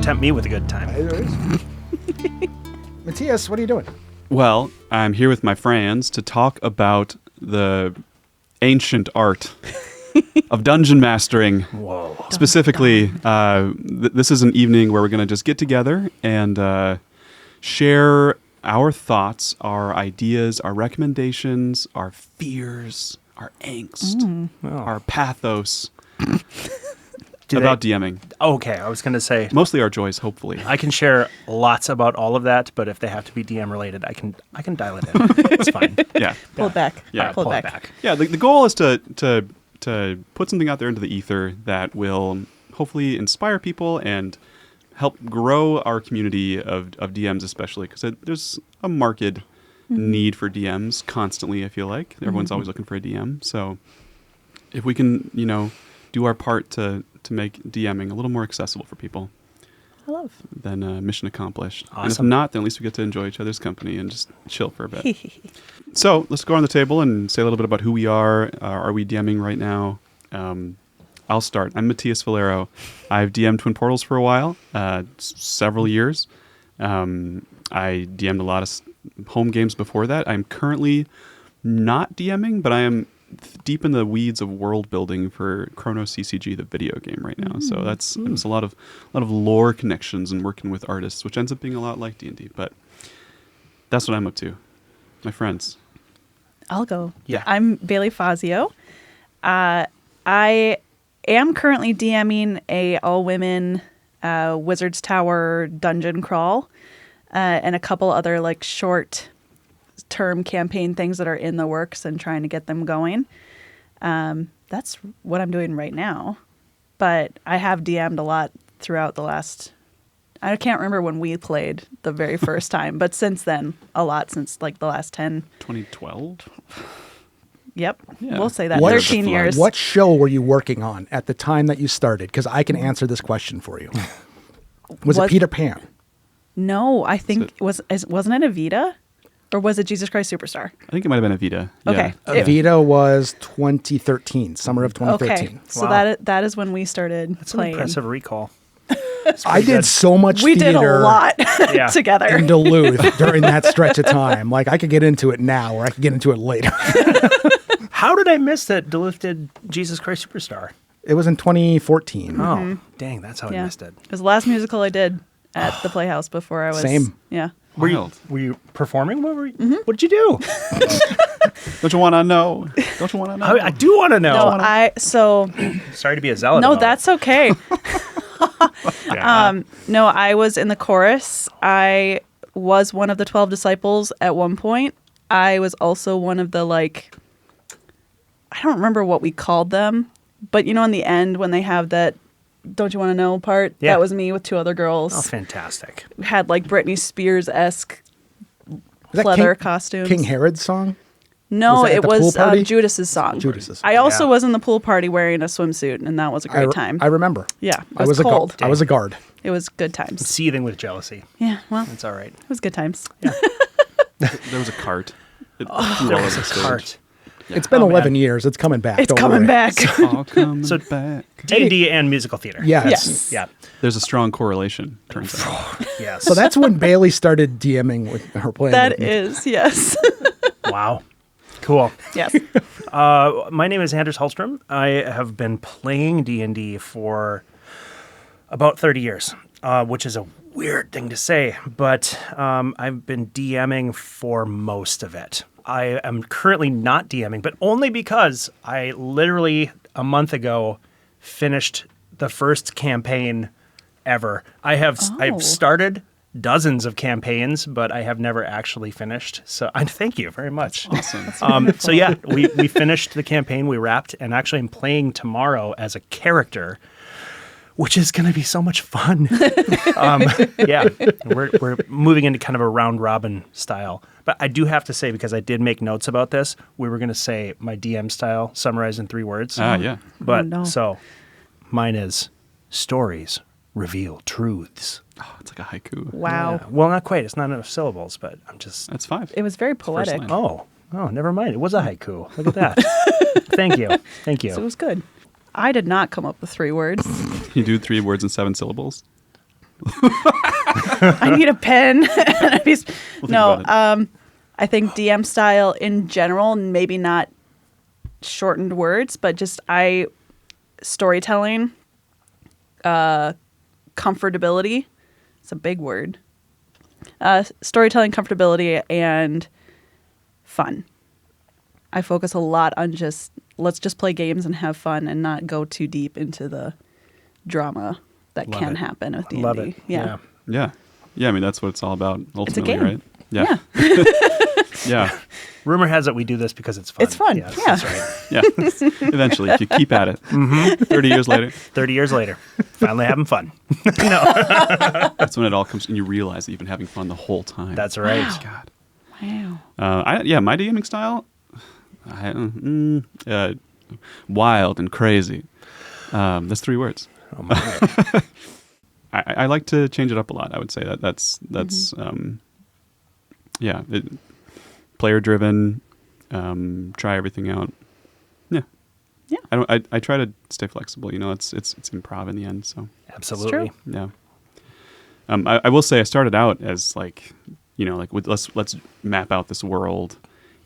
tempt me with a good time. There is. Matías, what are you doing? Well, I'm here with my friends to talk about the ancient art of dungeon mastering. Whoa. Specifically, this is an evening where we're going to just get together and share our thoughts, our ideas, our recommendations, our fears, our angst, our pathos about DMing. Okay, I was going to say, Mostly our joys, hopefully. I can share lots about all of that, but if they have to be DM related, I can dial it in. It's fine. Yeah. Pull it back. Yeah, Pull pull it it back. back. Yeah, the goal is to put something out there into the ether that will hopefully inspire people and help grow our community of DMs, especially because there's a marked need for DMs constantly. I feel like everyone's always looking for a DM. So if we can, do our part to make DMing a little more accessible for people, I love. then mission accomplished. And if Awesome. not, then at least we get to enjoy each other's company and just chill for a bit. So let's go around the table and say a little bit about who we are. Are we DMing right now? I'll start. I'm Matías Valero. I've DM'd Twin Portals for a while, several years. I DM'd a lot of home games before that. I'm currently not DMing, but I am deep in the weeds of world building for Chronos CCG, the video game right now. So that's a lot of lore connections and working with artists, which ends up being a lot like D&D. But that's what I'm up to. My friends. I'll go. Yeah. I'm Bailey Fazzio. I am currently DMing a all-women Wizard's Tower dungeon crawl and a couple other like short-term campaign things that are in the works and trying to get them going. That's what I'm doing right now. But I have DM'd a lot throughout the last... I can't remember when we played the very first time, but since then, a lot since like the last 10... 2012? Yep, Yeah. we'll say that. What- 13 years. What show were you working on at the time that you started? Because I can answer this question for you. Was it Was- Peter Pan? No, I think wasn't it Evita? Or was it Jesus Christ Superstar? I think it might have been Evita. Okay. Yeah. Vita was 2013, summer of 2013. Okay, so Wow. that is when we started That's an playing. impressive recall. I did good. so much We theater did a lot Yeah. together. in Duluth during that stretch of time. Like I could get into it now or I could get into it later. How did I miss that Duluth did Jesus Christ Superstar? It was in 2014. Oh, dang, that's how I Yeah, missed it. it was the last musical I did at the Playhouse before I was. Same. Yeah. Were you, Wild. were you performing? What did you do? Don't you want to know? Don't you want to know? I do want to know. No, Sorry to be a zealot. no, about that's okay. it. Yeah. No, I was in the chorus. I was one of the 12 disciples at one point. I was also one of the I don't remember what we called them, but in the end when they have that "Don't you want to know" part, Yeah. that was me with two other girls. Oh, fantastic. We had Britney Spears-esque Is that leather costumes. King Herod's song? No, Was that at it the pool was party? Judas's song. Judas's. I also Yeah. was in the pool party wearing a swimsuit, and that was a great time. I remember. Yeah, it I was was cold. I was a guard. It was good times. Seething with jealousy. Yeah, well, That's all right. it was good times. There was a cart. It flew all There over was the a stage. cart. It's been Oh, 11 man. years. It's coming back. It's Don't coming worry. back. All coming So- back. D&D and musical theater. Yes. Yes. Yeah. There's a strong correlation, turns out. Yes. So that's when Bailey started DMing with her playing. That with me. is, yes. Wow. Cool. Yes. My name is Anders Hultstrom. I have been playing D&D for about 30 years, which is a weird thing to say, but I've been DMing for most of it. I am currently not DMing, but only because I literally a month ago finished the first campaign ever. I've started dozens of campaigns, but I have never actually finished. So I thank you very much. Awesome. So yeah, we finished the campaign, we wrapped, and actually I'm playing tomorrow as a character, which is going to be so much fun. Yeah, we're moving into kind of a round robin style. But I do have to say, because I did make notes about this, we were going to say my DM style summarized in 3 words. Yeah. But no. so mine is stories reveal truths. Oh, it's like a haiku. Wow. Yeah. Well, not quite. It's not enough syllables, but I'm just. That's 5. It was very first poetic. line. Oh, never mind. It was a haiku. Look at that. Thank you. Thank you. So it was good. I did not come up with 3 words. You do 3 words and 7 syllables. I need a pen. No, about I think DM style in general, maybe not shortened words, but just storytelling, comfortability. It's a big word. Storytelling, comfortability, and fun. I focus a lot on let's just play games and have fun and not go too deep into the drama that Love can it. happen with D&D. Love it. Yeah. Yeah. I mean, that's what it's all about ultimately, game. right? Yeah. Yeah. Rumor has it we do this because it's fun. It's fun. Yes, Yeah. That's right. Yeah. Eventually, if you keep at it. 30 years later, 30 years later, finally having fun. that's when it all comes and you realize that you've been having fun the whole time. That's right. God. Wow. My DMing style, wild and crazy. That's 3 words. Oh my. I like to change it up a lot. I would say that's player driven. Try everything out. Yeah. Yeah. I try to stay flexible. It's improv in the end. So Absolutely. yeah. I will say I started out as let's map out this world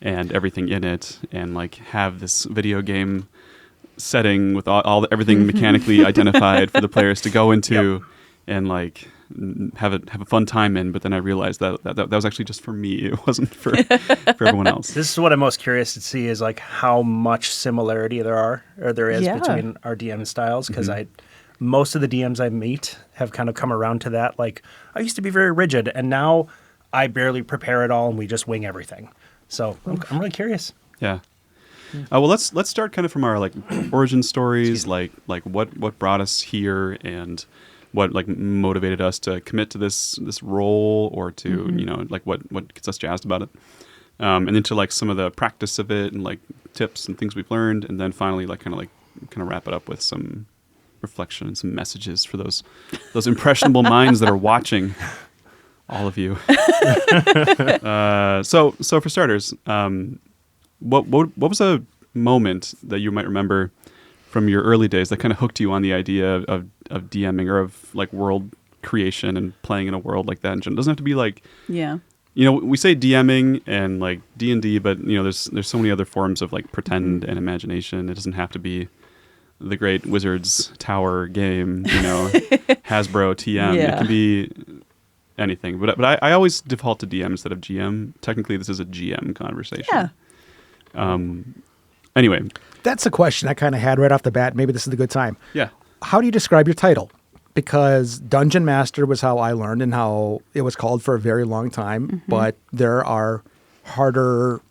and everything in it and have this video game setting with everything mechanically identified for the players to go into and have a fun time in. But then I realized that was actually just for me. It wasn't for everyone else. This is what I'm most curious to see is how much similarity there is Yeah. between our DM styles because most of the DMs I meet have kind of come around to that. I used to be very rigid and now I barely prepare at all and we just wing everything. So I'm really curious. Yeah. Well, let's start kind of from our origin stories, like what brought us here and what motivated us to commit to this role or to what gets us jazzed about it, and into some of the practice of it and tips and things we've learned, and then finally kind of wrap it up with some reflection and some messages for those impressionable minds that are watching. All of you. So for starters, what was a moment that you might remember from your early days that kind of hooked you on the idea of DMing or of world creation and playing in a world like that? It doesn't have to be Yeah. we say DMing and D&D, but there's so many other forms of pretend and imagination. It doesn't have to be the great Wizards Tower game, Hasbro TM. Yeah. It can be anything, but I always default to DM instead of GM. Technically, this is a GM conversation. Yeah. Anyway, That's a question I kind of had right off the bat. Maybe this is a good time. yeah, How do you describe your title? Because Dungeon Master was how I learned and how it was called for a very long time, but there are harder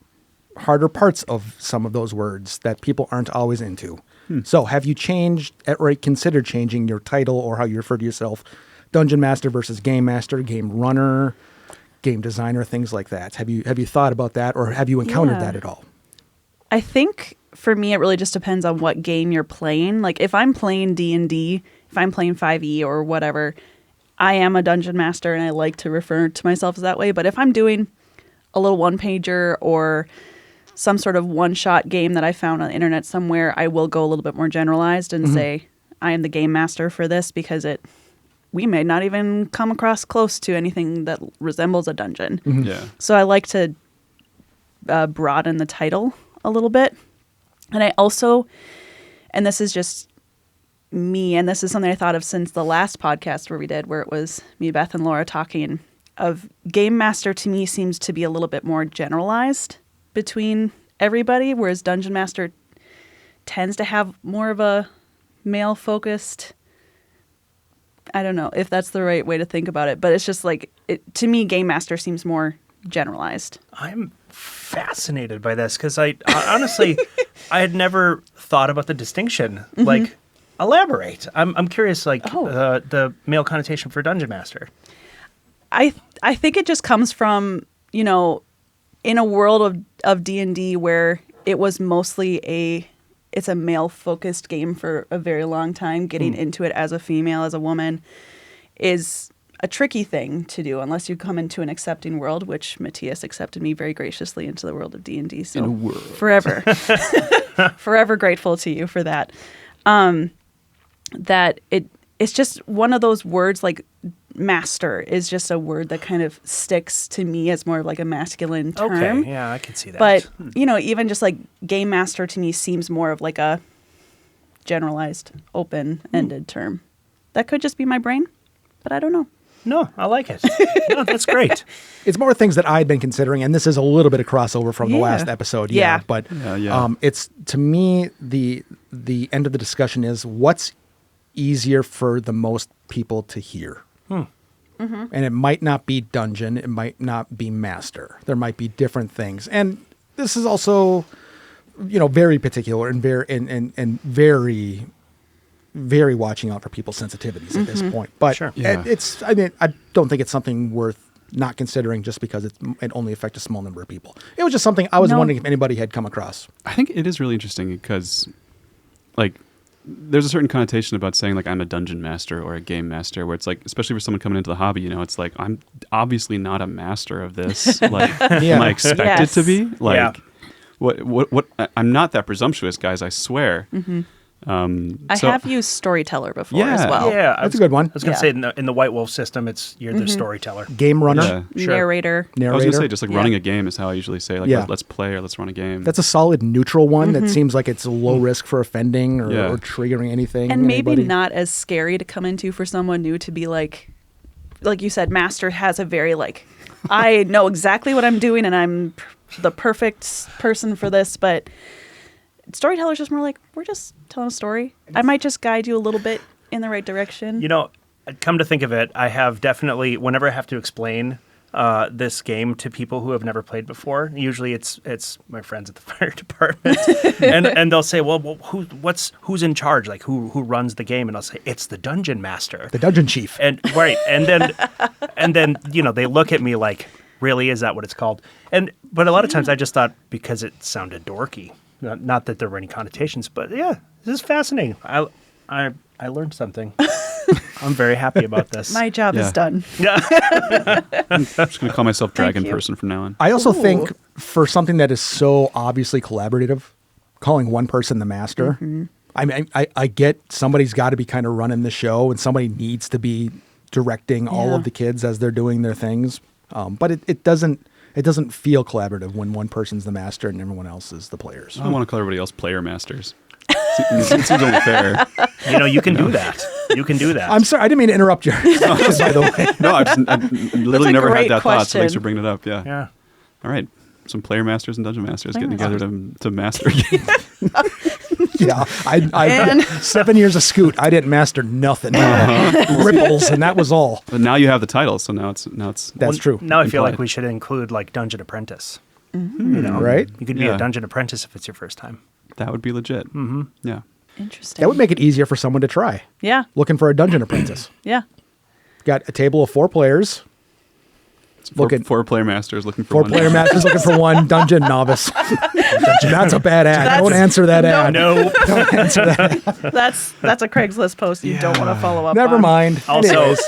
parts of some of those words that people aren't always into. So have you changed or considered changing your title or how you refer to yourself, Dungeon Master versus Game Master, Game Runner, Game Designer, things like that? Have you thought about that or have you encountered that at all? I think for me, it really just depends on what game you're playing. If I'm playing D&D, if I'm playing 5e or whatever, I am a dungeon master and I like to refer to myself as that way. But if I'm doing a little one-pager or some sort of one-shot game that I found on the internet somewhere, I will go a little bit more generalized and say, I am the game master for this because we may not even come across close to anything that resembles a dungeon. yeah. So I like to broaden the title a little bit. And I also, and this is just me, and this is something I thought of since the last podcast where it was me, Beth, and Laura talking of Game Master to me seems to be a little bit more generalized between everybody, whereas Dungeon Master tends to have more of a male-focused, I don't know if that's the right way to think about it, but it's just to me, Game Master seems more generalized. I'm fascinated by this because I honestly, I had never thought about the distinction. Elaborate. I'm curious, the male connotation for Dungeon Master. I think it just comes from, in a world of D&D where it was mostly it's a male-focused game for a very long time. Getting into it as a female, as a woman, is a tricky thing to do unless you come into an accepting world, which Matías accepted me very graciously into the world of D&D. So forever, forever grateful to you for that. That it's just one of those words, like master is just a word that kind of sticks to me as more of like a masculine term. Okay, yeah, I can see that. But, even just like game master to me seems more of like a generalized, open-ended term. That could just be my brain, but I don't know. No, I like it. No, that's great. It's more things that I'd been considering, and this is a little bit of crossover from the last episode. Yeah. But Yeah. it's, to me, the end of the discussion is what's easier for the most people to hear. And it might not be dungeon. It might not be master. There might be different things. And this is also, very particular and very, very watching out for people's sensitivities at this point. But Sure. Yeah. I don't think it's something worth not considering just because it only affects a small number of people. It was just something I was wondering if anybody had come across. I think it is really interesting because, like, there's a certain connotation about saying, like, I'm a dungeon master or a game master, where it's like, especially for someone coming into the hobby, it's like, I'm obviously not a master of this. Like, am I expected to be? Like, Yeah. what? I'm not that presumptuous, guys. I swear. I have used storyteller before as Yeah. well. Yeah, That's a good one. I was going to Yeah. say in the White Wolf system, you're the storyteller. Game runner, Yeah. Sure. Narrator. I was narrator. going to say, just like Yeah. running a game is how I usually say, like, Yeah. let's play or let's run a game. That's a solid neutral one that seems like it's low risk for offending or, Yeah. or triggering anything. And maybe anybody. not as scary to come into for someone new to be like you said, master has a very I know exactly what I'm doing and I'm the perfect person for this, but storyteller's just more like, we're just telling a story. I might just guide you a little bit in the right direction. Come to think of it, I have definitely, whenever I have to explain this game to people who have never played before, usually it's my friends at the fire department, and they'll say, well, who's in charge? Like, who runs the game? And I'll say, it's the dungeon master. The dungeon chief. And right, and then they look at me like, really, is that what it's called? But a lot of times I just thought because it sounded dorky, not that there were any connotations, but yeah, this is fascinating. I learned something. I'm very happy about this. My job Yeah. is done. I'm just going to call myself Dragon you. Person from now on. I also Ooh. think for something that is so obviously collaborative, calling one person the master. I get somebody's got to be kind of running the show and somebody needs to be directing all Yeah. of the kids as they're doing their things. But it doesn't feel collaborative when one person's the master and everyone else is the players. I don't want to call everybody else player masters. It seems only fair. You can do that. You can do that. I'm sorry, I didn't mean to interrupt you. By the way, No, I've literally a never had great that thought, so thanks question. for bringing it up. Yeah. Yeah. All right. Some player masters and dungeon masters Player getting together to master a game. yeah, I And- 7 years of Scoot, I didn't master nothing. Ripples, and that was all. But now you have the title, so now it's That's true. Now I feel like Implied. we should include like Dungeon Apprentice. Right? You could be Yeah. a Dungeon Apprentice if it's your first time. that would be legit. Mm-hmm. Yeah. Interesting. That would make it easier for someone to try. Yeah. Looking for a dungeon apprentice. Yeah. Got a table of 4 players. It's Looking- four player masters looking for 4 one. player masters looking for one dungeon novice. That's a bad ad. Don't answer that ad. No. Don't answer that. That's a Craigslist post you don't want to follow up Never on. mind. Also, Anyways.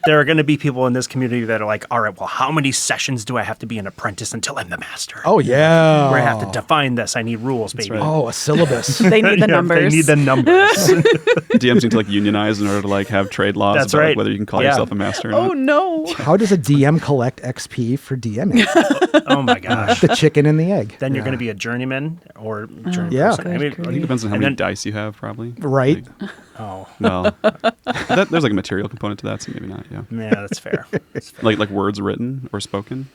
there are going to be people in this community that are like, all right, well, how many sessions do I have to be an apprentice until I'm the master? Oh, yeah. Where I have to define this. I need rules, baby. right. Oh, a syllabus. They need the Yeah, numbers. They need the numbers. DMs need to like unionize in order to like have trade laws That's about like, right. whether you can call Yeah. yourself a master or Oh not. no. How does a DM collect XP for DMing? Oh my gosh. The chicken and the egg. Then you're going to be a journeyman or journeyman. Yeah. person. I mean, Good I think it depends on how And many then- dice you have, probably. Right. Like, oh, no, there's like a material component to that, so maybe not. Yeah, yeah, that's fair. like words written or spoken.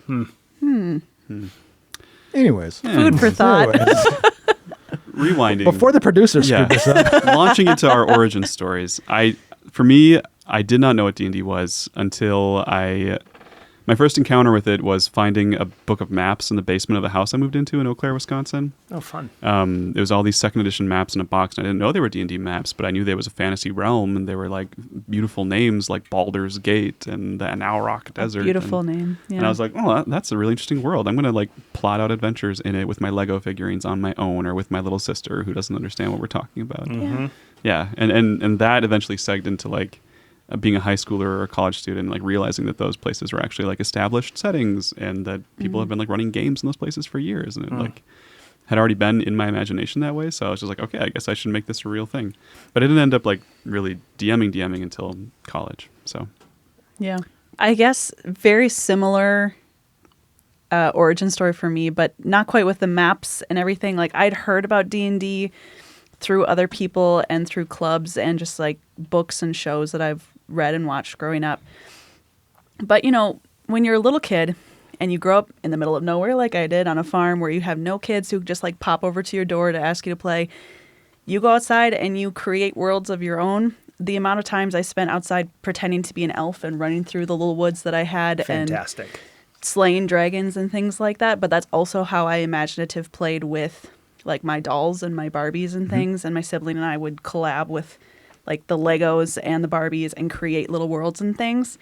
Anyways. Food for thought. Anyways. Rewinding. Before the producers Yeah. screwed this up. Launching into our origin stories, for me, I did not know what D&D was until my first encounter with it was finding a book of maps in the basement of a house I moved into in Eau Claire, Wisconsin. Oh, fun. It was all these second edition maps in a box, and I didn't know they were D&D maps, but I knew there was a fantasy realm, and they were like beautiful names like Baldur's Gate and the Anauroch Desert. Beautiful and, name. Yeah. And I was like, oh, that's a really interesting world. I'm going to like plot out adventures in it with my Lego figurines on my own or with my little sister who doesn't understand what we're talking about. Yeah. Yeah, and that eventually segued into like being a high schooler or a college student, like realizing that those places were actually like established settings and that people have been like running games in those places for years, and it like had already been in my imagination that way. So I was just like, okay, I guess I should make this a real thing. But I didn't end up like really DMing until college. So Yeah. I guess very similar origin story for me, but not quite with the maps and everything. Like I'd heard about D&D through other people and through clubs and just like books and shows that I've read and watched growing up. But, you know, when you're a little kid and you grow up in the middle of nowhere like I did on a farm where you have no kids who just like pop over to your door to ask you to play, you go outside and you create worlds of your own. The amount of times I spent outside pretending to be an elf and running through the little woods that I had Fantastic. and slaying dragons and things like that. But that's also how I imaginative played with like my dolls and my Barbies and things. And my sibling and I would collab with like the Legos and the Barbies and create little worlds and things.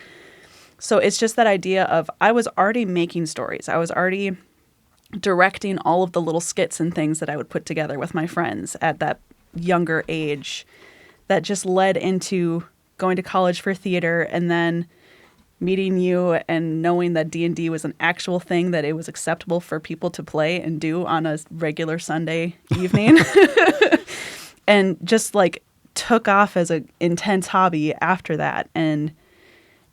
So it's just that idea of I was already making stories. I was already directing all of the little skits and things that I would put together with my friends at that younger age that just led into going to college for theater and then meeting you and knowing that D&D was an actual thing, that it was acceptable for people to play and do on a regular Sunday evening. And just like took off as an intense hobby after that. And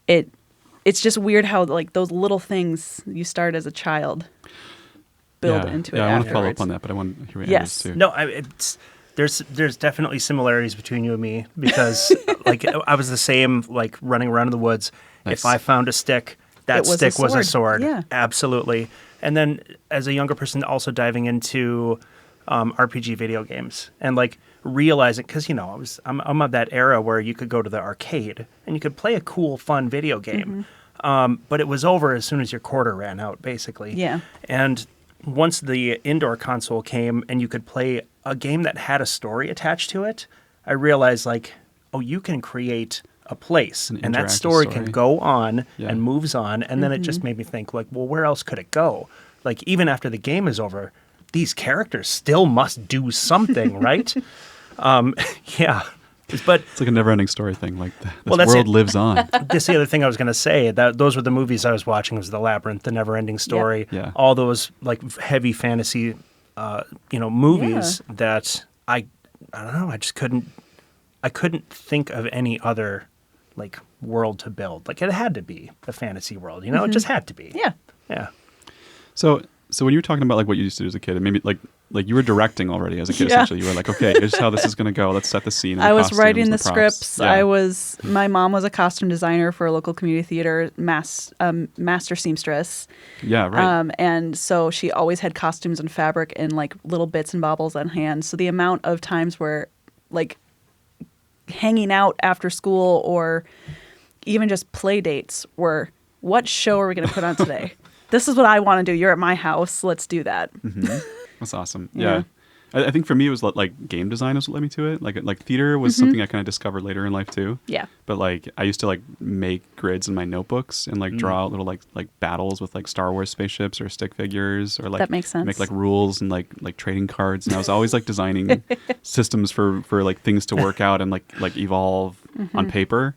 it's just weird how like those little things you start as a child build into it. Yeah, I want to afterwards. follow up on that, but I want to hear what Yes. Anders too. No, there's definitely similarities between you and me because like I was the same, like running around in the woods. Nice. If I found a stick, that It was a stick was a sword. sword. Yeah. Absolutely. And then as a younger person, also diving into RPG video games and like realizing, because you know I'm of that era where you could go to the arcade and you could play a cool, fun video game, but it was over as soon as your quarter ran out, basically. Yeah. And once the indoor console came and you could play a game that had a story attached to it, I realized like, oh, you can create a place An and that interactive story story. can go on Yeah. and moves on. And then it just made me think like, well, where else could it go? Like even after the game is over, these characters still must do something, right? Yeah. But It's like a never-ending story thing. Like this Well, that's world it. lives on. this is the other thing I was going to say. That those were the movies I was watching. Was The Labyrinth, The Never-Ending Story, Yeah. all those like heavy fantasy, movies that I don't know. I just couldn't think of any other like world to build. Like it had to be a fantasy world. You know, it just had to be. Yeah. Yeah. So when you were talking about like what you used to do as a kid, and maybe like you were directing already as a kid. Yeah. Essentially, you were like, okay, here's how this is going to go. Let's set the scene. And I the was costumes, writing the props. scripts. Yeah. My mom was a costume designer for a local community theater, master seamstress. Yeah, right. And so she always had costumes and fabric and like little bits and baubles on hand. So the amount of times where like hanging out after school or even just play dates were, what show are we going to put on today? This is what I want to do. You're at my house. Let's do that. That's awesome. Yeah. Yeah. I think for me it was like game design was what led me to it. Like theater was something I kind of discovered later in life too. Yeah. But like I used to like make grids in my notebooks and like draw out little like battles with like Star Wars spaceships or stick figures or like That makes sense. make like rules and like trading cards. And I was always like designing systems for like things to work out and like evolve on paper.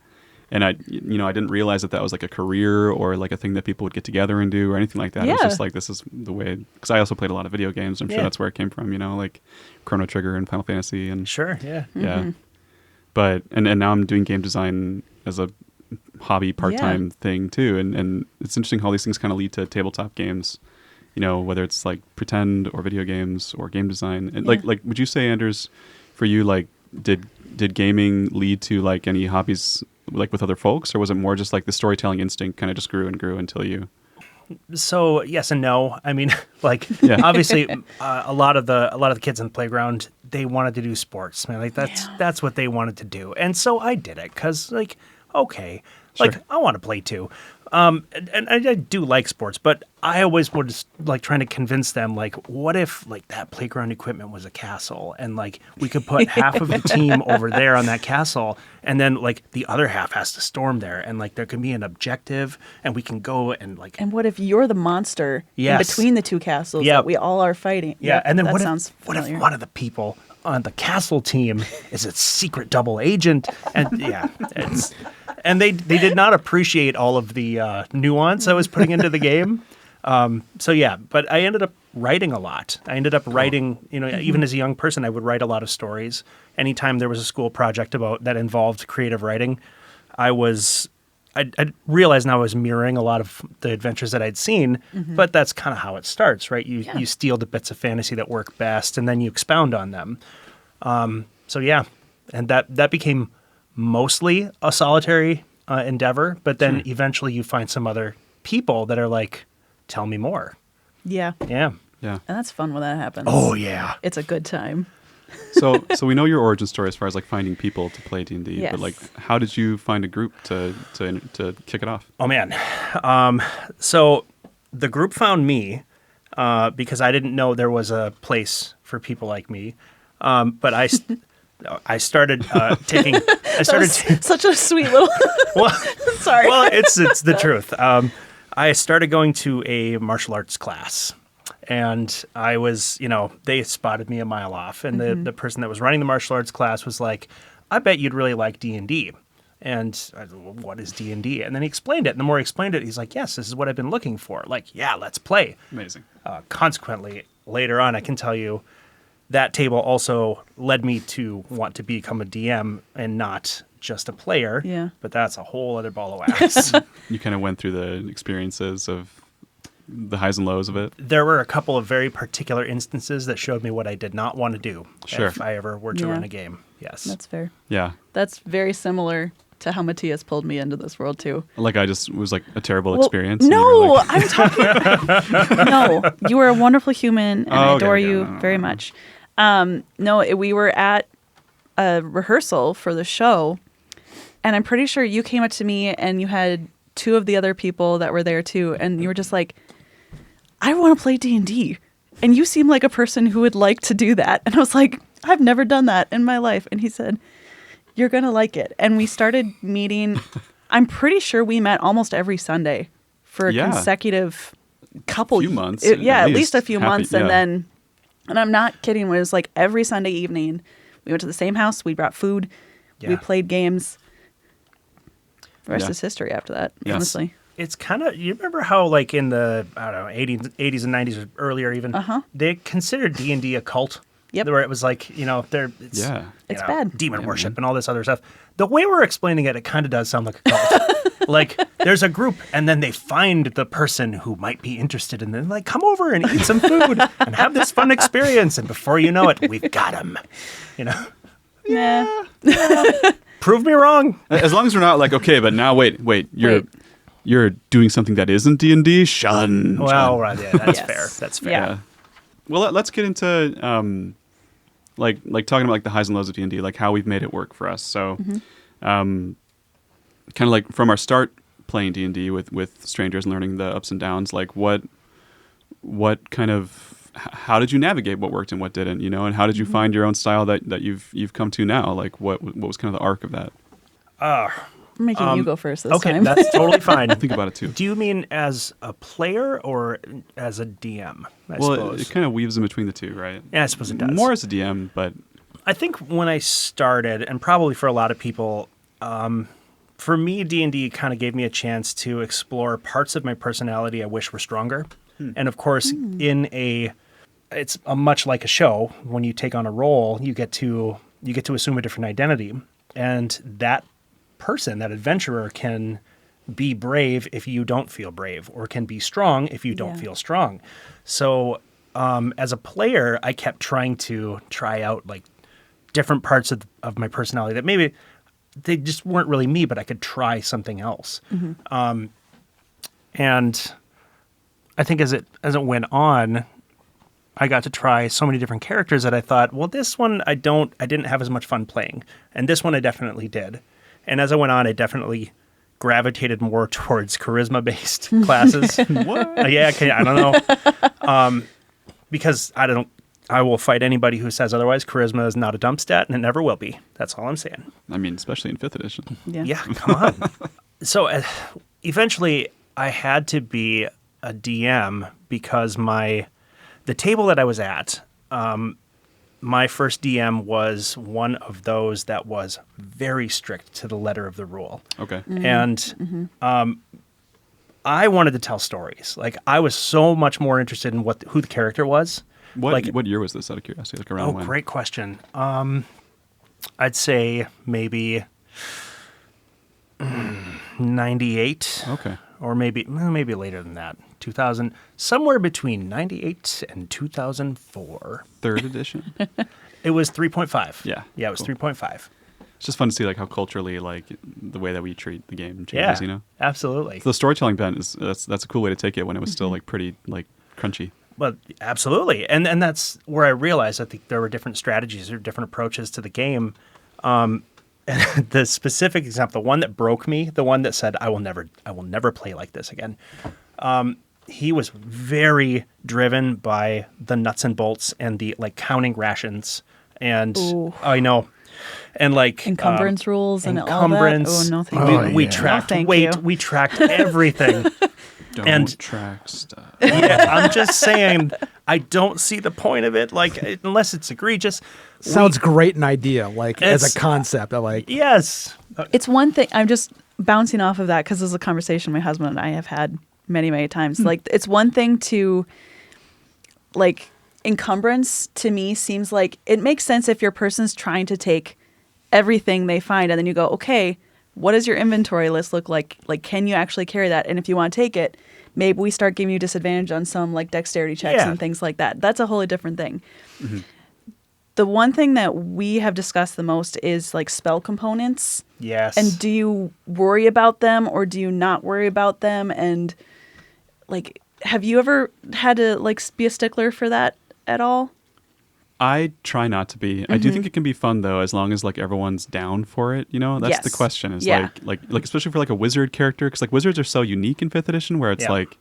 And I didn't realize that was like a career or like a thing that people would get together and do or anything like that. It was Yeah. just like, this is the way, because I also played a lot of video games. I'm sure Yeah. that's where it came from, like Chrono Trigger and Final Fantasy and Sure. Yeah. yeah. But, and now I'm doing game design as a hobby part-time thing too. And it's interesting how these things kind of lead to tabletop games, whether it's like pretend or video games or game design. And Yeah. like, would you say, Anders, for you, like, did gaming lead to like any hobbies like with other folks, or was it more just like the storytelling instinct kind of just grew and grew until you? So yes and no. I mean, like Yeah. obviously, a lot of the kids in the playground, they wanted to do sports. Man, like that's what they wanted to do, and so I did it because like okay, like Sure. I want to play too, and I do like sports, but I always was like trying to convince them like, what if like that playground equipment was a castle, and like we could put half of the team over there on that castle, and then like the other half has to storm there, and like there can be an objective, and we can go and like. And what if you're the monster in Yes. between the two castles Yep. that we all are fighting? Yeah, Yep, and then that what sounds if familiar. one of the people on the castle team is a secret double agent? And yeah, and they did not appreciate all of the nuance I was putting into the game. So yeah, but I ended up writing a lot. I ended up writing, even as a young person, I would write a lot of stories. Anytime there was a school project that involved creative writing, I realized now I was mirroring a lot of the adventures that I'd seen, but that's kind of how it starts, right? You steal the bits of fantasy that work best, and then you expound on them. So yeah, and that became mostly a solitary endeavor, but then eventually you find some other people that are like, tell me more. Yeah. Yeah. Yeah. And that's fun when that happens. Oh yeah. It's a good time. So we know your origin story as far as like finding people to play D&D, Yes. but like how did you find a group to kick it off? Oh man. So the group found me because I didn't know there was a place for people like me. But I started taking. Such a sweet little. Well, Sorry. well, it's the truth. I started going to a martial arts class, and I was, they spotted me a mile off, and the person that was running the martial arts class was like, "I bet you'd really like D&D." And I said, well, what is D&D? And then he explained it. And the more he explained it, he's like, yes, this is what I've been looking for. Like, yeah, let's play. Amazing. Consequently, later on, I can tell you that table also led me to want to become a DM and not just a player. Yeah. But that's a whole other ball of wax. You kind of went through the experiences of the highs and lows of it. There were a couple of very particular instances that showed me what I did not want to do Sure. if I ever were to Yeah. run a game. Yes. That's fair. Yeah. That's very similar to how Matías pulled me into this world too. Like I just was like a terrible Well, experience. and you were No, like- I'm talking. No, you are a wonderful human, and I Oh, okay, adore okay, you no. very much. We were at a rehearsal for the show, and I'm pretty sure you came up to me and you had two of the other people that were there too, and you were just like, "I want to play D&D," and you seem like a person who would like to do that. And I was like, "I've never done that in my life," and he said, "You're gonna like it." And we started meeting. I'm pretty sure we met almost every Sunday for a Yeah. consecutive couple Few months, at at least least. a few Happy- months, and yeah. then, and I'm not kidding. It was like every Sunday evening, we went to the same house. We brought food. We Yeah. played games. The rest Yeah. is history after that. Yes. Honestly, It's kind of, you remember how like in the, I don't know, 80s and 90s or earlier even, they considered D&D a cult? Yep. Where it was like, it's, Yeah. you It's bad. demon Yeah, worship man. and all this other stuff. The way we're explaining it, it kind of does sound like a cult. Like there's a group and then they find the person who might be interested and then like, come over and eat some food and have this fun experience. And before you know it, we've got them, yeah. Prove me wrong. As long as we're not like, okay, but now wait, you're doing something that isn't D&D? Shun. Well, right, yeah, that's Yes. fair. That's fair. Yeah. Yeah. Well, let's get into like talking about like the highs and lows of D&D, like how we've made it work for us. So, kind of like from our start playing D&D with strangers and learning the ups and downs, like what kind of how did you navigate what worked and what didn't, and how did you find your own style that you've come to now? Like what was kind of the arc of that? I'm making you go first this Okay, time. that's totally fine. Think about it too. Do you mean as a player or as a DM? I Well, suppose. it kind of weaves in between the two, right? Yeah, I suppose it does. More as a DM, but I think when I started, and probably for a lot of people, for me, D&D kind of gave me a chance to explore parts of my personality I wish were stronger. And of course, it's a much like a show. When you take on a role, you get to assume a different identity, and that person, that adventurer, can be brave if you don't feel brave, or can be strong if you don't Yeah. feel strong. So as a player, I kept trying to try out like different parts of my personality that maybe they just weren't really me, but I could try something else. And I think as it went on, I got to try so many different characters that I thought, well, this one I didn't have as much fun playing, and this one I definitely did. And as I went on, I definitely gravitated more towards charisma-based classes. What? Yeah, okay, I don't know. Because I will fight anybody who says otherwise. Charisma is not a dump stat, and it never will be. That's all I'm saying. I mean, especially in 5th edition. Yeah, come on. So eventually, I had to be a DM because the table that I was at, my first DM was one of those that was very strict to the letter of the rule. Okay. And I wanted to tell stories. Like I was so much more interested in who the character was. What year was this, out of curiosity? Like around when? Great question. I'd say maybe 98. Okay. Or maybe later than that. 2000, somewhere between 98 and 2004. Third edition? It was 3.5. Yeah. Yeah, it was Cool. 3.5. It's just fun to see like how culturally like the way that we treat the game changes, Yeah, you know? absolutely. So the storytelling bent is that's a cool way to take it when it was still like pretty like crunchy. Well, absolutely. And that's where I realized I think there were different strategies or different approaches to the game. And the specific example, the one that broke me, the one that said, I will never play like this again. He was very driven by the nuts and bolts and the like counting rations. And Ooh. I know. And like Encumbrance rules and all that. encumbrance. Oh, no, thank you. We yeah. tracked No, thank weight. you. We tracked everything. Don't And- track stuff. Yeah, I'm just saying, I don't see the point of it. Like, unless it's egregious. Sounds great an idea, like as It's- a concept. I like. Yes. It's one thing. I'm just bouncing off of that because this is a conversation my husband and I have had many, many times. Like, it's one thing to, like, encumbrance to me seems like it makes sense if your person's trying to take everything they find and then you go, okay, what does your inventory list look like? Like, can you actually carry that? And if you want to take it, maybe we start giving you disadvantage on some like dexterity checks Yeah. and things like that. That's a wholly different thing. The one thing that we have discussed the most is like spell components. Yes. And do you worry about them or do you not worry about them? And like, have you ever had to like be a stickler for that at all? I try not to be. I do think it can be fun though, as long as like everyone's down for it. You know, that's the Yes. question. Is Yeah. like especially for like a wizard character, because like wizards are so unique in 5th edition, where it's Yeah. like,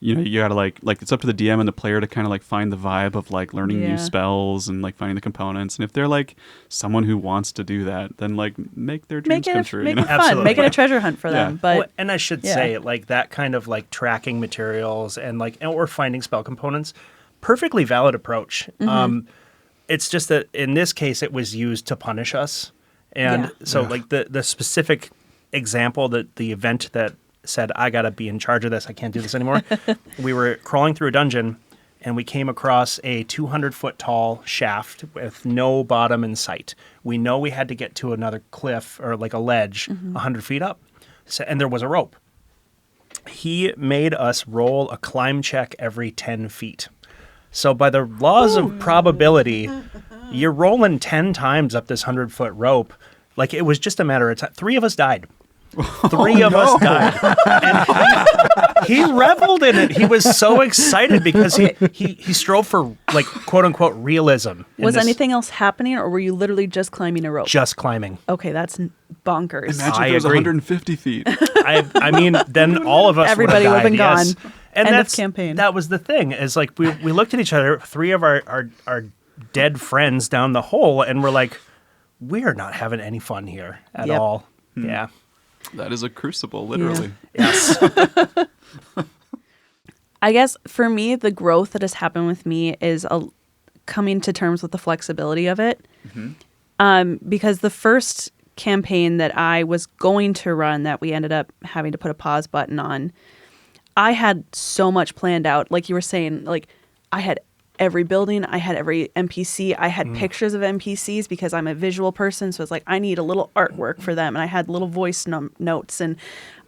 you know, you gotta like it's up to the DM and the player to kind of like find the vibe of like learning Yeah. new spells and like finding the components. And if they're like someone who wants to do that, then like make their dreams Make come it, true. make You it know? fun. Make it Absolutely. a treasure hunt for them. Yeah. But Well, and I should yeah. say, like that kind of like tracking materials and like or finding spell components, perfectly valid approach. It's just that in this case, it was used to punish us, and Yeah. so like the specific example that the event that said I gotta be in charge of this, I can't do this anymore. We were crawling through a dungeon, and we came across a 200-foot tall shaft with no bottom in sight. We know we had to get to another cliff or like a ledge 100 feet up, so, and there was a rope. He made us roll a climb check every 10 feet. So by the laws of probability, you're rolling 10 times up this 100-foot rope. Like it was just a matter of time. 3 of us died. 3 of us died. And he reveled in it. He was so excited because he strove for like quote unquote realism. in was this- anything else happening or were you literally just climbing a rope? just climbing? Okay, that's bonkers. Imagine I if it was agree. 150 feet. I mean, then all of us Everybody would would've have been died, yes. gone. And End of that's campaign. That was the thing. Is like we looked at each other, 3 of our dead friends down the hole, and we're like, we are not having any fun here at Yep. all. Yeah. That is a crucible, literally. Yes. I guess for me, the growth that has happened with me is coming to terms with the flexibility of it. Because the first campaign that I was going to run that we ended up having to put a pause button on, I had so much planned out. Like you were saying, like I had every building, I had every NPC, I had pictures of NPCs because I'm a visual person. So it's like, I need a little artwork for them. And I had little voice notes and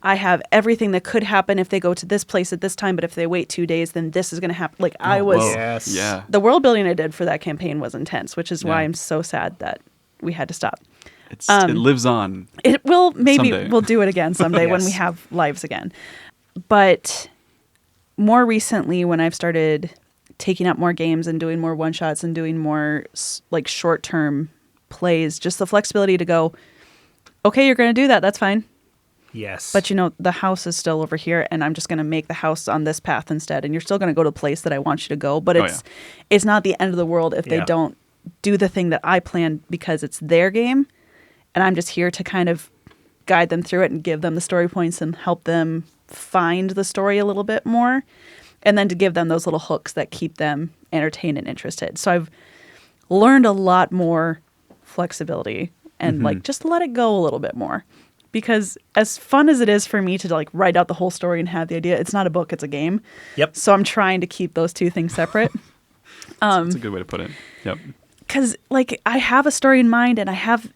I have everything that could happen if they go to this place at this time. But if they wait 2 days, then this is going to happen. Like I was, Whoa. Yes. Yeah. the world building I did for that campaign was intense, which is why Yeah. I'm so sad that we had to stop. It lives on. It will, maybe Someday. we'll do it again someday when we Yes. have lives again. But more recently, when I've started taking up more games and doing more one-shots and doing more like short-term plays, just the flexibility to go, okay, you're going to do that. That's fine. Yes. But you know, the house is still over here and I'm just going to make the house on this path instead. And you're still going to go to the place that I want you to go. But Oh, it's not the end of the world if they Yeah. don't do the thing that I planned because it's their game. And I'm just here to kind of guide them through it and give them the story points and help them find the story a little bit more. And then to give them those little hooks that keep them entertained and interested. So I've learned a lot more flexibility and like just let it go a little bit more. because as fun as it is for me to like write out the whole story and have the idea, it's not a book, it's a game. Yep. So I'm trying to keep those two things separate. That's a good way to put it. Yep. Because like I have a story in mind, and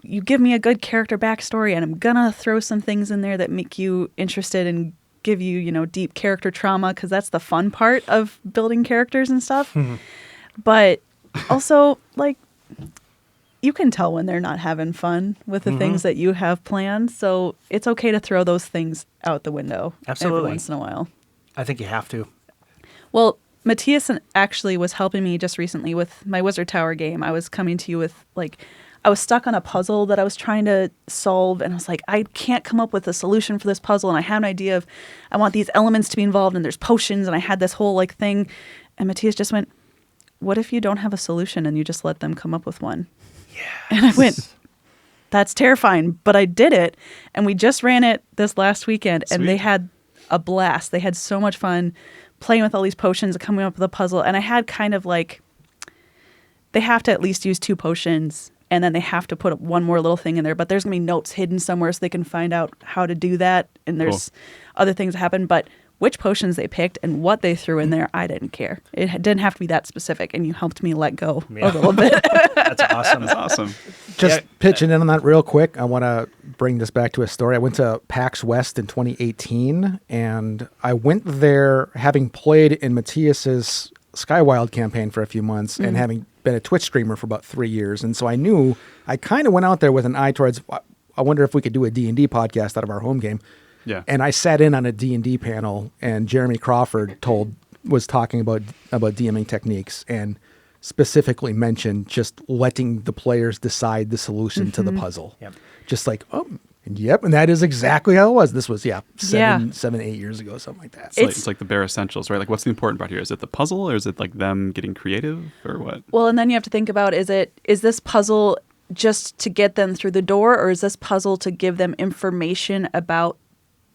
you give me a good character backstory, and I'm gonna throw some things in there that make you interested and give you, deep character trauma, because that's the fun part of building characters and stuff. But also, like, you can tell when they're not having fun with the things that you have planned. So it's okay to throw those things out the window Absolutely. every once in a while. I think you have to. Well, Matías actually was helping me just recently with my Wizard Tower game. I was coming to you with, like, I was stuck on a puzzle that I was trying to solve, and I was like, I can't come up with a solution for this puzzle, and I had an idea of, I want these elements to be involved, and there's potions, and I had this whole, like, thing, and Matías just went, what if you don't have a solution and you just let them come up with one? Yeah. And I went, that's terrifying, but I did it, and we just ran it this last weekend, and they had a blast. They had so much fun playing with all these potions and coming up with a puzzle, and I had kind of like, they have to at least use 2 potions, and then they have to put one more little thing in there, but there's going to be notes hidden somewhere so they can find out how to do that, and there's other things that happen, but which potions they picked and what they threw in there, I didn't care. It didn't have to be that specific, and you helped me let go a little bit. That's awesome. That's awesome. Just pitching in on that real quick. I want to bring this back to a story. I went to PAX West in 2018, and I went there having played in Matías's Skywild campaign for a few months and having been a Twitch streamer for about 3 years. And so I knew I kind of went out there with an eye towards, I wonder if we could do a D&D podcast out of our home game. Yeah. And I sat in on a D&D panel, and Jeremy Crawford was talking about DMing techniques and specifically mentioned just letting the players decide the solution to the puzzle. Yep. Just like, yep, and that is exactly how it was. This was 7, 8 years ago, something like that. It's like the bare essentials, right? Like, what's the important part here? Is it the puzzle, or is it like them getting creative, or what? Well, and then you have to think about, is this puzzle just to get them through the door, or is this puzzle to give them information about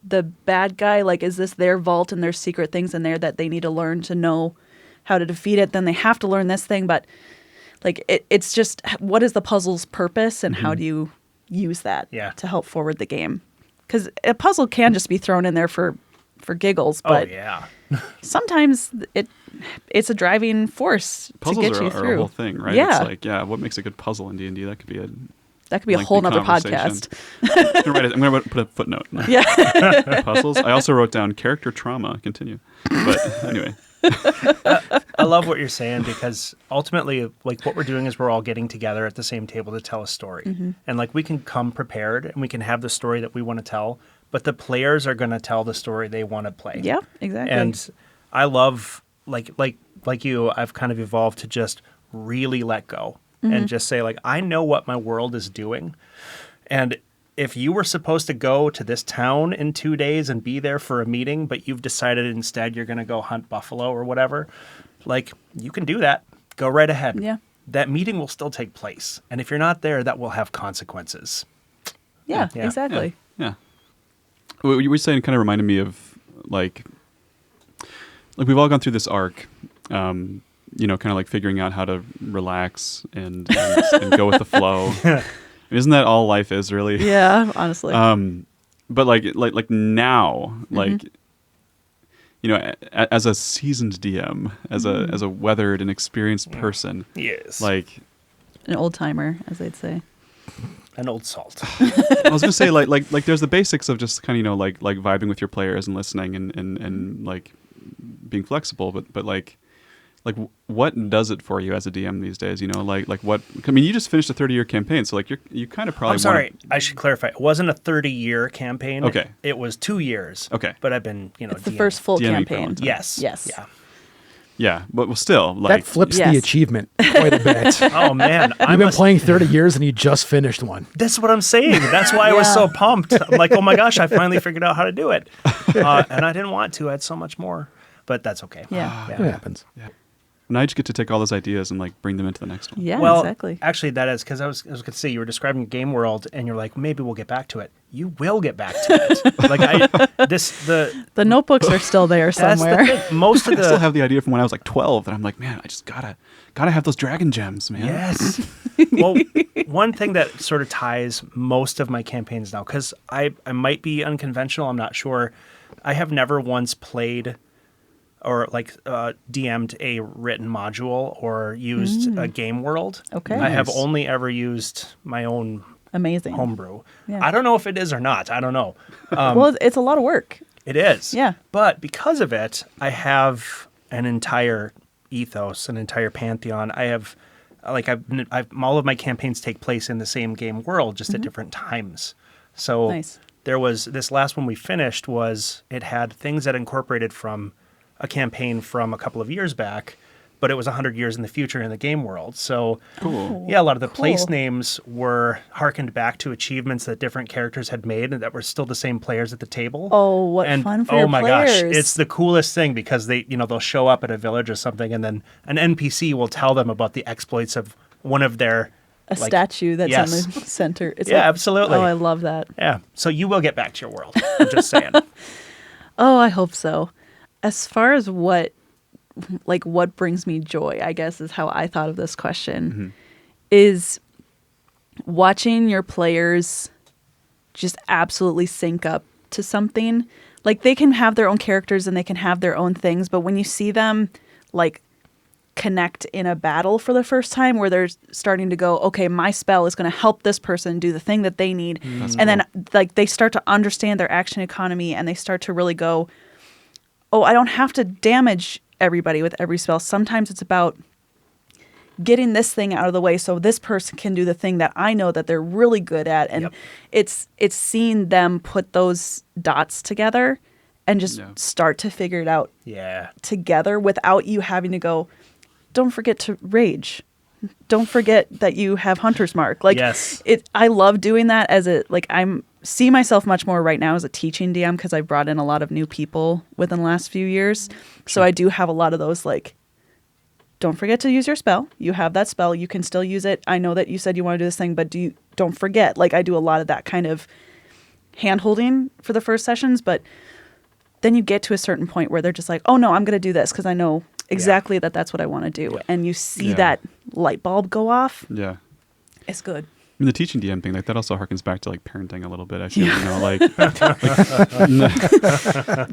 the bad guy? Like, is this their vault and there's secret things in there that they need to learn to know how to defeat it? Then they have to learn this thing, but like it's just, what is the puzzle's purpose, and how do you use that to help forward the game? Because a puzzle can just be thrown in there for giggles, but sometimes it's a driving force Puzzles to get you are through. a whole thing, right? Yeah. It's like, what makes a good puzzle in D&D? That could be a a whole nother podcast. I'm going to put a footnote. Yeah. Puzzles. I also wrote down character trauma. Continue. But anyway. I love what you're saying, because ultimately, like, what we're doing is we're all getting together at the same table to tell a story. And like, we can come prepared and we can have the story that we want to tell, but the players are going to tell the story they want to play. Yeah, exactly. And I love, like you, I've kind of evolved to just really let go and just say, like, I know what my world is doing. And if you were supposed to go to this town in 2 days and be there for a meeting, but you've decided instead you're going to go hunt buffalo or whatever, like, you can do that. Go right ahead. Yeah. That meeting will still take place. And if you're not there, that will have consequences. Yeah, Yeah. exactly. Yeah. What you were saying kind of reminded me of, like we've all gone through this arc, kind of like figuring out how to relax and go with the flow. Isn't that all life is, really? Yeah, honestly. But like now, like, as a seasoned DM, as a weathered and experienced person, Yes. like An old timer, as they'd say. An old salt. I was gonna say, like there's the basics of just kind of like vibing with your players and listening and like being flexible, but like what does it for you as a DM these days? Like what? I mean, you just finished a 30-year campaign, so like you kind of probably. I'm sorry. I should clarify. It wasn't a 30-year campaign. Okay. It was 2 years. Okay. But I've been, It's the DMing. first full DMing for a long campaign. time. Yes. Yes. Yeah. Yeah, but still, like That flips Yes. the achievement quite a bit. Oh man, You've been playing 30 years and you just finished one. That's what I'm saying. That's why I was so pumped. I'm like, oh my gosh, I finally figured out how to do it. And I didn't want to. I had so much more. But that's okay. Yeah. It happens. now you just get to take all those ideas and like bring them into the next one. Yeah, Well, exactly. actually, that is because I was going to say you were describing Game World, and you're like, maybe we'll get back to it. you will get back to it. Like The notebooks are still there that's somewhere. the thing. Most of I still the have the idea from when I was like 12 that I'm like, man, I just gotta have those dragon gems, man. yes. Well, one thing that sort of ties most of my campaigns now, because I might be unconventional, I'm not sure. I have never once played or DM'd a written module or used a game world. Okay. I have Nice. only ever used my own Amazing. homebrew. Yeah. I don't know if it is or not. I don't know. Well, it's a lot of work. It is. Yeah. But because of it, I have an entire ethos, an entire pantheon. I have, all of my campaigns take place in the same game world, just at different times. So Nice. there was this last one we finished it had things that incorporated from a campaign from a couple of years back, but it was 100 years in the future in the game world. So Cool. yeah, a lot of the Cool. place names were harkened back to achievements that different characters had made and that were still the same players at the table. Oh, what fun for your my players. gosh, it's the coolest thing because they'll show up at a village or something and then an NPC will tell them about the exploits of one of their A statue that's yes. in the center. It's Yeah, like- absolutely. Oh, I love that. Yeah, so you will get back to your world. I'm just saying. Oh, I hope so. As far as what brings me joy, I guess is how I thought of this question, is watching your players just absolutely sync up to something. Like they can have their own characters and they can have their own things, but when you see them like connect in a battle for the first time where they're starting to go, okay, my spell is going to help this person do the thing that they need. That's And then cool. like they start to understand their action economy and they start to really go, oh, I don't have to damage everybody with every spell. Sometimes it's about getting this thing out of the way so this person can do the thing that I know that they're really good at. And Yep. it's seeing them put those dots together and just Yeah. start to figure it out Yeah. together without you having to go, don't forget to rage. Don't forget that you have Hunter's Mark. Like Yes. I love doing that see myself much more right now as a teaching DM because I brought in a lot of new people within the last few years. So I do have a lot of those like, don't forget to use your spell. You have that spell. You can still use it. I know that you said you want to do this thing, but don't forget. Like I do a lot of that kind of hand holding for the first sessions, but then you get to a certain point where they're just like, oh no, I'm going to do this because I know exactly that's what I want to do. Yeah. And you see Yeah. that light bulb go off. Yeah. It's good. I mean, the teaching DM thing, like that also harkens back to like parenting a little bit. I feel,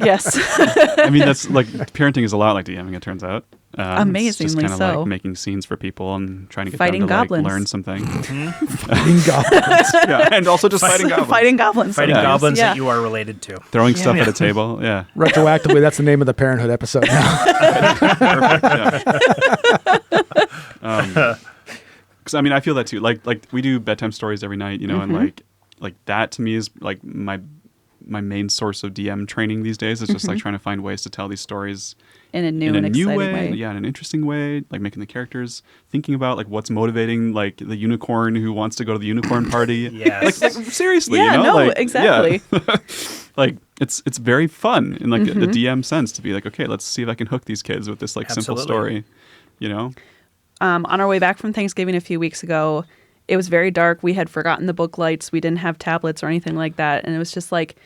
Yes. I mean, that's like parenting is a lot like DMing, it turns out. It's just Amazingly kind of so. like making scenes for people and trying to get Fighting them to goblins. like learn something. Fighting goblins. Yeah, and also just fighting goblins. Fighting goblins. Fighting Yeah. goblins Yeah. that you are related to. Throwing Yeah. stuff at a table. Yeah. Retroactively, that's the name of the Parenthood episode now. Because I mean, I feel that too. Like we do bedtime stories every night, and like that to me is like my main source of DM training these days is just like trying to find ways to tell these stories In a new in a and new exciting way, way. yeah, in an interesting way, like making the characters thinking about like what's motivating like the unicorn who wants to go to the unicorn party. Yes. Like seriously, Yeah, no, like, exactly. yeah. Like it's very fun in like the DM sense to be like, okay, let's see if I can hook these kids with this like simple Absolutely. story, On our way back from Thanksgiving a few weeks ago, it was very dark. We had forgotten the book lights. We didn't have tablets or anything like that. And it was just like,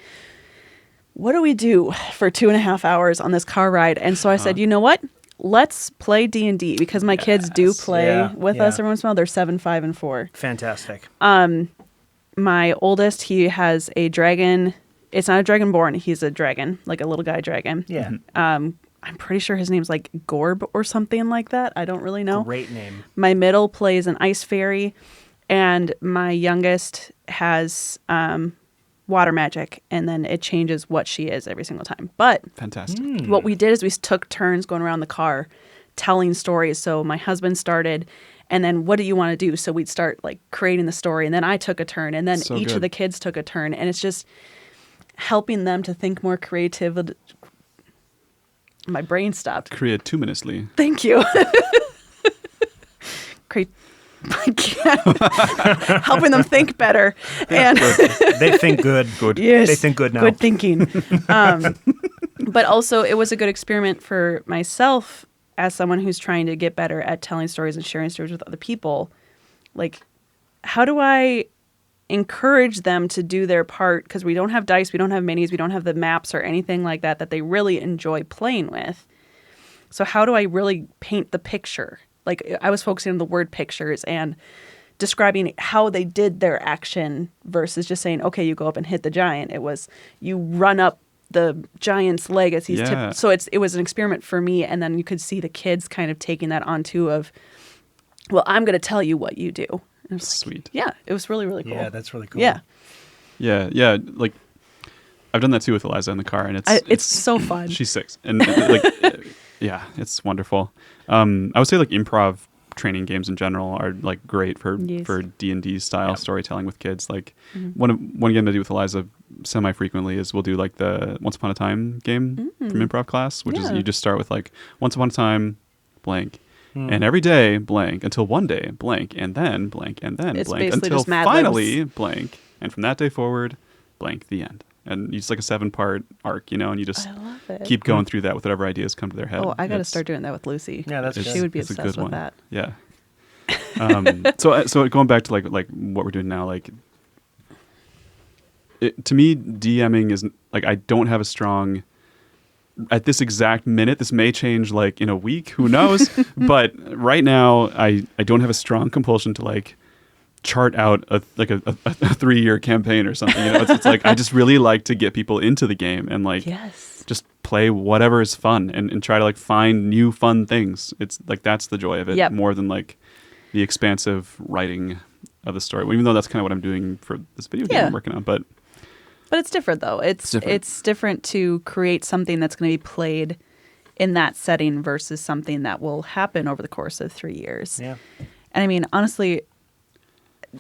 what do we do for 2.5 hours on this car ride? And so I said, you know what? Let's play D&D because my kids do Yes. play Yeah. with us every once in a while. They're 7, 5, and 4. Fantastic. My oldest, he has a dragon. It's not a dragonborn. He's a dragon, like a little guy dragon. Yeah. I'm pretty sure his name's like Gorb or something like that. I don't really know. Great name. My middle plays an ice fairy, and my youngest has water magic, and then it changes what she is every single time. But fantastic. what we did is we took turns going around the car telling stories. So my husband started, and then what do you want to do? So we'd start like creating the story, and then I took a turn, and then So each of good. the kids took a turn, and it's just helping them to think more creative. My brain stopped. Creatuminously. Thank you. I can't. Helping them think better. And They think good. Good. yes, They think good now. Good thinking. But also, it was a good experiment for myself as someone who's trying to get better at telling stories and sharing stories with other people. Like, how do I encourage them to do their part, because we don't have dice, we don't have minis, we don't have the maps or anything like that they really enjoy playing with. So how do I really paint the picture? Like, I was focusing on the word pictures and describing how they did their action versus just saying, okay, you go up and hit the giant. It was, you run up the giant's leg as he's tipped. So it was an experiment for me. And then you could see the kids kind of taking that onto of, well, I'm going to tell you what you do. And it was Sweet. Like, yeah, it was really, really cool. Yeah, that's really cool. Yeah. Yeah. Like, I've done that too with Eliza in the car, and it's so fun. She's 6, and like, yeah, it's wonderful. I would say like improv training games in general are like great for D&D style storytelling with kids. Like one game I do with Eliza semi frequently is we'll do like the Once Upon a Time game from improv class, which is you just start with like Once Upon a Time blank. And every day, blank, until one day, blank, and then blank, and then it's blank, until finally blank. And from that day forward, blank, the end. And it's like a 7-part arc, you know, and you just keep going through that with whatever ideas come to their head. Oh, I got to start doing that with Lucy. Yeah, that's good. She would be obsessed with that. Yeah. So going back to like what we're doing now, like to me, DMing is like, I don't have a strong, at this exact minute, this may change like in a week, who knows? But right now, I don't have a strong compulsion to like chart out a 3-year campaign or something. You know, it's like I just really like to get people into the game and like just play whatever is fun and try to like find new fun things. It's like that's the joy of it more than like the expansive writing of the story. Even though that's kind of what I'm doing for this video game I'm working on, but it's different though. It's different to create something that's going to be played in that setting versus something that will happen over the course of 3 years. Yeah. And I mean, honestly,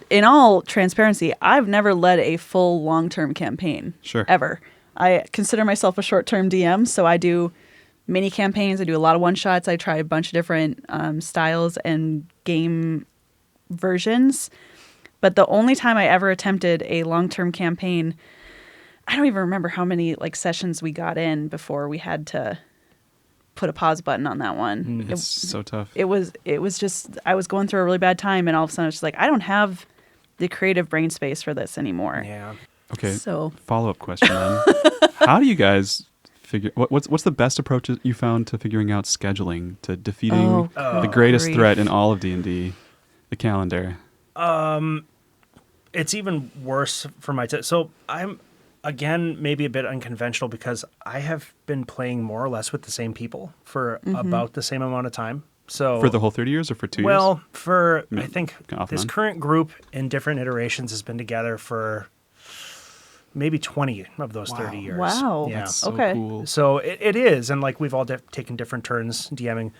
in all transparency, I've never led a full long-term campaign. Sure. Ever. I consider myself a short-term DM, so I do mini campaigns. I do a lot of one-shots. I try a bunch of different styles and game versions. But the only time I ever attempted a long-term campaign, I don't even remember how many like sessions we got in before we had to put a pause button on that one. It's so tough. It was just, I was going through a really bad time, and all of a sudden it's just like, I don't have the creative brain space for this anymore. Yeah. Okay. So follow-up question then. How do you guys figure, what's the best approach you found to figuring out scheduling, to defeating the greatest threat in all of D&D, the calendar? It's even worse for my so I'm again maybe a bit unconventional because I have been playing more or less with the same people for about the same amount of time. So for the whole 30 years or for 2 years? Well, I think this current group in different iterations has been together for maybe 20 of those 30 years. Wow. Yeah. That's so cool. So it is, and like we've all taken different turns DMing.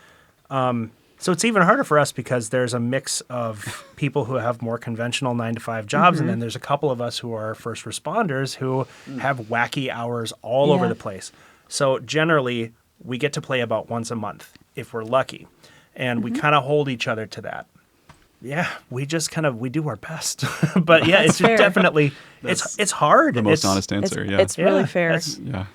So it's even harder for us because there's a mix of people who have more conventional 9-to-5 jobs, and then there's a couple of us who are first responders who have wacky hours all over the place. So generally, we get to play about once a month if we're lucky, and we kind of hold each other to that. Yeah, we just we do our best, but yeah, it's definitely it's hard. The most honest answer. It's really fair. Yeah.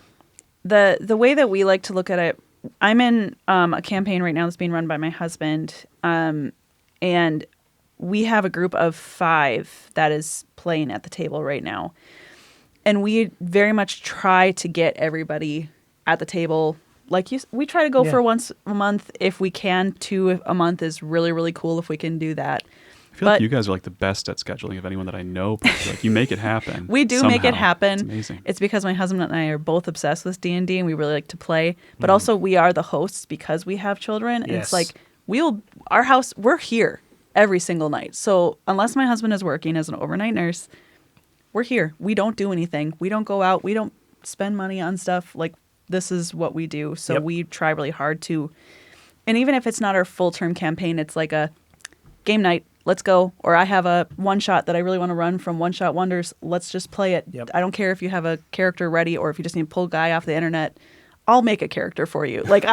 The way that we like to look at it. I'm in a campaign right now that's being run by my husband, and we have a group of 5 that is playing at the table right now. And we very much try to get everybody at the table. We try to go for once a month if we can. 2 a month is really, really cool if we can do that. I feel like you guys are like the best at scheduling of anyone that I know. Like you make it happen. We do make it happen. It's amazing. It's because my husband and I are both obsessed with D&D and we really like to play. But also we are the hosts because we have children. And it's like we're here every single night. So unless my husband is working as an overnight nurse, we're here. We don't do anything. We don't go out. We don't spend money on stuff. Like this is what we do. So we try really hard to. And even if it's not our full-term campaign, it's like a game night. Let's go. Or I have a one-shot that I really want to run from One Shot Wonders. Let's just play it. Yep. I don't care if you have a character ready or if you just need to pull a guy off the internet. I'll make a character for you. Like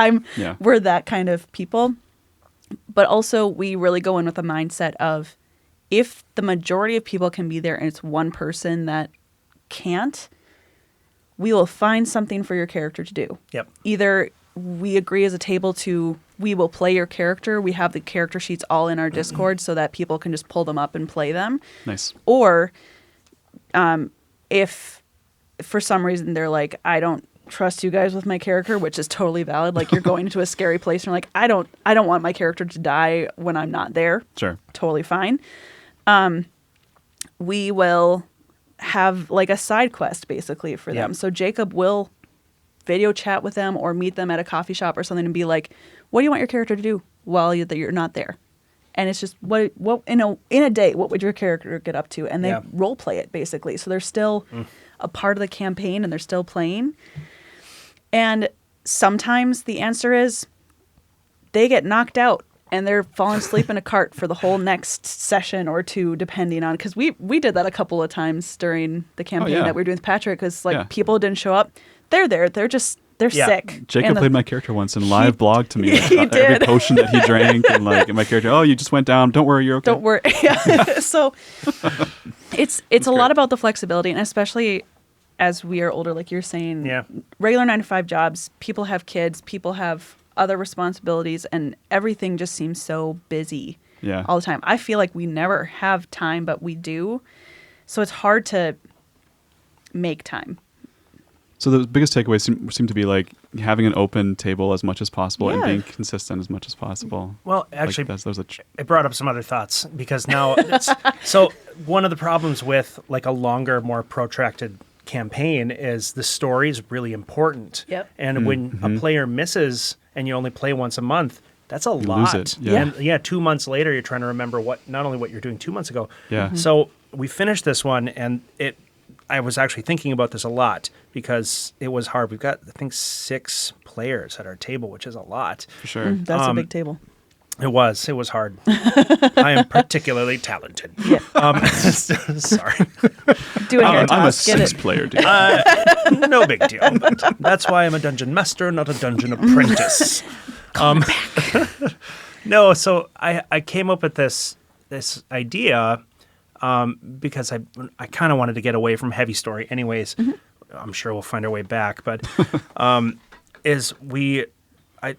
we're that kind of people. But also we really go in with a mindset of if the majority of people can be there and it's one person that can't, we will find something for your character to do. Yep. Either we agree as a table we will play your character. We have the character sheets all in our Discord so that people can just pull them up and play them. Nice. Or if for some reason they're like, I don't trust you guys with my character, which is totally valid. Like you're going into a scary place and you're like, I don't want my character to die when I'm not there. Sure. Totally fine. We will have like a side quest basically for them. So Jacob will video chat with them or meet them at a coffee shop or something and be like, what do you want your character to do while you're not there? And it's just what in a day, what would your character get up to? And they role play it basically. So they're still a part of the campaign and they're still playing. And sometimes the answer is they get knocked out and they're falling asleep in a cart for the whole next session or two, depending on, because we did that a couple of times during the campaign that we were doing with Patrick, because people didn't show up. They're there. They're sick. Jacob played my character once and live blogged to me every potion that he drank, and like, and my character, oh, you just went down. Don't worry, you're okay. Don't worry. So it's a lot about the flexibility, and especially as we are older, like you're saying, regular 9-to-5 jobs, people have kids, people have other responsibilities, and everything just seems so busy all the time. I feel like we never have time, but we do. So it's hard to make time. So the biggest takeaways seem to be like having an open table as much as possible and being consistent as much as possible. Well, actually, like it brought up some other thoughts, because now so one of the problems with like a longer, more protracted campaign is the story is really important. And when a player misses and you only play once a month, that's a lot. Lose it. And 2 months later, you're trying to remember not only what you're doing 2 months ago. So we finished this one, and I was actually thinking about this a lot because it was hard. We've got, I think, 6 players at our table, which is a lot. For sure. That's a big table. It was hard. I am particularly talented. Sorry. I'm a 6-player dude. No big deal. But that's why I'm a dungeon master, not a dungeon apprentice. No, so I came up with this idea because I kind of wanted to get away from heavy story anyways. I'm sure we'll find our way back. But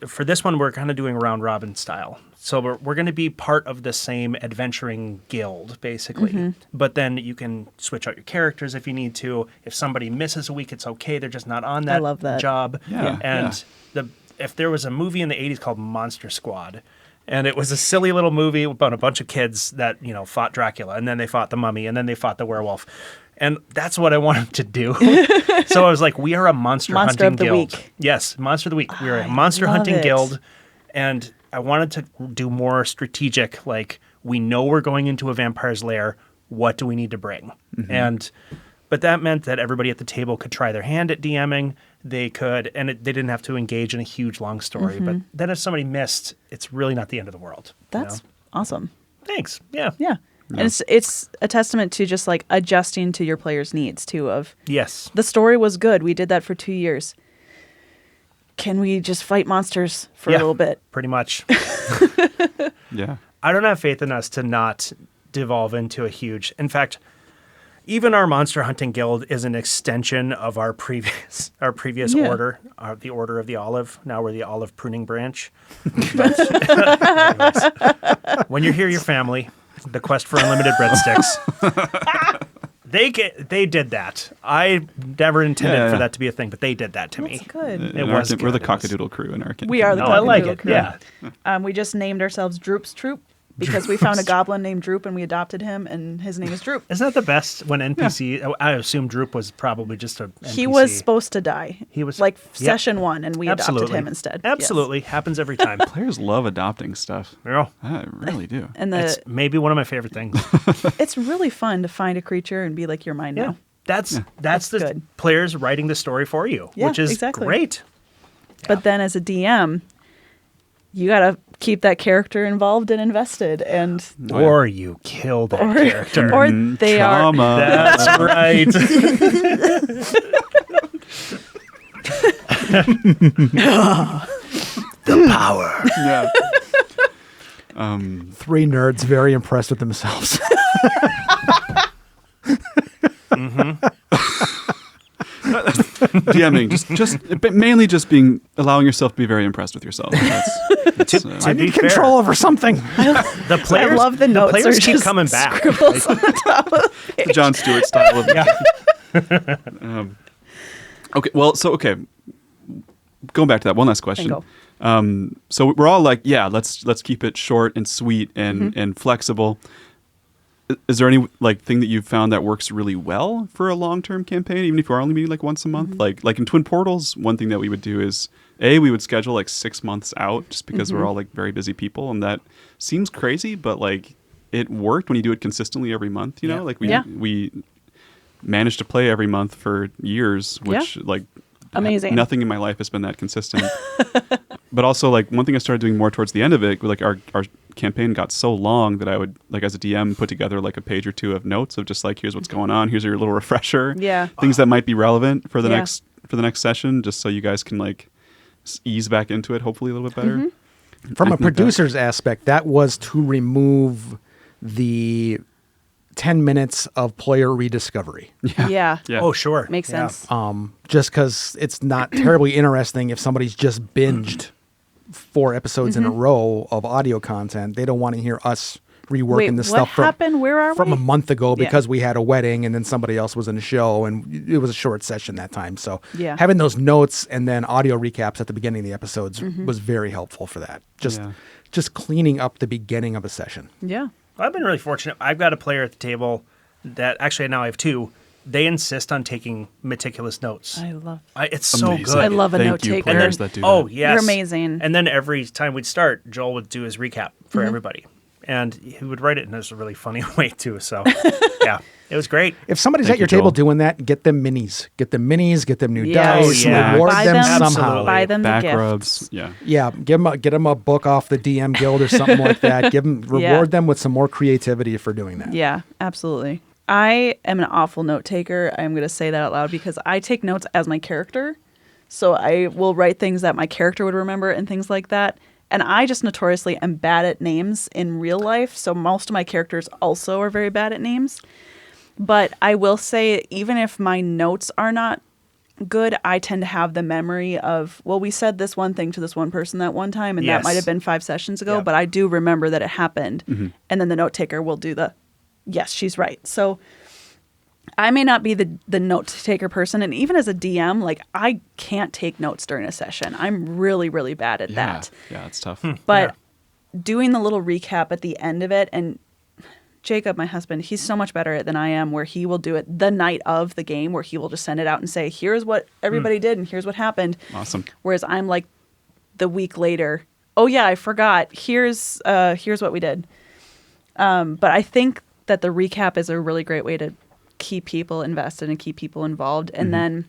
for this one, we're kind of doing round robin style. So we're going to be part of the same adventuring guild, basically. But then you can switch out your characters if you need to. If somebody misses a week, it's okay. They're just not on that job. If there was a movie in the 80s called Monster Squad, and it was a silly little movie about a bunch of kids that, fought Dracula, and then they fought the mummy, and then they fought the werewolf. And that's what I wanted to do. So I was like, we are a monster hunting guild. Week. Yes, Monster of the Week. We are a monster hunting guild. And I wanted to do more strategic, like, we know we're going into a vampire's lair. What do we need to bring? But that meant that everybody at the table could try their hand at DMing. They could, and they didn't have to engage in a huge, long story. But then if somebody missed, it's really not the end of the world. That's awesome. Thanks. Yeah. And it's a testament to just like adjusting to your players' needs too. Of the story was good. We did that for 2 years. Can we just fight monsters for a little bit? Pretty much. I don't have faith in us to not devolve into a huge. In fact, even our monster hunting guild is an extension of our previous order, the Order of the Olive. Now we're the Olive Pruning Branch. Anyways, when you hear your family, the quest for unlimited breadsticks. They did that. I never intended for that to be a thing, but they did that to me. That's good. We're the cockadoodle crew in our campaign. We are the cockadoodle I like it. crew. Yeah. We just named ourselves Droop's Troop because we found a goblin named Droop and we adopted him, and his name is Droop. Isn't that the best when NPC? I assume Droop was probably just a NPC. He was supposed to die. He was like session 1, and we adopted him instead. Absolutely. Happens every time. Players love adopting stuff. Yeah. I really do. And it's maybe one of my favorite things. It's really fun to find a creature and be like, you're mine now. That's the good. Players writing the story for you, which is great. But then as a DM, you got to keep that character involved and invested, and or you kill that character, or they Trauma. are. That's right. The power. Yeah. 3 nerds very impressed with themselves. DMing, just mainly just allowing yourself to be very impressed with yourself. That's, I need control over something. The players, I love the notes. players are keep just coming back. scribbles on the top of the the page. Jon Stewart style of Okay, well, going back to that one last question. Bingo. So we're all like, yeah, let's keep it short and sweet and flexible. Is there any like thing that you've found that works really well for a long-term campaign, even if you are only meeting like once a month? Like in Twin Portals, one thing that we would do is we would schedule like 6 months out just because we're all like very busy people, and that seems crazy, but like it worked when you do it consistently every month. You know, like we managed to play every month for years, which like amazing. Nothing in my life has been that consistent. But also, like, one thing I started doing more towards the end of it, like our campaign got so long that I would, like, as a DM, put together like a page or two of notes of just like, here's what's going on, here's your little refresher, things that might be relevant for the next session, just so you guys can like ease back into it, hopefully a little bit better. From a producer's aspect, that was to remove the 10 minutes of player rediscovery. Yeah. Oh, sure. Makes sense. Just because it's not terribly interesting if somebody's just binged 4 episodes in a row of audio content. They don't want to hear us reworking the stuff happened? Where are from we? a month ago because we had a wedding and then somebody else was in a show and it was a short session that time. So having those notes and then audio recaps at the beginning of the episodes was very helpful for that. Just cleaning up the beginning of a session. Yeah. I've been really fortunate. I've got a player at the table that actually now I have 2. They insist on taking meticulous notes. I love it's so Amazing. good. I love a Thank note you, taker. players that do Oh, that. yes. You're amazing. And then every time we'd start, Joel would do his recap for everybody. And he would write it in a really funny way, too. So, yeah, it was great. If somebody's Thank at your you, table Joel. doing that, get them minis. Get them minis, get them new Yes. dice, Oh, yeah. reward Buy them them. somehow. Absolutely. Buy them the Back gifts. rubs. Yeah. Yeah, get them a book off the DM Guild or something like that. Reward them with some more creativity for doing that. Yeah, absolutely. I am an awful note taker. I'm going to say that out loud because I take notes as my character. So I will write things that my character would remember and things like that. And I just notoriously am bad at names in real life. So most of my characters also are very bad at names. But I will say, even if my notes are not good, I tend to have the memory of, well, we said this one thing to this one person that one time, and Yes. that might have been 5 sessions ago, Yep. but I do remember that it happened. And then the note taker will do yes, she's right. So I may not be the note taker person. And even as a DM, like, I can't take notes during a session. I'm really, really bad at that. Yeah, it's tough. But doing the little recap at the end of it, and Jacob, my husband, he's so much better at it than I am, where he will do it the night of the game, where he will just send it out and say, here's what everybody did and here's what happened. Awesome. Whereas I'm like the week later, oh yeah, I forgot. Here's what we did. But I think that the recap is a really great way to keep people invested and keep people involved. And then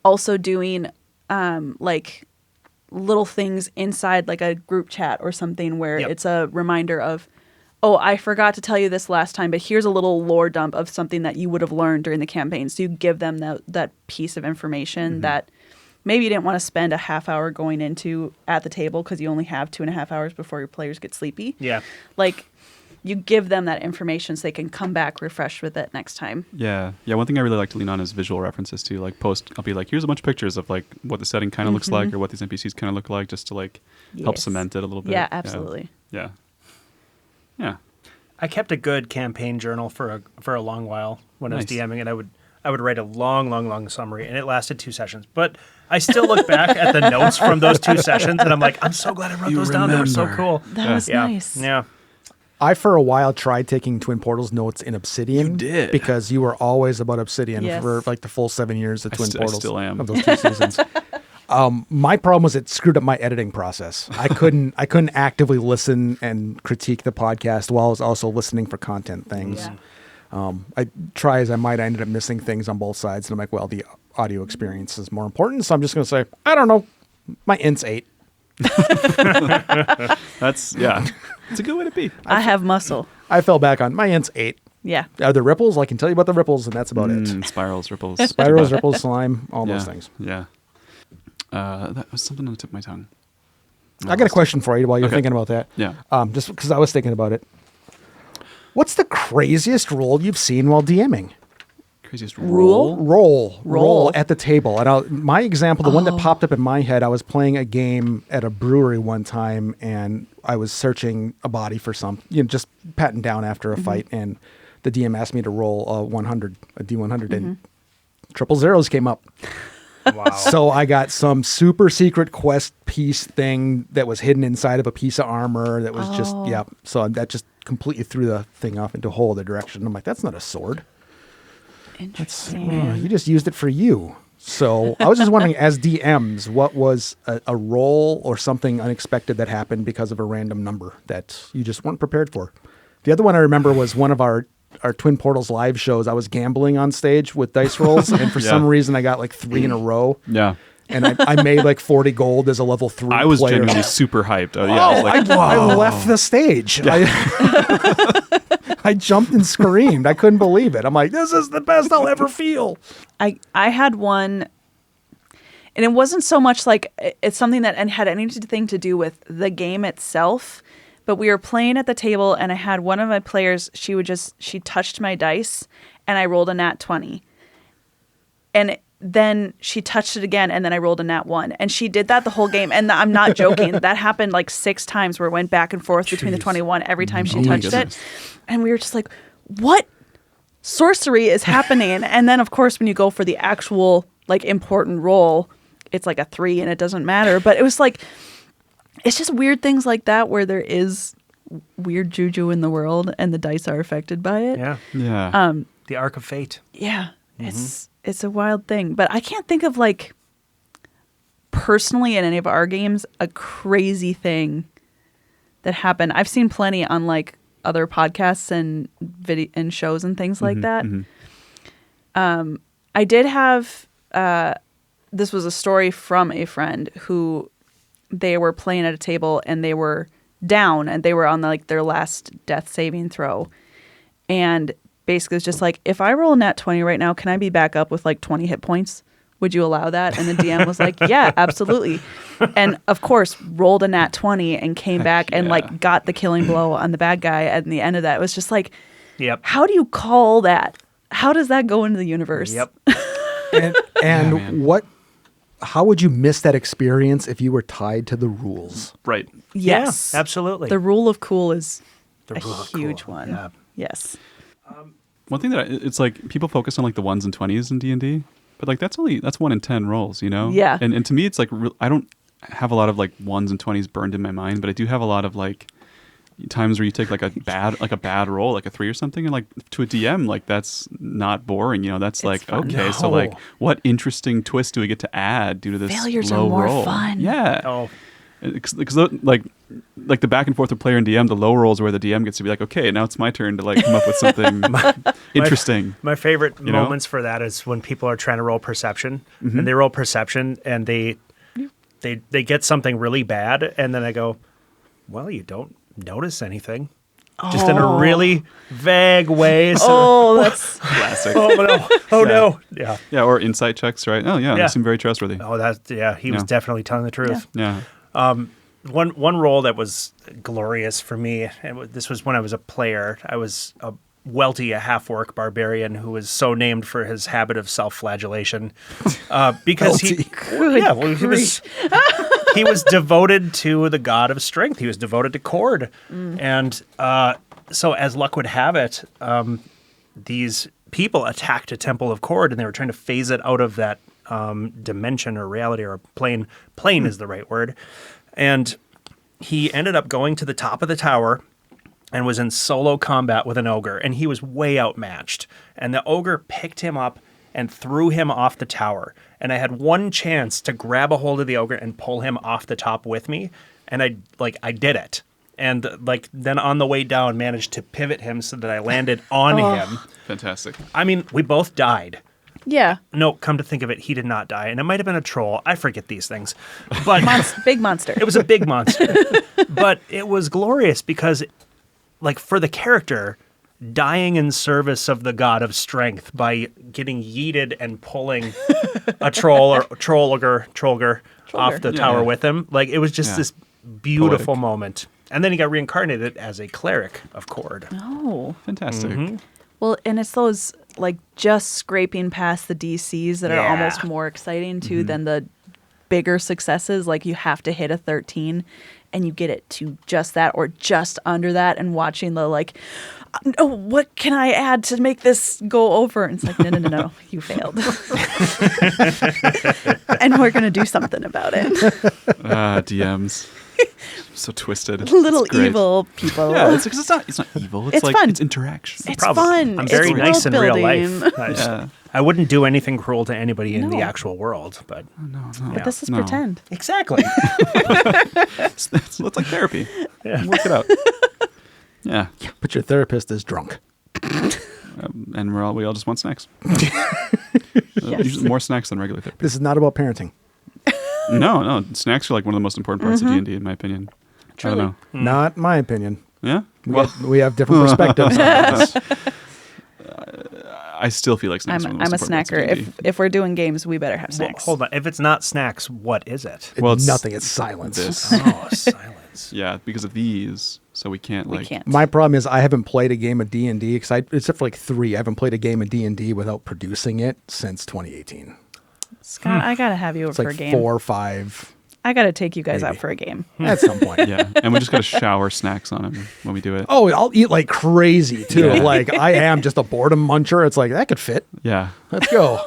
also doing like little things inside like a group chat or something where it's a reminder of, oh, I forgot to tell you this last time, but here's a little lore dump of something that you would have learned during the campaign. So you give them that piece of information that maybe you didn't want to spend a half hour going into at the table because you only have 2.5 hours before your players get sleepy. Yeah. Like, you give them that information so they can come back refreshed with it next time. Yeah. One thing I really like to lean on is visual references too. Like I'll be like, here's a bunch of pictures of like what the setting kind of looks like or what these NPCs kind of look like, just to like help Yes. cement it a little bit. Yeah, absolutely. Yeah. I kept a good campaign journal for a long while when I was Nice. DMing, and I would write a long summary, and it lasted 2 sessions. But I still look back at the notes from those 2 sessions, and I'm like, I'm so glad I wrote those down. They were so remember. cool. That was Yeah. nice. Yeah. I, for a while, tried taking Twin Portals notes in Obsidian. You did. Because you were always about Obsidian Yes. for like the full 7 years of I Twin Portals. still am. Of those 2 seasons. My problem was it screwed up my editing process. I couldn't actively listen and critique the podcast while I was also listening for content things. Yeah. I try as I might, I ended up missing things on both sides. And I'm like, well, the audio experience is more important. So I'm just going to say, I don't know. My int's 8. That's it's a good way to be. I have muscle. I fell back on my int's 8. Yeah. Are there ripples? I can tell you about the ripples, and that's about it. Spirals, ripples, Spirals, ripples, slime, all yeah. those things. Yeah. That was something on the tip of my tongue. I got a question for you while you're Okay. thinking about that. Yeah. Just because I was thinking about it. What's the craziest roll you've seen while DMing? Craziest Rule? roll at the table. And my example, the one that popped up in my head, I was playing a game at a brewery one time, and I was searching a body for just patting down after a fight, and the DM asked me to roll a D100, and triple zeros came up. Wow. So I got some super secret quest piece thing that was hidden inside of a piece of armor that was just, So that just completely threw the thing off into a whole other direction. I'm like, that's not a sword. Interesting. You just used it for you. So I was just wondering, as DMs, what was a roll or something unexpected that happened because of a random number that you just weren't prepared for? The other one I remember was one of our Twin Portals live shows. I was gambling on stage with dice rolls, and for some reason I got like 3 in a row. Yeah. And I made like 40 gold as a level 3 player. I was genuinely super hyped. I left the stage. I jumped and screamed. I couldn't believe it. I'm like, this is the best I'll ever feel. I had one, and it wasn't so much like it's something that had anything to do with the game itself, but we were playing at the table, and I had one of my players, she touched my dice, and I rolled a nat 20. And then she touched it again, and then I rolled a nat 1. And she did that the whole game, and I'm not joking. That happened like 6 times where it went back and forth between the 21 every time she touched it. And we were just like, what sorcery is happening? And then, of course, when you go for the actual like important roll, it's like a 3 and it doesn't matter. But it was like, it's just weird things like that where there is weird juju in the world and the dice are affected by it. Yeah. Yeah. The Arc of Fate. Yeah. It's a wild thing. But I can't think of like personally in any of our games a crazy thing that happened. I've seen plenty on like other podcasts and video and shows and things like that. I did have this was a story from a friend who they were playing at a table and they were down and they were on like their last death saving throw. And basically it's just like, if I roll a nat 20 right now, can I be back up with like 20 hit points? Would you allow that? And the DM was like, yeah, absolutely. And of course, rolled a nat 20 and came back and like got the killing blow on the bad guy. At the end of that, it was just like, how do you call that? How does that go into the universe? Yep. And how would you miss that experience if you were tied to the rules? Right. Yes. Yeah, absolutely. The rule of cool is The a rule of huge cool. one. Yeah. Yes. One thing that it's like people focus on like the 1s and 20s in D&D, but like that's 1 in 10 rolls, you know? Yeah. And to me, it's like I don't have a lot of like 1s and 20s burned in my mind, but I do have a lot of like times where you take like a bad roll, like a 3 or something, and like to a DM, like that's not boring, you know? That's like fun. okay, so like what interesting twist do we get to add due to this Failures low are more roll? fun. Yeah. Oh, Because like the back and forth with player and DM, the low rolls where the DM gets to be like, okay, now it's my turn to like come up with something interesting. My favorite You know? moments for that is when people are trying to roll perception and they roll perception and they get something really bad and then I go, well, you don't notice anything. Just in a really vague way. So, That's Classic. no. Yeah. Yeah, or insight checks, right? Oh yeah, Yeah. they seem very trustworthy. Oh, he was definitely telling the truth. Yeah. One role that was glorious for me, and this was when I was a player. I was a welty, a half-orc barbarian who was so named for his habit of self-flagellation, because he was devoted to the god of strength. He was devoted to Cord, and so as luck would have it, these people attacked a temple of Cord, and they were trying to phase it out of that dimension or reality or plane. Plane is the right word. And he ended up going to the top of the tower and was in solo combat with an ogre, and he was way outmatched. And the ogre picked him up and threw him off the tower. And I had one chance to grab a hold of the ogre and pull him off the top with me, and I did it. And then on the way down, managed to pivot him so that I landed on him. Fantastic. I mean, we both died. yeah. No, come to think of it, he did not die. And it might have been a troll. I forget these things. But Big monster. it was a big monster. But it was glorious because, like, for the character, dying in service of the god of strength by getting yeeted and pulling a troll or trollger off the tower with him. Like, it was just this beautiful moment. And then he got reincarnated as a cleric of Cord. Oh. Fantastic. Well, and it's those like just scraping past the DCs that are Yeah. almost more exciting too than the bigger successes. Like you have to hit a 13 and you get it to just that or just under that, and watching the like, oh, what can I add to make this go over? And it's like, no, you failed. And we're going to do something about it. DMs. So twisted. Little It's great. evil people. Yeah, it's not evil. It's, It's like fun. it's interaction. It's Problem. fun. I'm very It's nice in real world-building. life. Yeah. I wouldn't do anything cruel to anybody in the No. actual world, but But this is No. pretend. exactly. It's like therapy. Yeah. Work it out. Yeah. But your therapist is drunk. And we all just want snacks. Yes. Usually more snacks than regular therapy. This is not about parenting. No. Snacks are like one of the most important parts of D&D, in my opinion. Truly. I don't know. Not my opinion. Yeah? We have different perspectives on this. I still feel like snacks are one of I'm the a most important snacker. parts of D&D. If we're doing games, we better have Well, snacks. hold on. If it's not snacks, what is it? Well, it's nothing. It's silence. This. Oh, silence. Yeah, because of these, so we can't We like. can't. My problem is I haven't played a game of D&D, except for like 3. I haven't played a game of D&D without producing it since 2018. Scott, I gotta have you over It's for a like game. 4 or 5 I gotta take you guys Maybe. out for a game. at some point. Yeah, and we just got to shower snacks on them when we do it. Oh, I'll eat like crazy too. Yeah. Like I am just a boredom muncher. It's like that could fit. Yeah, Let's go.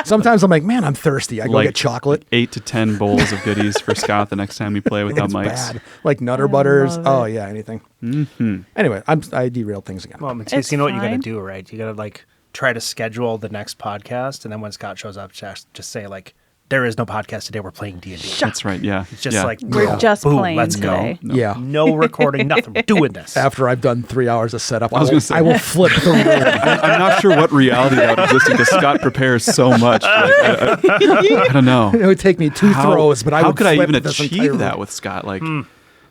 Sometimes I'm like, man, I'm thirsty. I go Like- get chocolate. 8 to 10 bowls of goodies for Scott the next time we play without It's mics. bad. Like Nutter Butters. love Oh it. yeah, anything. Mm-hmm. Anyway, I derailed things again. Well, Matthias, It's you know what you got to fine. do, right? You got to like try to schedule the next podcast, and then when Scott shows up, just say like, "There is no podcast today. We're playing D&D." That's right. Yeah, It's just yeah. like We're just boom, playing let's today. go. No. Yeah. No recording, nothing. We're doing this. After I've done 3 hours of setup, was gonna say- I will flip the room. I'm not sure what reality that would exist because Scott prepares so much. Like, I don't know. It would take me 2 throws, but I how would could I flip even this entire achieve room. that with Scott? Like,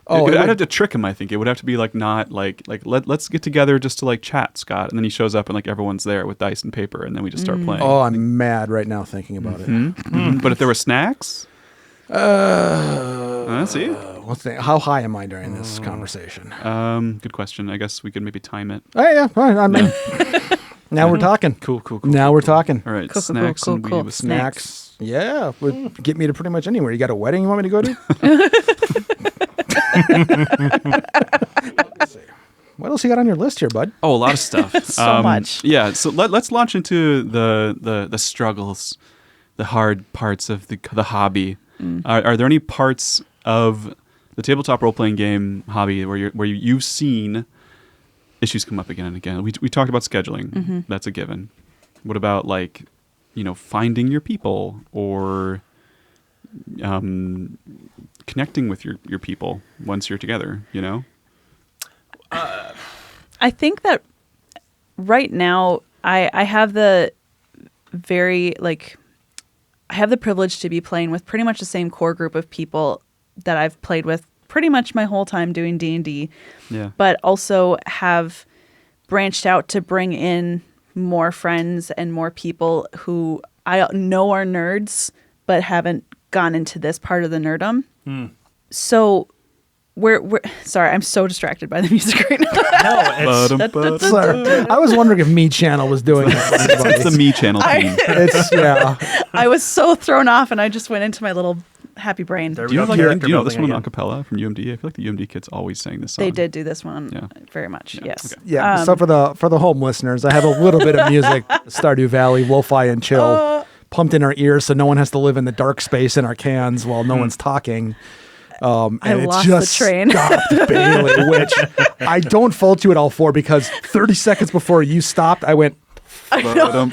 Oh, it I'd would- have to trick him. I think it would have to be like not like let's get together just to like chat, Scott, and then he shows up and like everyone's there with dice and paper, and then we just start playing. Oh, I'm mad right now thinking about it. Mhm. But if there were snacks, see, Let's think, how high am I during this conversation? good question. I guess we could maybe time it. Oh yeah, all right, I'm in. Now we're talking. Cool. Now we're talking. All right, Cool. snacks and Cool. weed with Snacks. Yeah, would get me to pretty much anywhere. You got a wedding you want me to go to? Let's see. What else you got on your list here, bud? Oh, a lot of stuff. So much. Yeah. So let's launch into the struggles, the hard parts of the hobby. Are there any parts of the tabletop role playing game hobby where you've seen issues come up again and again? We talked about scheduling. That's a given. What about like, finding your people or connecting with your people once you're together? I think that right now I have the I have the privilege to be playing with pretty much the same core group of people that I've played with pretty much my whole time doing D&D, Yeah. but also have branched out to bring in more friends and more people who I know are nerds but haven't gone into this part of the nerdum. So we're sorry, I'm so distracted by the music right now. No, it's, Sorry. I was wondering if Me Channel was doing that. It's the Me channel theme. Yeah. I was so thrown off, and I just went into my little happy brain. There Do you know, go. do you Character know this building one again. a cappella from UMD? I feel like the UMD kids always sang this song. They did do this one Yeah. very much. Yes. okay. Yeah. So for the home listeners, I have a little bit of music, Stardew Valley, lo-fi and chill, pumped in our ears, so no one has to live in the dark space in our cans while no one's talking. And I it lost just the train. stopped Bailey, which I don't fault you at all for, because 30 seconds before you stopped, I went, I know.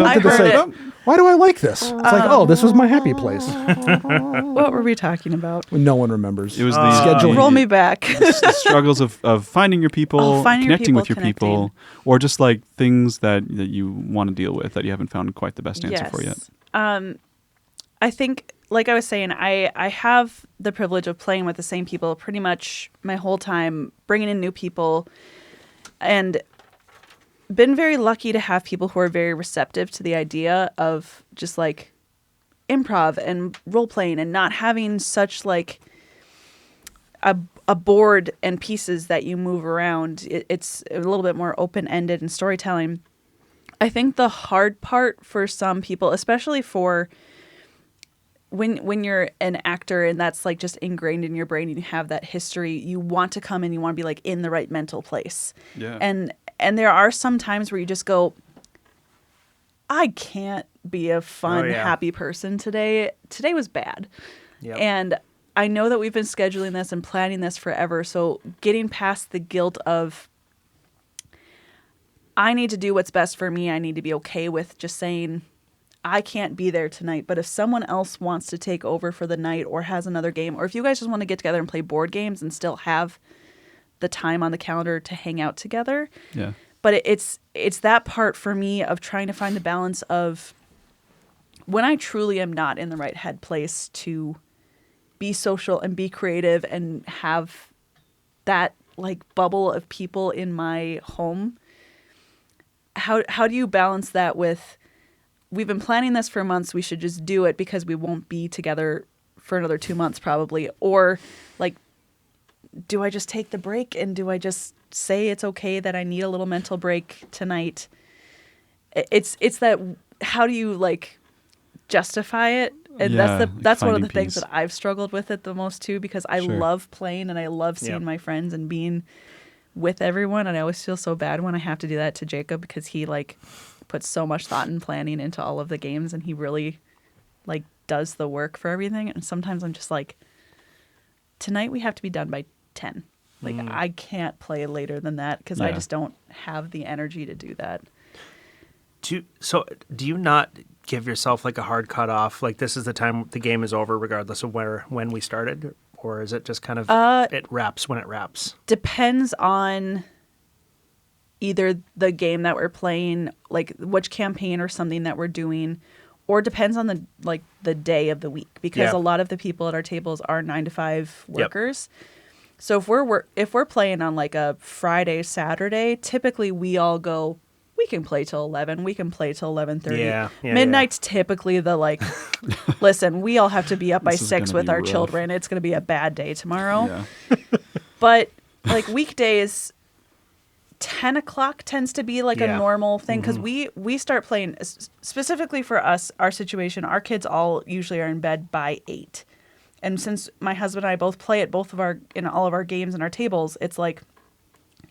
I did this heard say, it. why do I like this? It's like, oh, this was my happy place. What were we talking about? No one remembers. It was the Schedule. Roll me back. the struggles of finding your people, Oh, finding your connecting with people, your people, or just like things that you want to deal with that you haven't found quite the best answer for yet. I think, like I was saying, I have the privilege of playing with the same people pretty much my whole time, bringing in new people, and been very lucky to have people who are very receptive to the idea of just like improv and role playing and not having such like a board and pieces that you move around. It's a little bit more open ended in storytelling. I think the hard part for some people, especially for when you're an actor and that's like just ingrained in your brain and you have that history, you want to come and you want to be like in the right mental place. Yeah. And there are some times where you just go, I can't be a fun, happy person today. Today was bad. Yep. And I know that we've been scheduling this and planning this forever. So getting past the guilt of, I need to do what's best for me. I need to be okay with just saying, I can't be there tonight. But if someone else wants to take over for the night or has another game, or if you guys just want to get together and play board games and still have the time on the calendar to hang out together. Yeah. But it's that part for me of trying to find the balance of when I truly am not in the right head place to be social and be creative and have that like bubble of people in my home. How do you balance that with, we've been planning this for months, we should just do it because we won't be together for another 2 months probably, or like, do I just take the break and do I just say it's okay that I need a little mental break tonight? It's that, how do you like justify it? And that's one of the things that I've struggled with it the most too, because I love playing and I love seeing my friends and being with everyone. And I always feel so bad when I have to do that to Jacob because he like puts so much thought and planning into all of the games and he really like does the work for everything. And sometimes I'm just like, tonight we have to be done by 10. Like I can't play later than that because I just don't have the energy to do that. Do you not give yourself like a hard cutoff? Like this is the time the game is over regardless of when we started? Or is it just kind of it wraps when it wraps? Depends on either the game that we're playing, like which campaign or something that we're doing, or depends on the day of the week because a lot of the people at our tables are 9-to-5 workers. Yep. So if we're playing on like a Friday, Saturday, typically we all go, we can play till 11, we can play till 11:30. Yeah, Midnight's typically the like, listen, we all have to be up by 6 with our children. It's going to be a bad day tomorrow. Yeah. But like weekdays, 10 o'clock tends to be like a normal thing because we start playing, specifically for us, our situation, our kids all usually are in bed by 8. And since my husband and I both play at in all of our games and our tables, it's like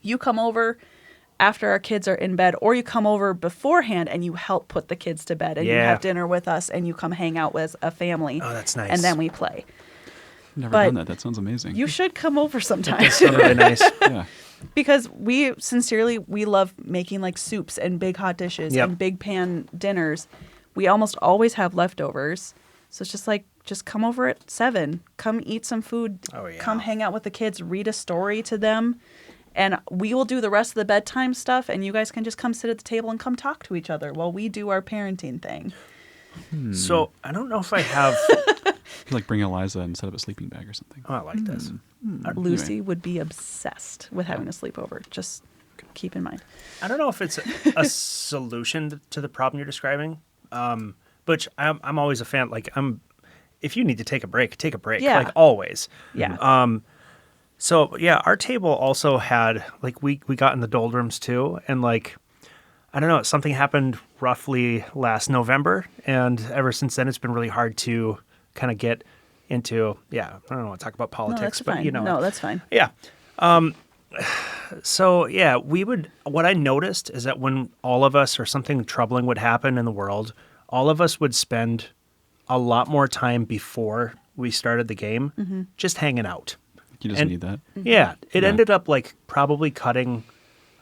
you come over after our kids are in bed or you come over beforehand and you help put the kids to bed and you have dinner with us and you come hang out with a family. Oh, that's nice. And then we play. Never done that. That sounds amazing. You should come over sometime. That's really nice. Yeah. Because we love making like soups and big hot dishes and big pan dinners. We almost always have leftovers. So it's just like, just come over at 7. Come eat some food. Oh, yeah. Come hang out with the kids. Read a story to them. And we will do the rest of the bedtime stuff. And you guys can just come sit at the table and come talk to each other while we do our parenting thing. So I don't know if I have... like bring Eliza and set up a sleeping bag or something. Oh, I like this. Lucy would be obsessed with having a sleepover. Just keep in mind. I don't know if it's a solution to the problem you're describing. But I'm always a fan. Like if you need to take a break, take a break. Yeah. Like always. Yeah. So yeah, our table also had like we got in the doldrums too, and like I don't know, something happened roughly last November, and ever since then it's been really hard to kind of get into. Yeah, I don't want to talk about politics, that's but fine. you know, No, that's fine. Yeah. So yeah, what I noticed is that when all of us or something troubling would happen in the world, all of us would spend a lot more time before we started the game just hanging out. You just need that. Yeah. It ended up like probably cutting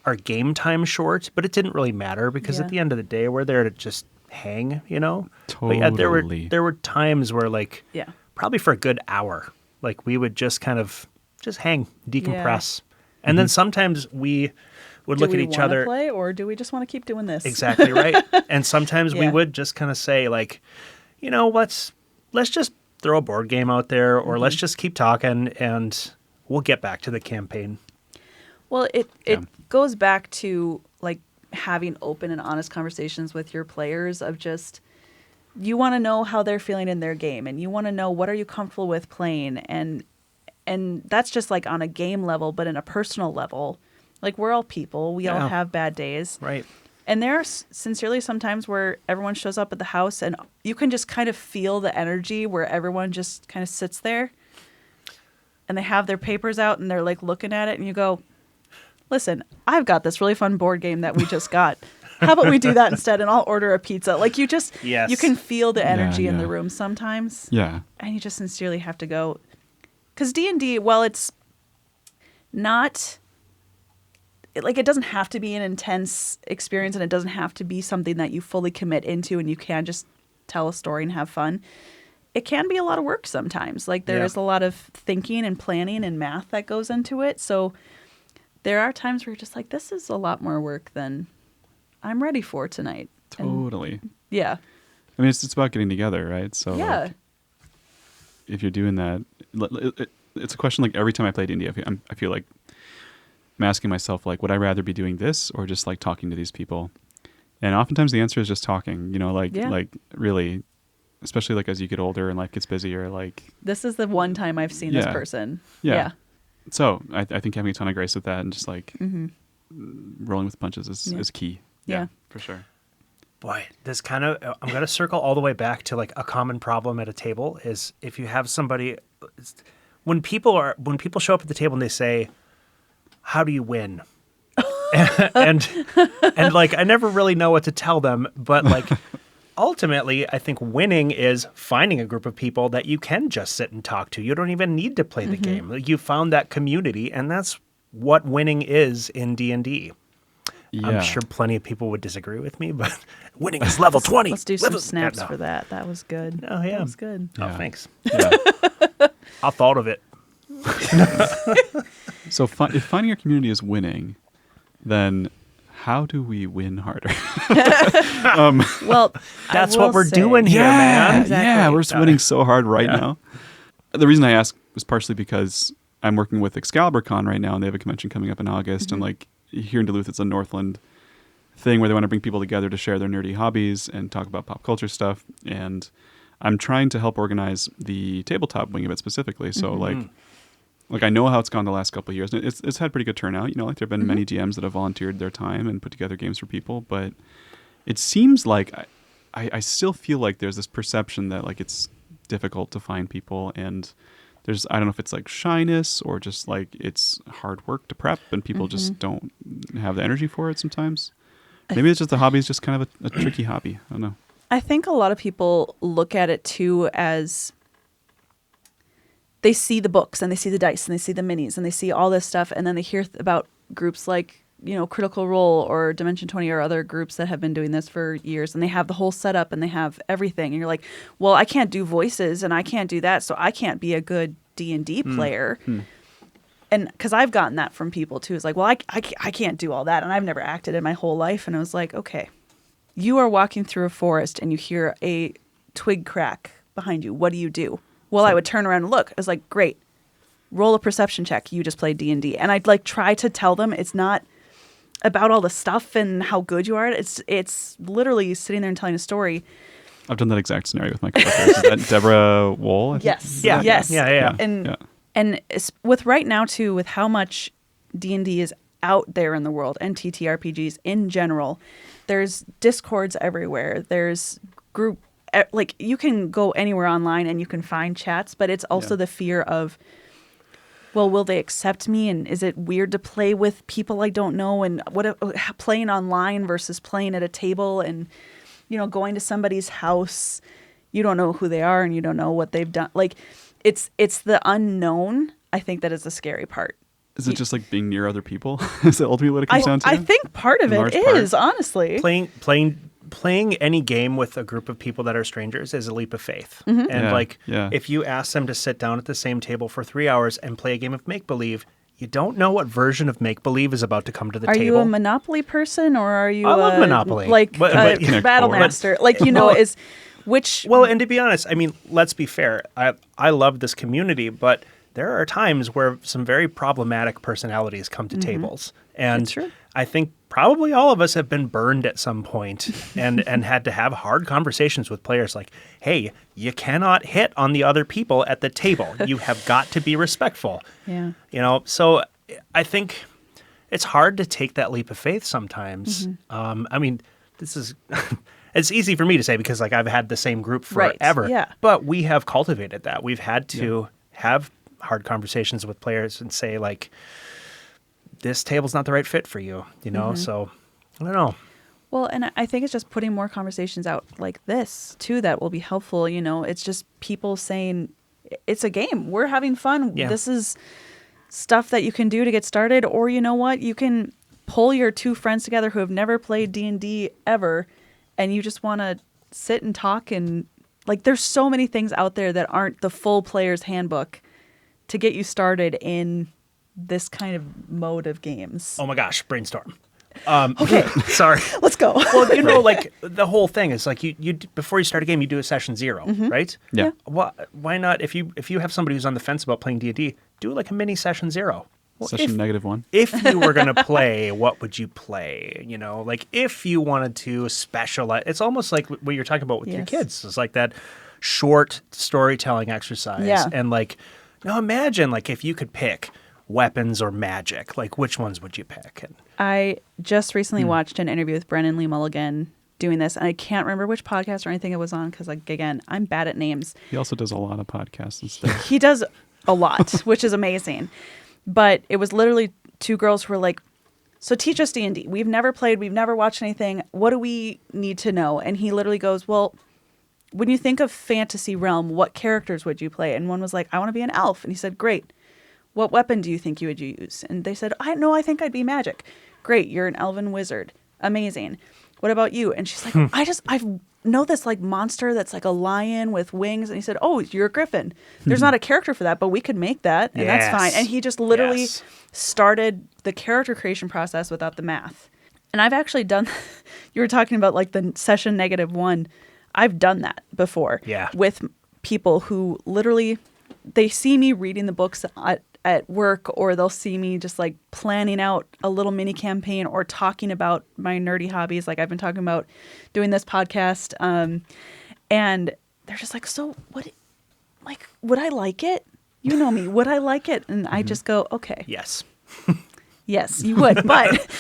our game time short, but it didn't really matter because at the end of the day, we're there to just hang, you know? Totally. But yeah, there were times where like probably for a good hour, like we would just kind of just hang, decompress. Yeah. And then sometimes we would look at each other. Do we want to play or do we just want to keep doing this? Exactly right. And sometimes we would just kind of say like, you know, let's just throw a board game out there or let's just keep talking and we'll get back to the campaign. Well, it goes back to like having open and honest conversations with your players of just, you want to know how they're feeling in their game and you want to know what are you comfortable with playing. And that's just like on a game level, but in a personal level, like we're all people. We all have bad days. Right. And there are sincerely sometimes where everyone shows up at the house and you can just kind of feel the energy where everyone just kind of sits there and they have their papers out and they're like looking at it and you go, listen, I've got this really fun board game that we just got. How about we do that instead and I'll order a pizza? Like you just, Yes. you can feel the energy in yeah. the room sometimes. Yeah. And you just sincerely have to go. Because D&D, while it's not... Like, it doesn't have to be an intense experience and it doesn't have to be something that you fully commit into and you can just tell a story and have fun. It can be a lot of work sometimes. Like, there is a lot of thinking and planning and math that goes into it. So there are times where you're just like, this is a lot more work than I'm ready for tonight. Totally. Yeah. I mean, it's about getting together, right? So Yeah. like, if you're doing that, it's a question like every time I play D&D, I feel like I'm asking myself, like, would I rather be doing this or just like talking to these people? And oftentimes the answer is just talking, you know, like really, especially like as you get older and life gets busier, like. This is the one time I've seen this person. Yeah. So I think having a ton of grace with that and just like rolling with the punches is key. Yeah. For sure. Boy, this kind of, I'm going to circle all the way back to like a common problem at a table is if you have somebody, when people show up at the table and they say, how do you win? and like, I never really know what to tell them, but like, ultimately, I think winning is finding a group of people that you can just sit and talk to. You don't even need to play the game. You found that community, and that's what winning is in D&D. Yeah. I'm sure plenty of people would disagree with me, but winning is level 20. Let's do some snaps for that. That was good. Oh, yeah. That was good. Oh, Yeah. thanks. Yeah. I thought of it. So if finding a community is winning, then how do we win harder? Well, That's I will what we're say- doing here, man. Exactly. Yeah, we're just winning so hard right now. The reason I ask is partially because I'm working with ExcaliburCon right now, and they have a convention coming up in August, and like here in Duluth, it's a Northland thing where they want to bring people together to share their nerdy hobbies and talk about pop culture stuff. And I'm trying to help organize the tabletop wing of it specifically. So like I know how it's gone the last couple of years, and it's had pretty good turnout. You know, like there have been many GMs that have volunteered their time and put together games for people, but it seems like I still feel like there's this perception that like it's difficult to find people, and there's, I don't know if it's like shyness or just like it's hard work to prep and people just don't have the energy for it sometimes. Maybe it's just the hobby is just kind of a tricky hobby. I don't know. I think a lot of people look at it too as they see the books and they see the dice and they see the minis and they see all this stuff, and then they hear about groups like, you know, Critical Role or Dimension 20 or other groups that have been doing this for years, and they have the whole setup and they have everything, and you're like, well, I can't do voices and I can't do that, so I can't be a good D&D player. And because I've gotten that from people too. It's like, well, I can't do all that, and I've never acted in my whole life. And I was like, okay, you are walking through a forest and you hear a twig crack behind you. What do you do? Well, I would turn around and look. I was like, great, roll a perception check. You just played D&D. And I'd like try to tell them it's not about all the stuff and how good you are. It's literally sitting there and telling a story. I've done that exact scenario with my characters. Is that Deborah Wool? I think? Yes. Yeah. Yes. Yeah. And with right now too, with how much D&D is out there in the world and TTRPGs in general, there's discords everywhere. There's group, like you can go anywhere online and you can find chats, but it's also the fear of, well, will they accept me? And is it weird to play with people I don't know? And what playing online versus playing at a table, and, you know, going to somebody's house, you don't know who they are and you don't know what they've done. Like, it's the unknown, I think, that is the scary part. Is it just like being near other people? Is that ultimately what it comes down to? I think part of In it large part? is, honestly. Playing any game with a group of people that are strangers is a leap of faith. And if you ask them to sit down at the same table for 3 hours and play a game of make-believe, you don't know what version of make-believe is about to come to the table. Are you a Monopoly person, or are you I love Monopoly. like But- a Battle Master? Like, you know, is which... Well, and to be honest, I mean, let's be fair. I love this community, but there are times where some very problematic personalities come to tables. And That's true. I think probably all of us have been burned at some point and had to have hard conversations with players like, hey, you cannot hit on the other people at the table. You have got to be respectful. Yeah. You know, so I think it's hard to take that leap of faith sometimes. I mean, this is it's easy for me to say because like I've had the same group Right, forever. yeah. But we have cultivated that. We've had to have hard conversations with players and say like, this table's not the right fit for you, you know? So I don't know. Well, and I think it's just putting more conversations out like this too that will be helpful. You know, it's just people saying it's a game. We're having fun. Yeah. This is stuff that you can do to get started. Or you know what? You can pull your two friends together who have never played D&D ever, and you just want to sit and talk. And like, there's so many things out there that aren't the full player's handbook to get you started in this kind of mode of games. Oh my gosh, brainstorm. Okay. Sorry. Let's go. Well, you know, like the whole thing is like you before you start a game, you do a session 0, right? Yeah. Why not if you have somebody who's on the fence about playing D&D, do like a mini session 0. Well, Session -1. If you were going to play, what would you play? You know, like if you wanted to specialize, it's almost like what you're talking about with your Yes. kids. It's like that short storytelling exercise. Yeah. And like, now imagine like if you could pick weapons or magic, like which ones would you pick? And I just recently watched an interview with Brennan Lee Mulligan doing this, and I can't remember which podcast or anything it was on because, like, again, I'm bad at names. He also does a lot of podcasts and stuff. He does a lot, which is amazing. But it was literally two girls who were like, so teach us D&D. We've never played. We've never watched anything. What do we need to know? And he literally goes, well, when you think of fantasy realm, what characters would you play? And one was like, I want to be an elf. And he said, great. What weapon do you think you would use? And they said, I think I'd be magic. Great, you're an elven wizard. Amazing. What about you? And she's like, I know this like monster that's like a lion with wings. And he said, oh, you're a griffin. There's not a character for that, but we could make that, and that's fine. And he just literally started the character creation process without the math. And I've actually done, you were talking about like the session -1. I've done that before with people who literally, they see me reading the books at work, or they'll see me just like planning out a little mini campaign or talking about my nerdy hobbies. Like I've been talking about doing this podcast. And they're just like, so what, like, would I like it? You know me, would I like it? And I just go, okay. yes. Yes, you would. But,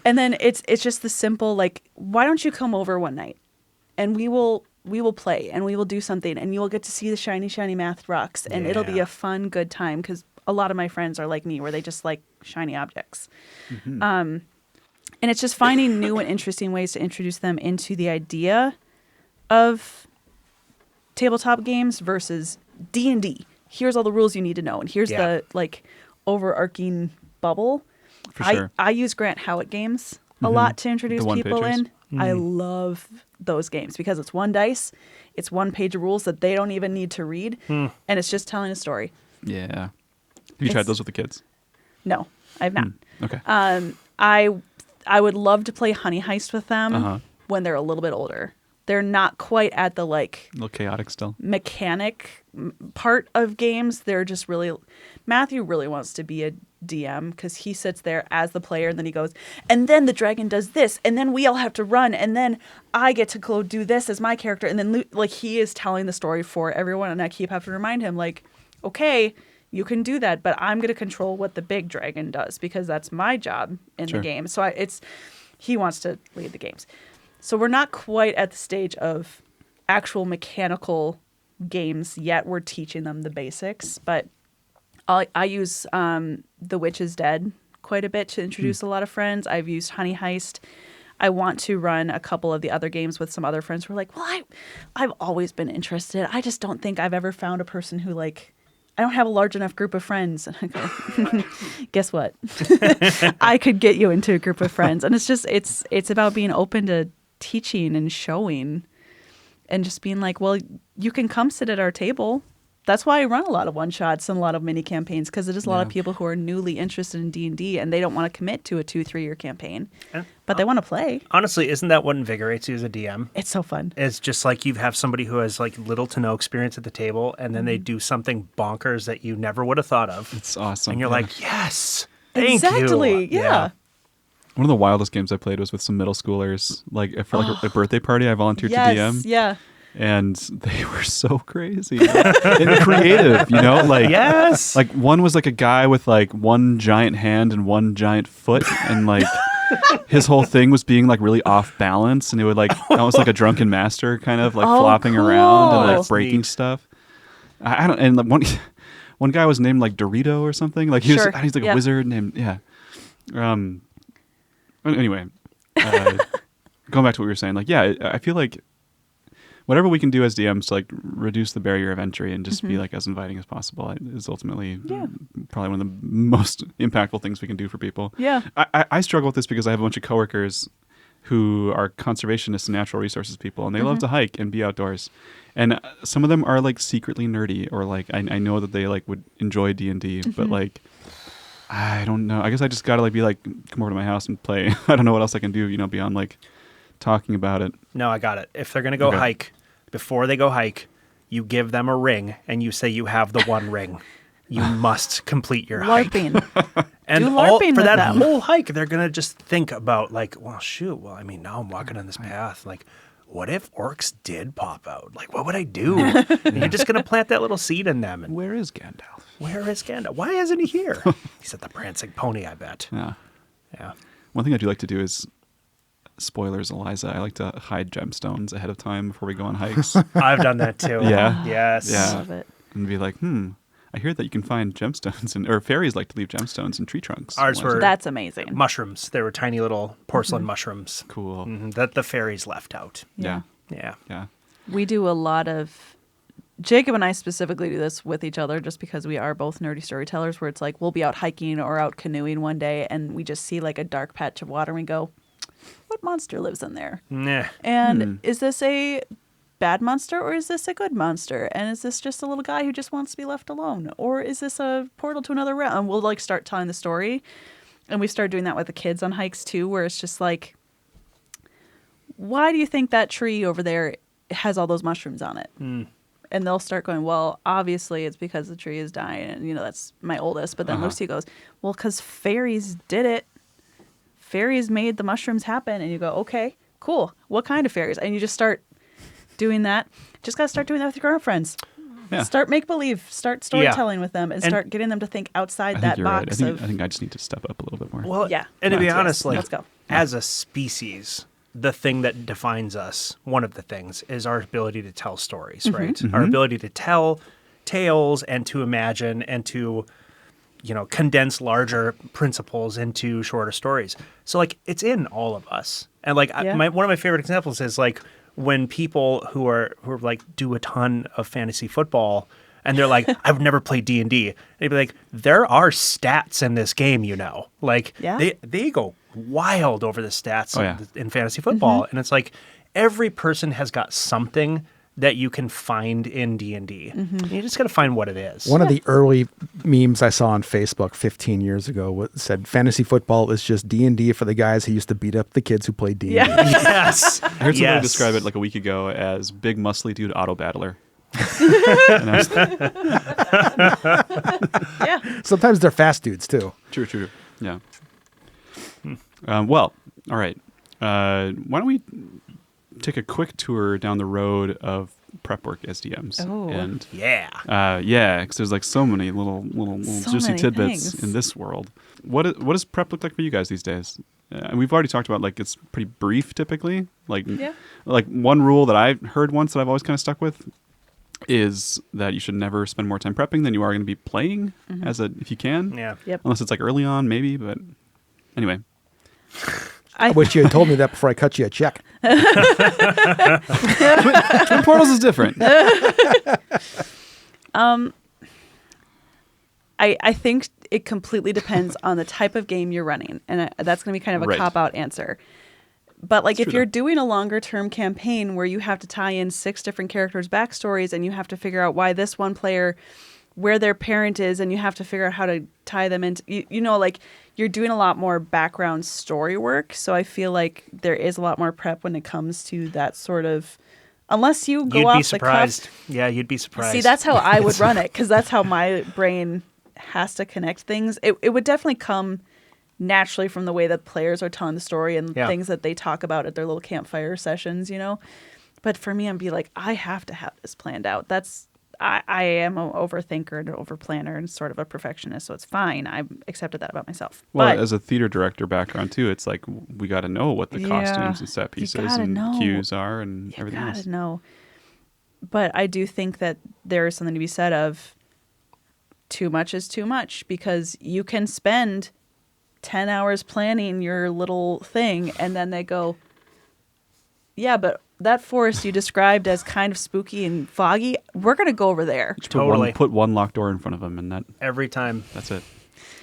and then it's just the simple, like, why don't you come over one night and we will play and we will do something and you'll get to see the shiny, shiny math rocks and it'll be a fun, good time. Because a lot of my friends are like me, where they just like shiny objects. And it's just finding new and interesting ways to introduce them into the idea of tabletop games versus D&D. Here's all the rules you need to know. And here's the like overarching bubble. For sure. I use Grant Howitt games a lot to introduce people in. I love those games because it's one dice, it's one page of rules that they don't even need to read, and it's just telling a story. Yeah. Have you tried those with the kids? No, I have not. Okay. I would love to play Honey Heist with them when they're a little bit older. They're not quite at the like A little chaotic still. mechanic part of games. They're just really, Matthew really wants to be a DM because he sits there as the player and then he goes, and then the dragon does this, and then we all have to run, and then I get to go do this as my character, and then like he is telling the story for everyone, and I keep having to remind him like, okay, you can do that, but I'm going to control what the big dragon does because that's my job in the game. So he wants to lead the games. So we're not quite at the stage of actual mechanical games yet. We're teaching them the basics, but I use The Witch is Dead quite a bit to introduce a lot of friends. I've used Honey Heist. I want to run a couple of the other games with some other friends who are like, well, I've always been interested. I just don't think I've ever found a person who like, I don't have a large enough group of friends. And I go, guess what? I could get you into a group of friends. And it's just, it's about being open to teaching and showing and just being like, well, you can come sit at our table. That's why I run a lot of one-shots and a lot of mini campaigns, because it is a lot of people who are newly interested in D&D and they don't want to commit to a 2-3 year campaign, but they want to play. Honestly, isn't that what invigorates you as a DM? It's so fun. It's just like you have somebody who has like little to no experience at the table, and then they do something bonkers that you never would have thought of. It's awesome. And you're like, yes, thank exactly. you. Yeah. One of the wildest games I played was with some middle schoolers. Like for like a birthday party, I volunteered to DM. Yeah. And they were so crazy and creative, you know, like Yes. like one was like a guy with like one giant hand and one giant foot, and like his whole thing was being like really off balance, and it would like almost like a drunken master kind of like flopping around and like That's breaking neat. stuff. I don't, and like one guy was named like Dorito or something. Like he's like Yep. a wizard named Anyway, going back to what we were saying, like I feel like whatever we can do as DMs to like reduce the barrier of entry and just be like as inviting as possible is ultimately probably one of the most impactful things we can do for people. Yeah. I struggle with this because I have a bunch of coworkers who are conservationists and natural resources people, and they love to hike and be outdoors. And some of them are like secretly nerdy, or like I know that they like would enjoy D&D, but like I don't know. I guess I just gotta like be like, come over to my house and play. I don't know what else I can do, you know, beyond like talking about it. No, I got it. If they're going to go hike, before they go hike, you give them a ring and you say you have the one ring. You must complete your hike. LARPing. And Do LARPing for with that them. whole hike, they're going to just think about like, well, shoot, well, I mean, now I'm walking on this path. Like, what if orcs did pop out? Like, what would I do? And you're just going to plant that little seed in them. And Where is Gandalf? where is Gandalf? Why isn't he here? He's at the prancing pony, I bet. Yeah. Yeah. One thing I do like to do is, spoilers, Eliza, I like to hide gemstones ahead of time before we go on hikes. I've done that too. Yeah. Yes. Yeah. Love it. And be like, I hear that you can find gemstones, or fairies like to leave gemstones in tree trunks. Ours Eliza. were That's amazing. mushrooms. They were tiny little porcelain mushrooms. Cool. That the fairies left out. Yeah. Yeah. Yeah. We do a lot of, Jacob and I specifically do this with each other just because we are both nerdy storytellers, where it's like we'll be out hiking or out canoeing one day and we just see like a dark patch of water and we go, what monster lives in there? Nah. And is this a bad monster or is this a good monster? And is this just a little guy who just wants to be left alone? Or is this a portal to another realm? And we'll like start telling the story. And we start doing that with the kids on hikes too, where it's just like, why do you think that tree over there has all those mushrooms on it? And they'll start going, well, obviously it's because the tree is dying. And, you know, that's my oldest. But then Lucy goes, well, because fairies did it. Fairies made the mushrooms happen. And you go, okay, cool. What kind of fairies? And you just start doing that. Just got to start doing that with your girlfriends. Yeah. Start make-believe. Start storytelling with them. And start getting them to think outside I that think you're right. box I of... think I just need to step up a little bit more. Well, Yeah. And to be Yes. honest, like Let's go. as a species, the thing that defines us, one of the things, is our ability to tell stories, right? Our ability to tell tales and to imagine and to, you know, condense larger principles into shorter stories. So like it's in all of us. And like Yeah. one of my favorite examples is like when people who are like do a ton of fantasy football and they're like, I've never played D&D. They'd be like, there are stats in this game, you know. Like Yeah. they go wild over the stats Oh, yeah. in fantasy football. And it's like every person has got something that you can find in D&D. You just got to find what it is. One of the early memes I saw on Facebook 15 years ago said, "Fantasy football is just D&D for the guys who used to beat up the kids who played D&D." Yeah. Yes. I heard somebody Yes. describe it like a week ago as big muscly dude auto battler. And I was, Yeah. Sometimes they're fast dudes too. true. Yeah. Well, all right. Why don't we take a quick tour down the road of prep work as DMs? Oh. And Yeah. because there's like so many little So juicy many tidbits things. in this world. What does prep look like for you guys these days? And we've already talked about like it's pretty brief typically. Like one rule that I heard once that I've always kind of stuck with is that you should never spend more time prepping than you are going to be playing if you can. Yeah. Yep. Unless it's like early on, maybe. But anyway, I wish you had told me that before I cut you a check. Twin Portals is different. I think it completely depends on the type of game you're running. And that's going to be kind of a Right. cop-out answer. But like if true, you're though. doing a longer term campaign where you have to tie in 6 different characters' backstories and you have to figure out why this one player, where their parent is, and you have to figure out how to tie them into, you know, like you're doing a lot more background story work. So I feel like there is a lot more prep when it comes to that sort of, unless you go You'd off be the cuff. surprised. Yeah, you'd be surprised. See, that's how I would run it because that's how my brain has to connect things. It would definitely come naturally from the way that players are telling the story and Yeah. things that they talk about at their little campfire sessions, you know. But for me, I'm be like, I have to have this planned out. I am an overthinker and an overplanner and sort of a perfectionist, so it's fine. I've accepted that about myself. Well, but as a theater director background too, it's like we got to know what the costumes and set pieces and cues are and everything else. You gotta know. But I do think that there is something to be said of too much is too much, because you can spend 10 hours planning your little thing and then they go, yeah, but that forest you described as kind of spooky and foggy, we're going to go over there. Totally. Put one locked door in front of them, and Every time. that's it.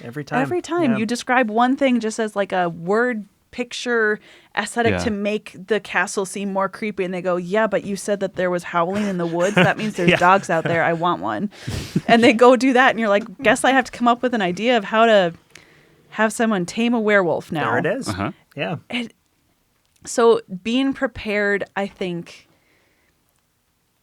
Every time. Every time Yeah. you describe one thing just as like a word picture aesthetic to make the castle seem more creepy, and they go, yeah, but you said that there was howling in the woods. That means there's dogs out there. I want one. And they go do that, and you're like, guess I have to come up with an idea of how to have someone tame a werewolf now. There it is. Uh-huh. Yeah. So being prepared, I think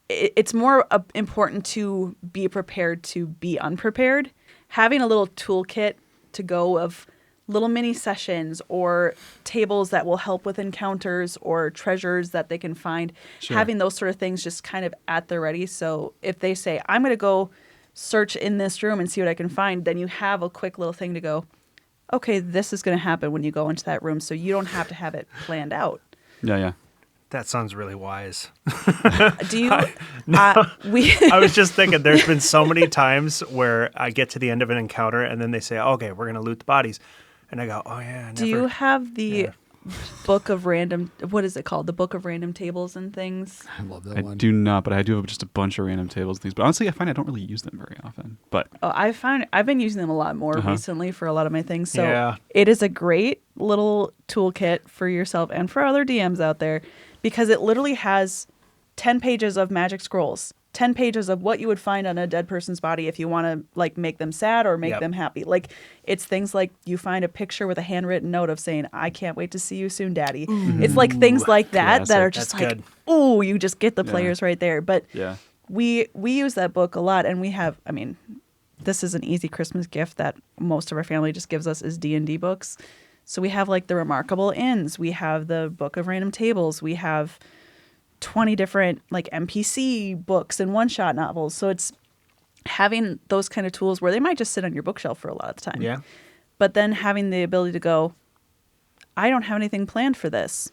it's more important to be prepared to be unprepared. Having a little toolkit to go of little mini sessions or tables that will help with encounters or treasures that they can find, having those sort of things just kind of at the ready. So if they say, I'm going to go search in this room and see what I can find, then you have a quick little thing to go, okay, this is going to happen when you go into that room, so you don't have to have it planned out. Yeah. That sounds really wise. Do you? I was just thinking, there's been so many times where I get to the end of an encounter and then they say, okay, we're going to loot the bodies. And I go, oh, yeah. Do you have the book of random, what is it called? The book of random tables and things? I love that I one. do not, but I do have just a bunch of random tables and things. But honestly, I find I don't really use them very often. But Oh, I've been using them a lot more recently for a lot of my things. So Yeah. it is a great little toolkit for yourself and for other DMs out there, because it literally has 10 pages of magic scrolls, 10 pages of what you would find on a dead person's body if you want to like make them sad or make them happy. Like it's things like you find a picture with a handwritten note of saying, I can't wait to see you soon, Daddy. It's like things like that that are just That's like, good. ooh, you just get the players right there. But yeah. we use that book a lot, and we have, I mean, this is an easy Christmas gift that most of our family just gives us is D&D books. So we have like the Remarkable Inns, we have the Book of Random Tables, we have 20 different like NPC books and one-shot novels. So it's having those kind of tools where they might just sit on your bookshelf for a lot of the time. Yeah. But then having the ability to go, I don't have anything planned for this.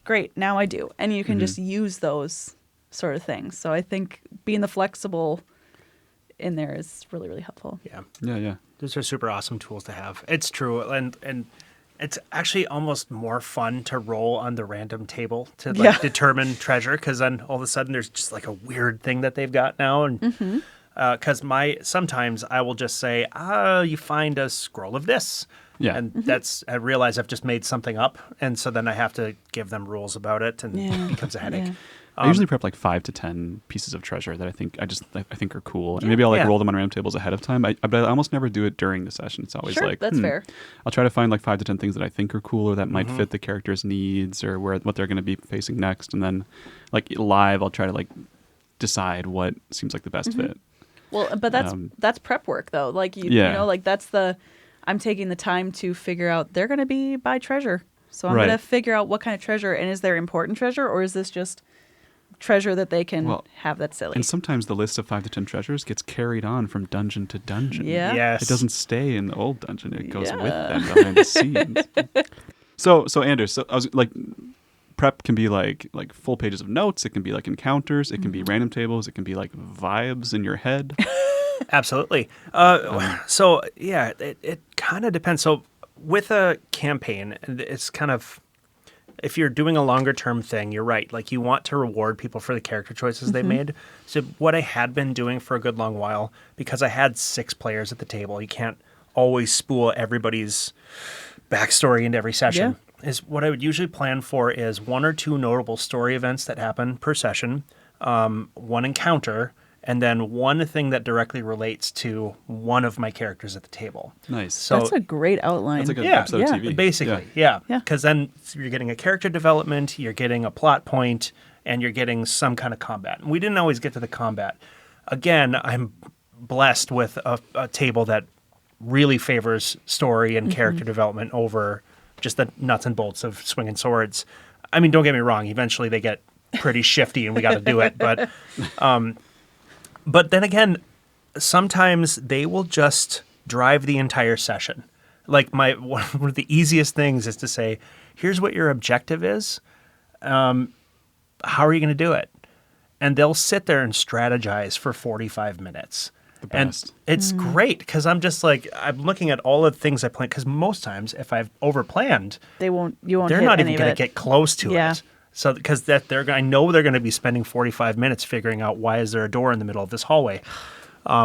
Great, now I do. And you can just use those sort of things. So I think being the flexible in there is really, really helpful. Yeah. Yeah. Those are super awesome tools to have. It's true. And it's actually almost more fun to roll on the random table to like determine treasure, because then all of a sudden there's just like a weird thing that they've got now. And because sometimes I will just say, you find a scroll of this. Yeah. And I realize I've just made something up. And so then I have to give them rules about it, and it becomes a headache. Yeah. I usually prep like 5 to 10 pieces of treasure that I think are cool, and maybe I'll like roll them on random tables ahead of time. But I almost never do it during the session. It's always like that's fair. I'll try to find like 5 to 10 things that I think are cool or that might fit the character's needs or what they're going to be facing next, and then like live I'll try to like decide what seems like the best fit. Well, but that's prep work though. Like you know, like that's I'm taking the time to figure out they're going to be by treasure. So I'm going to figure out what kind of treasure, and is there important treasure, or is this just treasure that they can have that's silly? And sometimes the list of 5 to 10 treasures gets carried on from dungeon to dungeon. Yeah. Yes. It doesn't stay in the old dungeon. It goes with them behind the scenes. So Anders, I was like, prep can be like full pages of notes. It can be like encounters. It can be random tables. It can be like vibes in your head. Absolutely. So yeah, it kind of depends. So with a campaign, it's kind of, if you're doing a longer term thing, you're right. Like you want to reward people for the character choices they made. So what I had been doing for a good long while, because I had 6 players at the table, you can't always spool everybody's backstory into every session. Is what I would usually plan for is 1 or 2 notable story events that happen per session, 1 encounter, and then 1 thing that directly relates to one of my characters at the table. Nice. So that's a great outline. That's like an episode of TV. basically, Yeah. Because then you're getting a character development, you're getting a plot point, and you're getting some kind of combat. And we didn't always get to the combat. Again, I'm blessed with a table that really favors story and character development over just the nuts and bolts of swinging swords. I mean, don't get me wrong. Eventually, they get pretty shifty, and we got to do it. But then again, sometimes they will just drive the entire session. Like one of the easiest things is to say, "Here's what your objective is. How are you going to do it?" And they'll sit there and strategize for 45 minutes. The best. And it's great because I'm just like, I'm looking at all of the things I plan. Because most times, if I've overplanned, you won't they're hit not any even of going it. to get close to Yeah. it. So because I know they're going to be spending 45 minutes figuring out why is there a door in the middle of this hallway,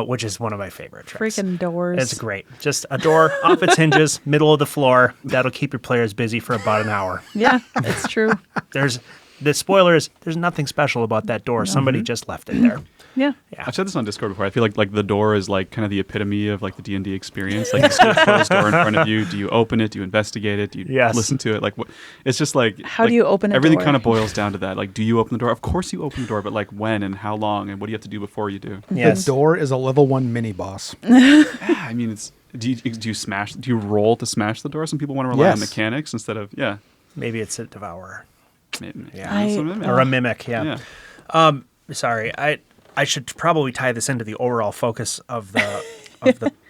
which is one of my favorite tricks. Freaking doors. It's great. Just a door off its hinges, middle of the floor. That'll keep your players busy for about an hour. Yeah, it's true. The spoiler is there's nothing special about that door. Somebody just left it there. Yeah. Yeah. I've said this on Discord before. I feel like the door is like kind of the epitome of like the D&D experience. Like you see a closed door in front of you. Do you open it? Do you investigate it? Do you Yes. listen to it? Like what? It's just like How do you open a everything door? kind of boils down to that. Like, do you open the door? Of course you open the door, but like when and how long and what do you have to do before you do? Yes. The door is a level 1 mini boss. Yeah, I mean, it's do you smash? Do you roll to smash the door? Some people want to rely on Yes. mechanics instead of Maybe it's a devourer. Yeah, that's what I mean. Or a mimic, yeah. Sorry, I should probably tie this into the overall focus of the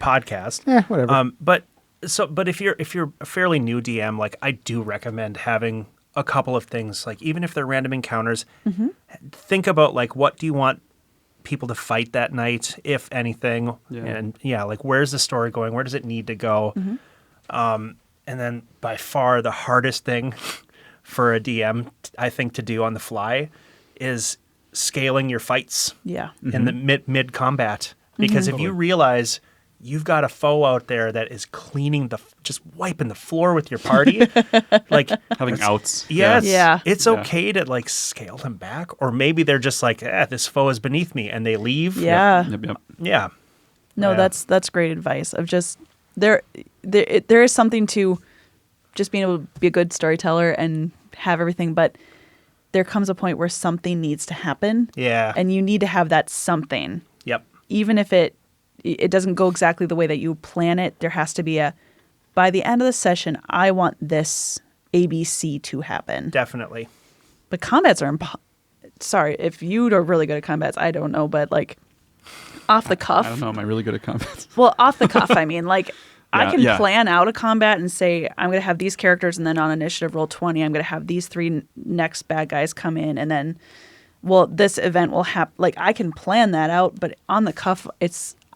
podcast. Whatever. But if you're a fairly new DM, like I do recommend having a couple of things, like even if they're random encounters, think about like what do you want people to fight that night, if anything, and like where's the story going, where does it need to go, and then by far the hardest thing for a DM, I think, to do on the fly is scaling your fights Yeah. in the mid combat. Because if you realize you've got a foe out there that is cleaning just wiping the floor with your party, like Having outs. yes, Yeah. it's okay to like scale them back, or maybe they're just like, this foe is beneath me, and they leave. Yeah. Yep. Yeah. No, Yeah. that's great advice. Of just there is something to just being able to be a good storyteller and have everything, but there comes a point where something needs to happen. Yeah. And you need to have that something. Yep. Even if it doesn't go exactly the way that you plan it, there has to be by the end of the session, I want this ABC to happen. Definitely. But combats are sorry, if you are really good at combats, I don't know, but like off the cuff. I don't know. Am I really good at combat? Well, off the cuff, I mean, like I can yeah. plan out a combat and say, I'm going to have these characters, and then on initiative roll 20, I'm going to have these 3 next bad guys come in, and then, this event will happen. Like, I can plan that out, but on the cuff,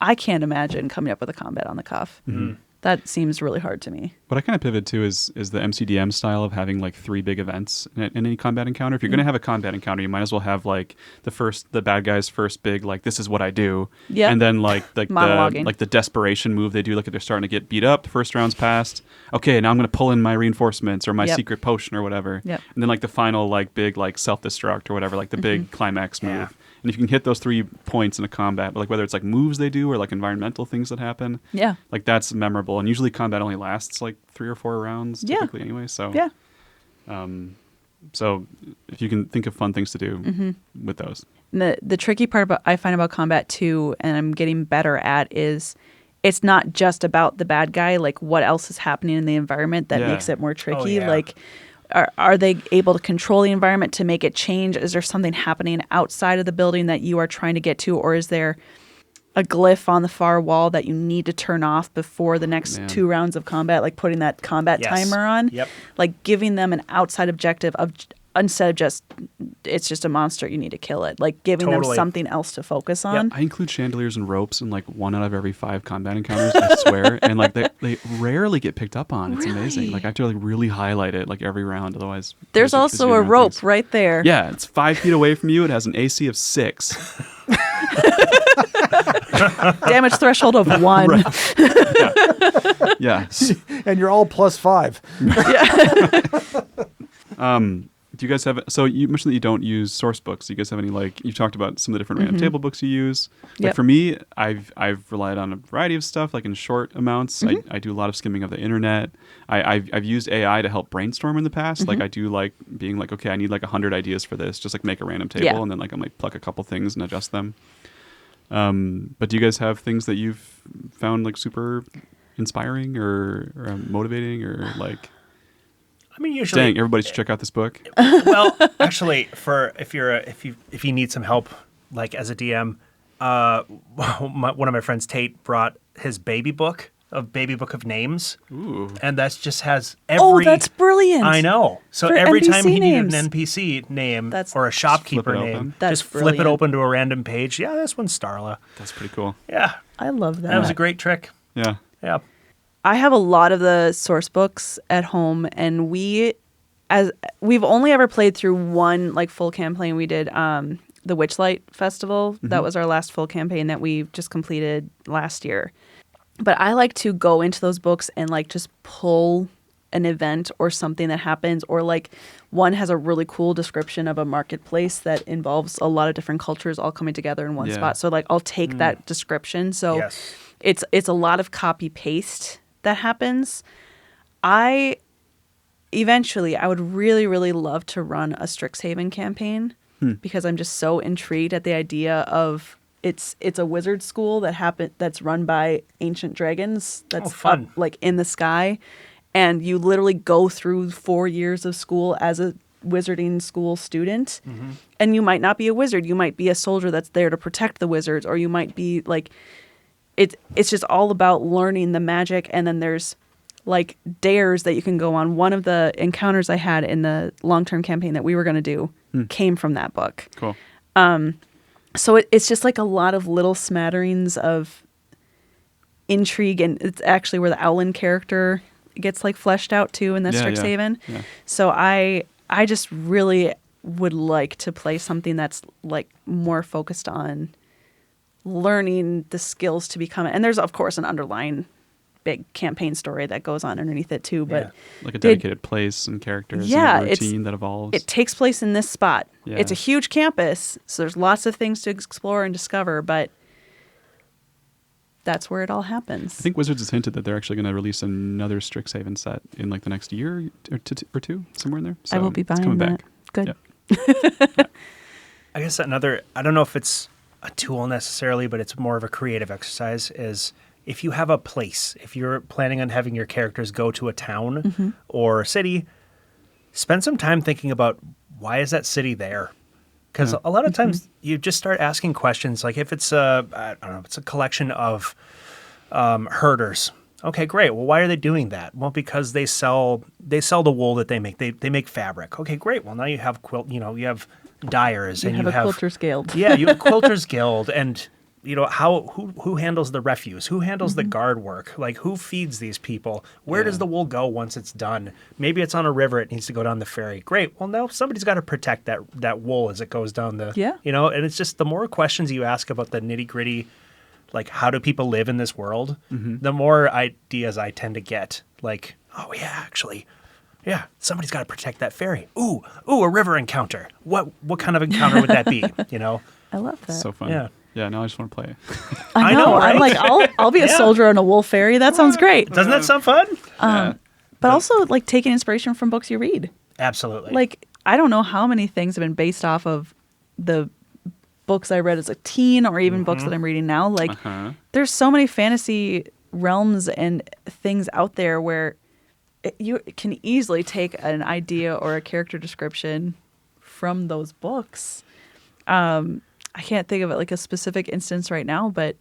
I can't imagine coming up with a combat on the cuff. Mm-hmm. That seems really hard to me. What I kind of pivot to is the MCDM style of having like 3 big events in any combat encounter. If you're going to have a combat encounter, you might as well have like the bad guy's first big, like, this is what I do. Yeah. And then like Monologuing. the desperation move they do, like if they're starting to get beat up, the first round's passed. Okay, now I'm going to pull in my reinforcements or my secret potion or whatever. Yep. And then like the final like big like self-destruct or whatever, like the big climax move. Yeah. And if you can hit those 3 points in a combat, like whether it's like moves they do or like environmental things that happen, Yeah. like that's memorable. And usually combat only lasts like 3 or 4 rounds typically anyway. So Yeah. So if you can think of fun things to do with those. And the tricky part I find about combat too, and I'm getting better at, is it's not just about the bad guy. Like, what else is happening in the environment that makes it more tricky? yeah. Like, are they able to control the environment to make it change? Is there something happening outside of the building that you are trying to get to, or is there a glyph on the far wall that you need to turn off before the next 2 rounds of combat? Like putting that combat timer on. Yep. Like giving them an outside objective of, instead of just, it's just a monster, you need to kill it. Like giving them something else to focus on. I include chandeliers and ropes in like 1 out of every 5 combat encounters, I swear. And like they rarely get picked up on. It's amazing. Like I have to like really highlight it like every round, otherwise. There's also a rope right there. Yeah, it's 5 feet away from you. It has an AC of 6. Damage threshold of 1. Yeah. And you're all +5. Do you guys have? So you mentioned that you don't use source books. Do you guys have any like? You talked about some of the different random table books you use. Like for me, I've relied on a variety of stuff, like in short amounts. I do a lot of skimming of the internet. I've used AI to help brainstorm in the past. Like I do like being like, okay, I need like 100 ideas for this. Just like make a random table and then like I might pluck a couple things and adjust them. But do you guys have things that you've found like super inspiring or motivating or like? I mean, usually. Dang, everybody should check out this book. Well, actually, if you need some help, like as a DM, one of my friends, Tate, brought his baby book of names. Ooh. And that just has every. Oh, that's brilliant. I know. So For every time NPC he names. needed an NPC name That's- or a shopkeeper flip it name, open. That's just flip it brilliant. open to a random page. Yeah, this one's Starla. That's pretty cool. Yeah, I love that. that was a great trick. Yeah. Yeah. I have a lot of the source books at home, and we've only ever played through one like full campaign. We did the Witchlight Festival. That was our last full campaign that we just completed last year. But I like to go into those books and like just pull an event or something that happens, or like one has a really cool description of a marketplace that involves a lot of different cultures all coming together in one Yeah. spot. So like I'll take that description. So Yes. it's a lot of copy paste that happens. Eventually I would really, really love to run a Strixhaven campaign because I'm just so intrigued at the idea of it's a wizard school that's run by ancient dragons that's fun. up, like in the sky, and you literally go through 4 years of school as a wizarding school student, and you might not be a wizard, you might be a soldier that's there to protect the wizards, or you might be like it's just all about learning the magic. And then there's like dares that you can go on. One of the encounters I had in the long-term campaign that we were going to do came from that book. Cool. So it's just like a lot of little smatterings of intrigue, and it's actually where the Owlin character gets like fleshed out too in the Strixhaven. Yeah. So I just really would like to play something that's like more focused on learning the skills to become, and there's of course an underlying big campaign story that goes on underneath it too, but Like a dedicated place and characters Yeah, and a it's- routine that evolves. it takes place in this spot. Yeah. It's a huge campus, so there's lots of things to explore and discover, but that's where it all happens. I think Wizards has hinted that they're actually going to release another Strixhaven set in like the next year or two, somewhere in there. So I will be it's buying coming that. back. Good. Yeah. I guess I don't know if it's a tool necessarily, but it's more of a creative exercise, is if you have a place, if you're planning on having your characters go to a town or a city, spend some time thinking about why is that city there? Because a lot of times you just start asking questions, like if it's I don't know, it's a collection of herders. Okay, great. Well, why are they doing that? Well, because they sell the wool that they make. They make fabric. Okay, great. Well, now you have you have dyers You and have you a Quilters Guild. Yeah, you have Quilters Guild, and who handles the refuse? Who handles the guard work? Like, who feeds these people? Where does the wool go once it's done? Maybe it's on a river. It needs to go down the ferry. Great. Well, now somebody's got to protect that wool as it goes down the. Yeah. And it's just the more questions you ask about the nitty gritty, like how do people live in this world, the more ideas I tend to get. Like, oh yeah, actually. Yeah, somebody's got to protect that ferry. Ooh, a river encounter. What kind of encounter would that be? I love that. So fun. Yeah. Yeah, now I just want to play. I know, know. I'm right? like, I'll be a Yeah. soldier on a wool ferry. That sounds great. Doesn't that sound fun? But also, like, taking inspiration from books you read. Absolutely. Like, I don't know how many things have been based off of the books I read as a teen, or even books that I'm reading now. Like, there's so many fantasy realms and things out there where you can easily take an idea or a character description from those books. I can't think of it like a specific instance right now, but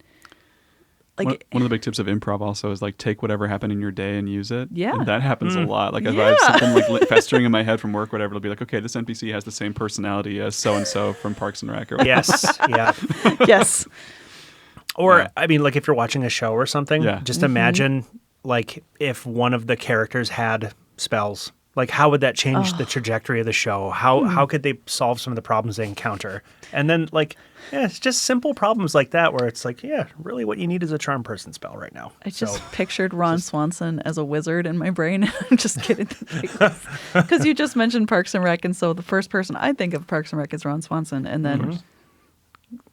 like One of the big tips of improv also is like take whatever happened in your day and use it. Yeah. And that happens a lot. Like if I Yeah. have something like festering in my head from work, whatever, it'll be like, okay, this NPC has the same personality as so and so from Parks and Rec or whatever. yes, yeah. yes, Or Yeah. I mean, like if you're watching a show or something, Yeah. just imagine like if one of the characters had spells. Like how would that change the trajectory of the show? How could they solve some of the problems they encounter? And then it's just simple problems like that where it's like, yeah, really what you need is a charm person spell right now. I just So, pictured Ron Swanson as a wizard in my brain. I'm just kidding. Because you just mentioned Parks and Rec, and so the first person I think of Parks and Rec is Ron Swanson. And then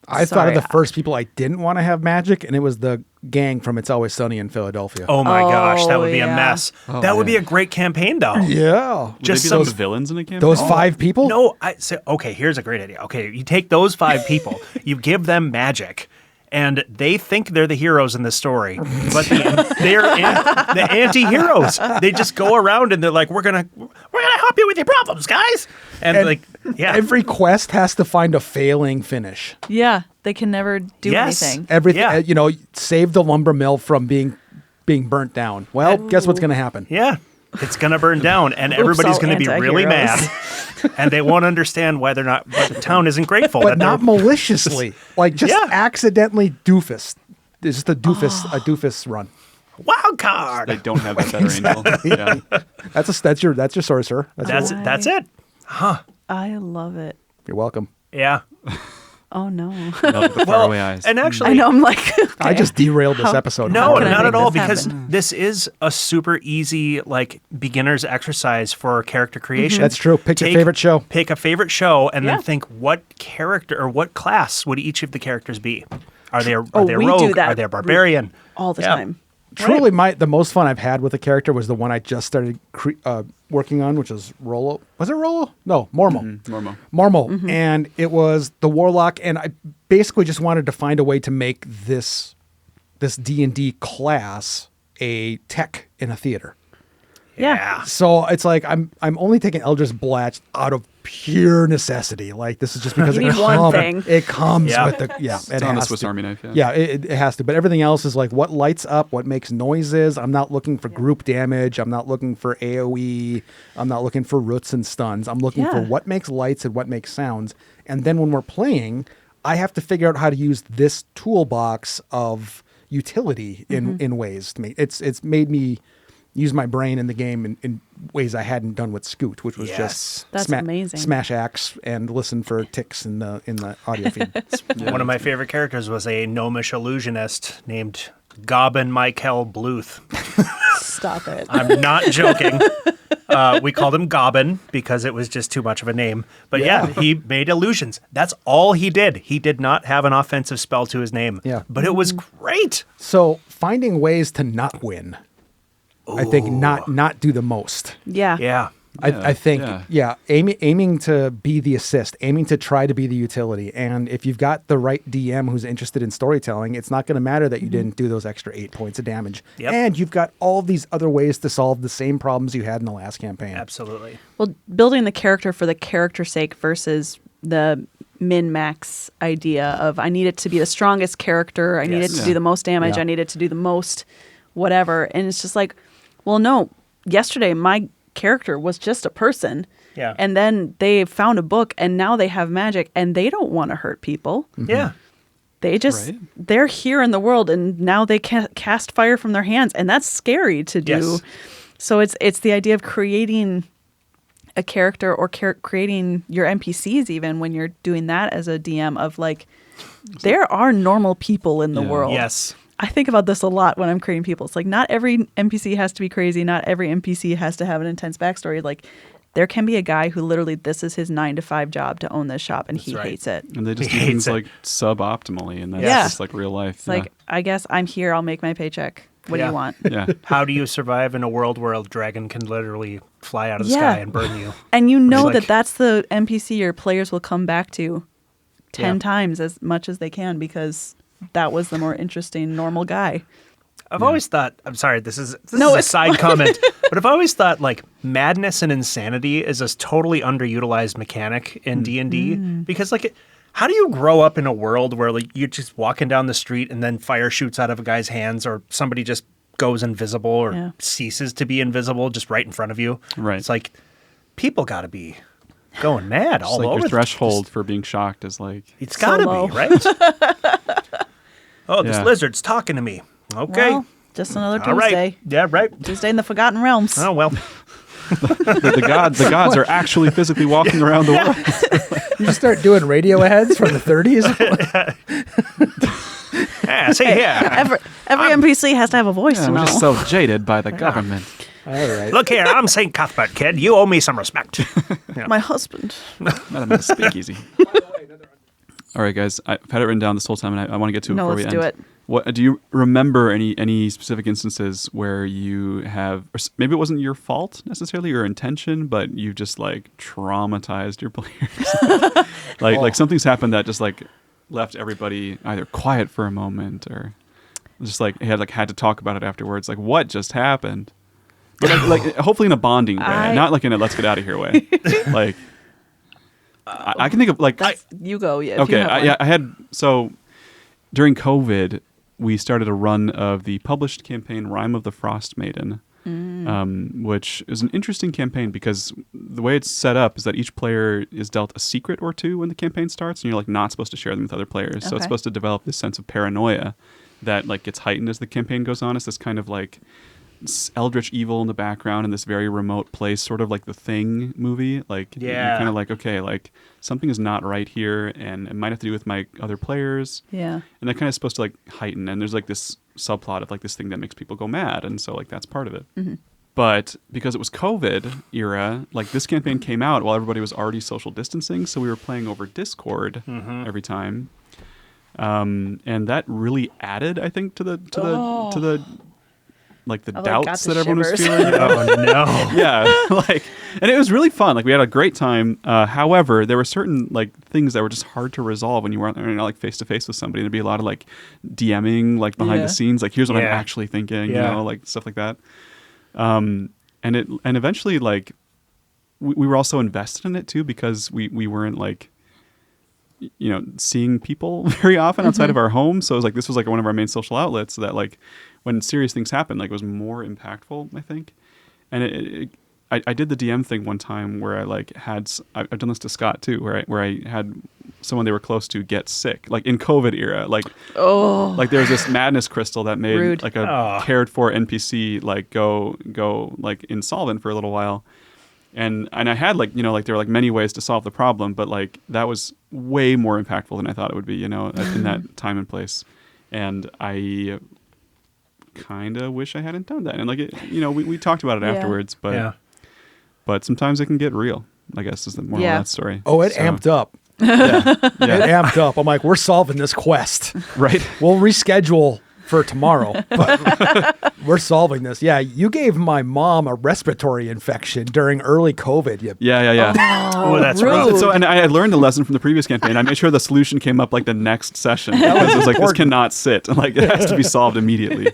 I thought of Sorry. the first people I didn't want to have magic, and it was the gang from It's Always Sunny in Philadelphia. oh my gosh, that would be a yeah. mess. Oh, that would yeah. be a great campaign though. Yeah. Would Just they be like those- the villains in a campaign? Those 5 people? No, okay, here's a great idea. Okay, you take those 5 people, you give them magic, And they think they're the heroes in the story, but they're the anti-heroes. They just go around and they're like, "We're gonna help you with your problems, guys." And like, yeah, Every quest has to find a failing finish. Yeah, they can never do Yes. anything. Everything, Yeah. save the lumber mill from being burnt down. Well, guess what's going to happen? yeah, it's gonna burn down, and everybody's all gonna be really mad, anti-heroes. and they won't understand why the town isn't grateful. But that not they're- maliciously. Like just Yeah. accidentally doofus. It's just a doofus run. wild card. They don't have that better angel. Yeah. That's your sorcerer. That's it. I love it. You're welcome. Yeah. Oh no. Love the faraway eyes. And actually, I know. I'm like, I okay. just derailed this episode. No, can I not make at all, this because happen? this is a super easy, like, beginner's exercise for character creation. That's true. Pick your favorite show. Pick a favorite show, and Yeah. then think what character or what class would each of the characters be? Are they a we do rogue? that Are they a barbarian? all the Yeah. time. Truly, the most fun I've had with a character was the one I just started working on, which was Rollo. Was it Rollo? No, Mormo. Mormo. Mormo. And it was the Warlock, and I basically just wanted to find a way to make this D&D class a tech in a theater. Yeah. So it's like I'm only taking Eldritch Blast out of pure necessity. Like this is just because You need one thing. it comes Yeah. with the It's on the Swiss Army knife. Yeah, it has to. But everything else is like what lights up, what makes noises. I'm not looking for group damage. I'm not looking for AoE. I'm not looking for roots and stuns. I'm looking for Yeah. what makes lights and what makes sounds. And then when we're playing, I have to figure out how to use this toolbox of utility in ways. To make it's made me use my brain in the game in ways I hadn't done with Scoot, which was Yes. just That's amazing. smash axe and listen for ticks in the audio feed. One of my favorite characters was a gnomish illusionist named Gobbin Michael Bluth. Stop it. I'm not joking. We called him Gobbin because it was just too much of a name. But yeah, he made illusions. That's all he did. He did not have an offensive spell to his name. Yeah. But it was great. So finding ways to not win, I think not do the most. Yeah. Yeah. I think aiming to be the assist, aiming to try to be the utility, and if you've got the right DM who's interested in storytelling, it's not going to matter that you didn't do those extra 8 points of damage, Yep. and you've got all these other ways to solve the same problems you had in the last campaign. Absolutely. Well, building the character for the character's sake versus the min-max idea of I need it to be the strongest character, I need it Yes. to do the most damage, Yeah. I need it to do the most whatever. And it's just like, well, no, yesterday my character was just a person. Yeah. And then they found a book and now they have magic and they don't want to hurt people. Yeah. They just, Right. they're here in the world and now they cast fire from their hands. And that's scary to do. Yes. So it's the idea of creating a character or creating your NPCs even when you're doing that as a DM of like, there are normal people in the Yeah. world. Yes. I think about this a lot when I'm creating people. It's like not every NPC has to be crazy. Not every NPC has to have an intense backstory. Like there can be a guy who literally this is his 9-to-5 job to own this shop and he right. hates it. And they just He do things hates it. like suboptimally, and that's Yeah. just like real life. It's like, I guess I'm here. I'll make my paycheck. What do Yeah. you want? yeah. How do you survive in a world where a dragon can literally fly out of the Yeah. sky and burn you? And you know Like- that that's the NPC your players will come back to 10 Yeah. times as much as they can because that was the more interesting normal guy. I've always thought, I'm sorry, this is No, a it's side comment, but I've always thought like madness and insanity is a totally underutilized mechanic in D&D because like how do you grow up in a world where like you're just walking down the street and then fire shoots out of a guy's hands or somebody just goes invisible or Yeah. ceases to be invisible just right in front of you? Right. It's like people got to be going mad Just all like over. your threshold for being shocked is like, It's got to low. be, right? Oh, this Yeah. lizard's talking to me. Okay. Well, just another All right. Tuesday. Yeah, right. Tuesday in the Forgotten Realms. Oh, well. the gods are actually physically walking around the world. You just start doing radio heads from the 30s. Yeah, see here. Every NPC has to have a voice Yeah, to we're know. just so jaded by the government. All right. Look here, I'm St. Cuthbert, kid. You owe me some respect. My husband. Not a speakeasy. All right, guys. I've had it written down this whole time, and I want to get to it No, before let's we do end. it. What do you remember? Any specific instances where you have, or maybe it wasn't your fault necessarily, your intention, but you just like traumatized your players? Like something's happened that just like left everybody either quiet for a moment or just like had to talk about it afterwards. Like, what just happened? But like hopefully in a bonding way, not like in a let's get out of here way. Like, I can think of like you go. Yeah. Okay, I had so during COVID we started a run of the published campaign Rime of the Frost Maiden, which is an interesting campaign because the way it's set up is that each player is dealt a secret or two when the campaign starts, and you're like not supposed to share them with other players. So it's supposed to develop this sense of paranoia that like gets heightened as the campaign goes on. It's this kind of like eldritch evil in the background in this very remote place, sort of like the Thing movie. Like you're kind of like, okay, like something is not right here, and it might have to do with my other players. Yeah. And that kind of supposed to like heighten, and there's like this subplot of like this thing that makes people go mad, and so like that's part of it. But because it was COVID era, like this campaign came out while everybody was already social distancing, so we were playing over Discord every time, and that really added, I think, to the like the doubts that everyone was feeling. Oh no! Yeah, like, and it was really fun. Like we had a great time. However, there were certain like things that were just hard to resolve when you weren't like face to face with somebody. There'd be a lot of like DMing, like behind the scenes. Like here's what I'm actually thinking. You know, like stuff like that. And eventually like we were also invested in it too because we weren't like, you know, seeing people very often outside of our home. So it was like this was like one of our main social outlets that like when serious things happened, like it was more impactful, I think. And I did the DM thing one time where I like I've done this to Scott too, where I had someone they were close to get sick, like in COVID era, like like there was this madness crystal that made like a cared for NPC like go like insolvent for a little while. And I had like, you know, like there were like many ways to solve the problem, but like that was way more impactful than I thought it would be, you know, in that time and place. And I kind of wish I hadn't done that. And like, you know, we talked about it afterwards, but sometimes it can get real, I guess is the moral of that story. Oh, it amped up. It amped up. I'm like, we're solving this quest. Right. We'll reschedule for tomorrow, but we're solving this. Yeah, you gave my mom a respiratory infection during early COVID. Yeah. Oh, that's rude. rough. So, and I had learned the lesson from the previous campaign. I made sure the solution came up like the next session. Because it was like, this cannot sit. Like, it has to be solved immediately.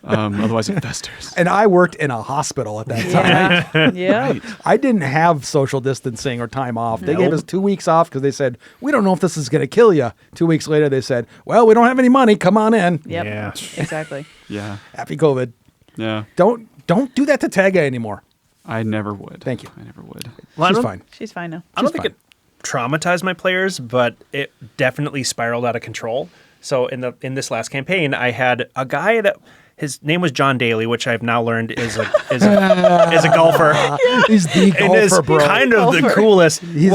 Otherwise it festers. And I worked in a hospital at that time. Yeah. I didn't have social distancing or time off. They gave us 2 weeks off because they said, we don't know if this is going to kill you. 2 weeks later, they said, well, we don't have any money. Come on in. Yep. Yeah. Exactly. Yeah. Happy COVID. Yeah. Don't do that to Taga anymore. I never would. Thank you. I never would. Well, She's fine. She's fine now. I don't think it traumatized my players, but it definitely spiraled out of control. So in this last campaign, I had a guy that his name was John Daly, which I've now learned is a golfer. He's the golfer, And is bro. kind of the coolest. He's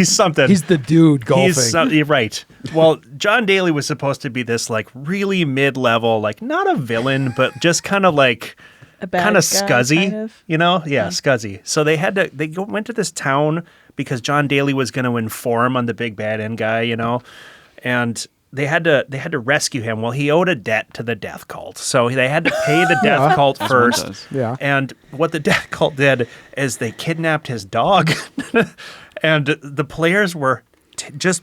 something. He's the dude golfing. You're right. Well, John Daly was supposed to be this like really mid-level, like not a villain, but just kind of like A bad kind of guy, scuzzy, kind of? you know? Yeah, scuzzy. So they went to this town because John Daly was going to inform on the big bad end guy, you know, and they had to rescue him. Well, he owed a debt to the death cult, so they had to pay the death cult As one first. does. Yeah. And what the death cult did is they kidnapped his dog, and the players were just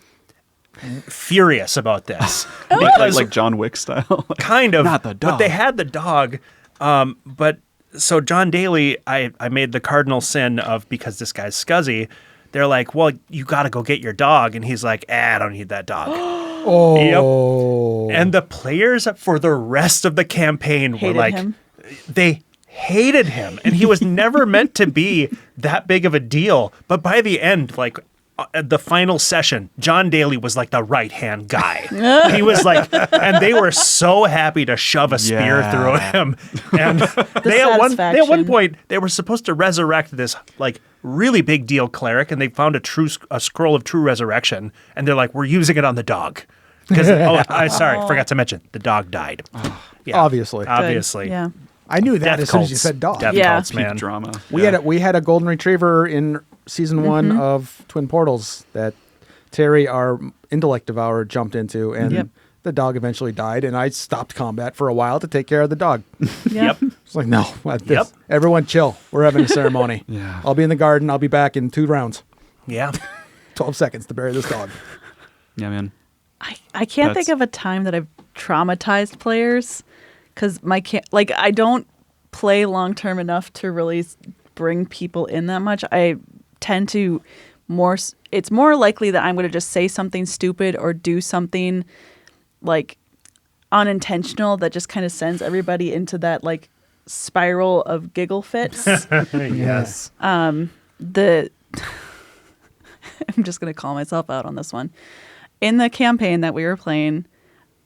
furious about this. like John Wick style. Kind of. Not the dog. But they had the dog. But so John Daly, I made the cardinal sin of, because this guy's scuzzy, they're like, well, you got to go get your dog. And he's like, I don't need that dog. Oh. Yep. And the players for the rest of the campaign Hated were like, him. they hated him. And he was never meant to be that big of a deal. But by the end, like, at the final session, John Daly was like the right-hand guy. He was like, and they were so happy to shove a spear through him. And they at one point, they were supposed to resurrect this like really big deal cleric, and they found a scroll of true resurrection, and they're like, we're using it on the dog. Because forgot to mention, the dog died. Yeah, Obviously. Yeah. I knew that Death as soon as you cults. said dog. Death Yeah. cults, man. Peak drama. We had a golden retriever in season 1 of Twin Portals that Terry, our intellect devourer, jumped into, and the dog eventually died, and I stopped combat for a while to take care of the dog. Yep. It's like, no, everyone chill. We're having a ceremony. Yeah. I'll be in the garden. I'll be back in 2 rounds. Yeah. 12 seconds to bury this dog. Yeah, man. I can't think of a time that I've traumatized players because I don't play long term enough to really bring people in that much. I tend to it's more likely that I'm going to just say something stupid or do something like unintentional that just kind of sends everybody into that like spiral of giggle fits. Yes. I'm just going to call myself out on this one. In the campaign that we were playing,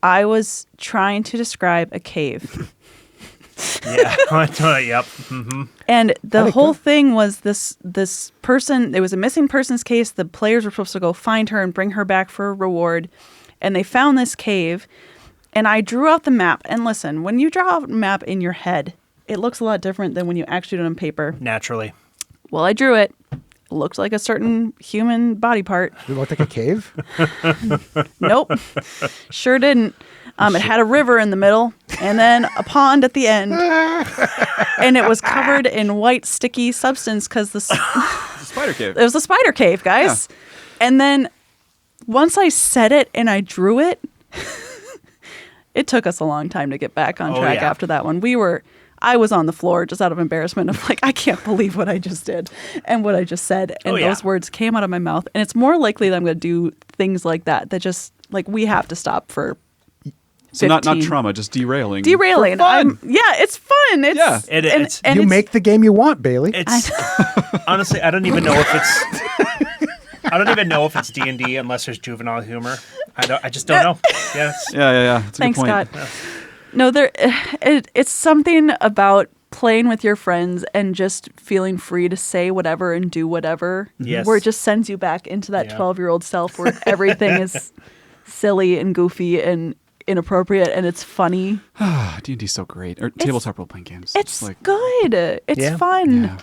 I was trying to describe a cave. Yeah. Yep. Mm-hmm. And the whole thing was this person, it was a missing persons case. The players were supposed to go find her and bring her back for a reward. And they found this cave. And I drew out the map. And listen, when you draw out a map in your head, it looks a lot different than when you actually do it on paper. Naturally. Well, I drew it. It looked like a certain human body part. It looked like a cave. Nope. Sure didn't. It had a river in the middle and then a pond at the end. And it was covered in white sticky substance because Spider cave. it was a spider cave, guys. Yeah. And then once I said it and I drew it, it took us a long time to get back on track after that one. I was on the floor just out of embarrassment of like, I can't believe what I just did and what I just said. And those words came out of my mouth. And it's more likely that I'm going to do things like that just like we have to stop for 15. So not trauma, just derailing. Derailing. It's fun. It's you make the game you want, Bailey. It's honestly, I don't even know if it's D&D unless there's juvenile humor. I just don't know. Yes. Yeah. That's a Thanks, good point. Scott. Yeah. No, it's something about playing with your friends and just feeling free to say whatever and do whatever. Yes. Where it just sends you back into that 12-year-old self where everything is silly and goofy and inappropriate and it's funny. D&D's so great. Or tabletop role-playing games. It's good. It's fun. Yeah.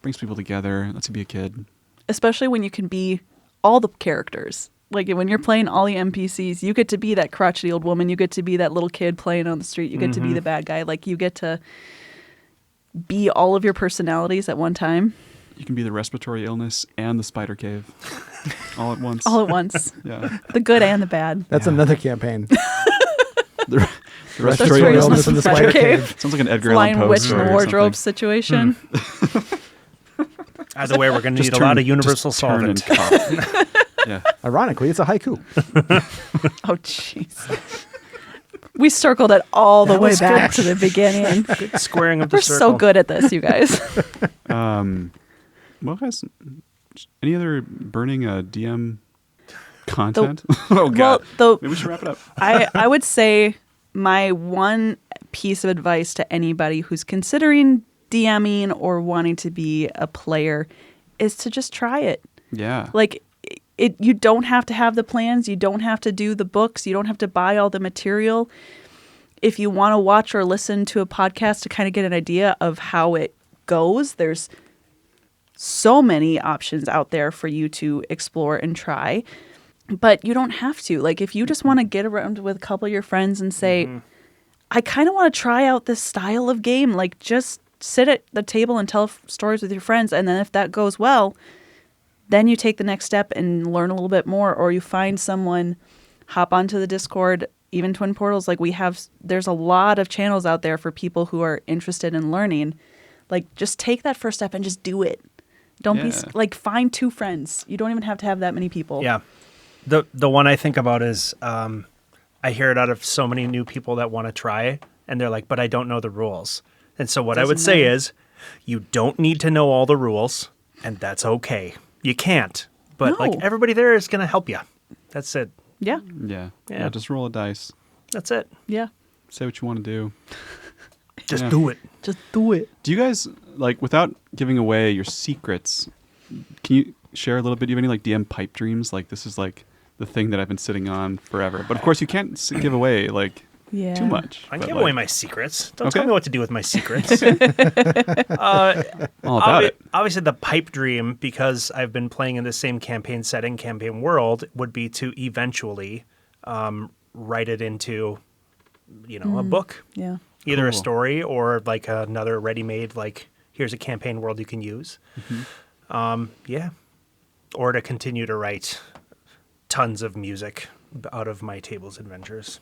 Brings people together. Lets you be a kid. Especially when you can be all the characters. Like when you're playing all the NPCs, you get to be that crotchety old woman. You get to be that little kid playing on the street. You get to be the bad guy. Like you get to be all of your personalities at one time. You can be the respiratory illness and the spider cave all at once. All at once. Yeah. The good and the bad. That's another campaign. The Respiratory illness in the spider cave. Sounds like an Edgar Allan Flying Poe witch in story the or wardrobe something. situation. Either way, we're going to need a lot of universal solvent. Yeah. Ironically, it's a haiku. Oh, jeez. We circled it all the way back to the beginning. Good squaring of the We're circle. so good at this, you guys. Well, guys, any other burning DM content? Oh, God. Well, maybe we should wrap it up. I would say my one piece of advice to anybody who's considering DMing or wanting to be a player is to just try it. Yeah. Like, you don't have to have the plans. You don't have to do the books. You don't have to buy all the material. If you want to watch or listen to a podcast to kind of get an idea of how it goes, there's so many options out there for you to explore and try. But you don't have to. Like, if you just want to get around with a couple of your friends and say, I kind of want to try out this style of game, like, just sit at the table and tell stories with your friends. And then if that goes well, then you take the next step and learn a little bit more, or you find someone, hop onto the Discord, even Twin Portals. Like there's a lot of channels out there for people who are interested in learning. Like just take that first step and just do it. Don't be like, find 2 friends. You don't even have to have that many people. Yeah. The one I think about is I hear it out of so many new people that want to try and they're like, but I don't know the rules. And so what I would say is you don't need to know all the rules and that's okay. You can't, but like everybody there is going to help you. That's it. Yeah. Yeah. Just roll a dice. That's it. Yeah. Say what you want to do. Just do it. Just do it. Do you guys, like, without giving away your secrets, can you share a little bit? Do you have any, like, DM pipe dreams? Like, this is, like, the thing that I've been sitting on forever. But, of course, you can't give away, like, too much. I give away my secrets. Don't tell me what to do with my secrets. All about it. Obviously, the pipe dream, because I've been playing in the same campaign setting, campaign world, would be to eventually write it into, a book. Yeah. Either a story or like another ready-made, like, here's a campaign world you can use. Or to continue to write tons of music out of my Tables Adventures.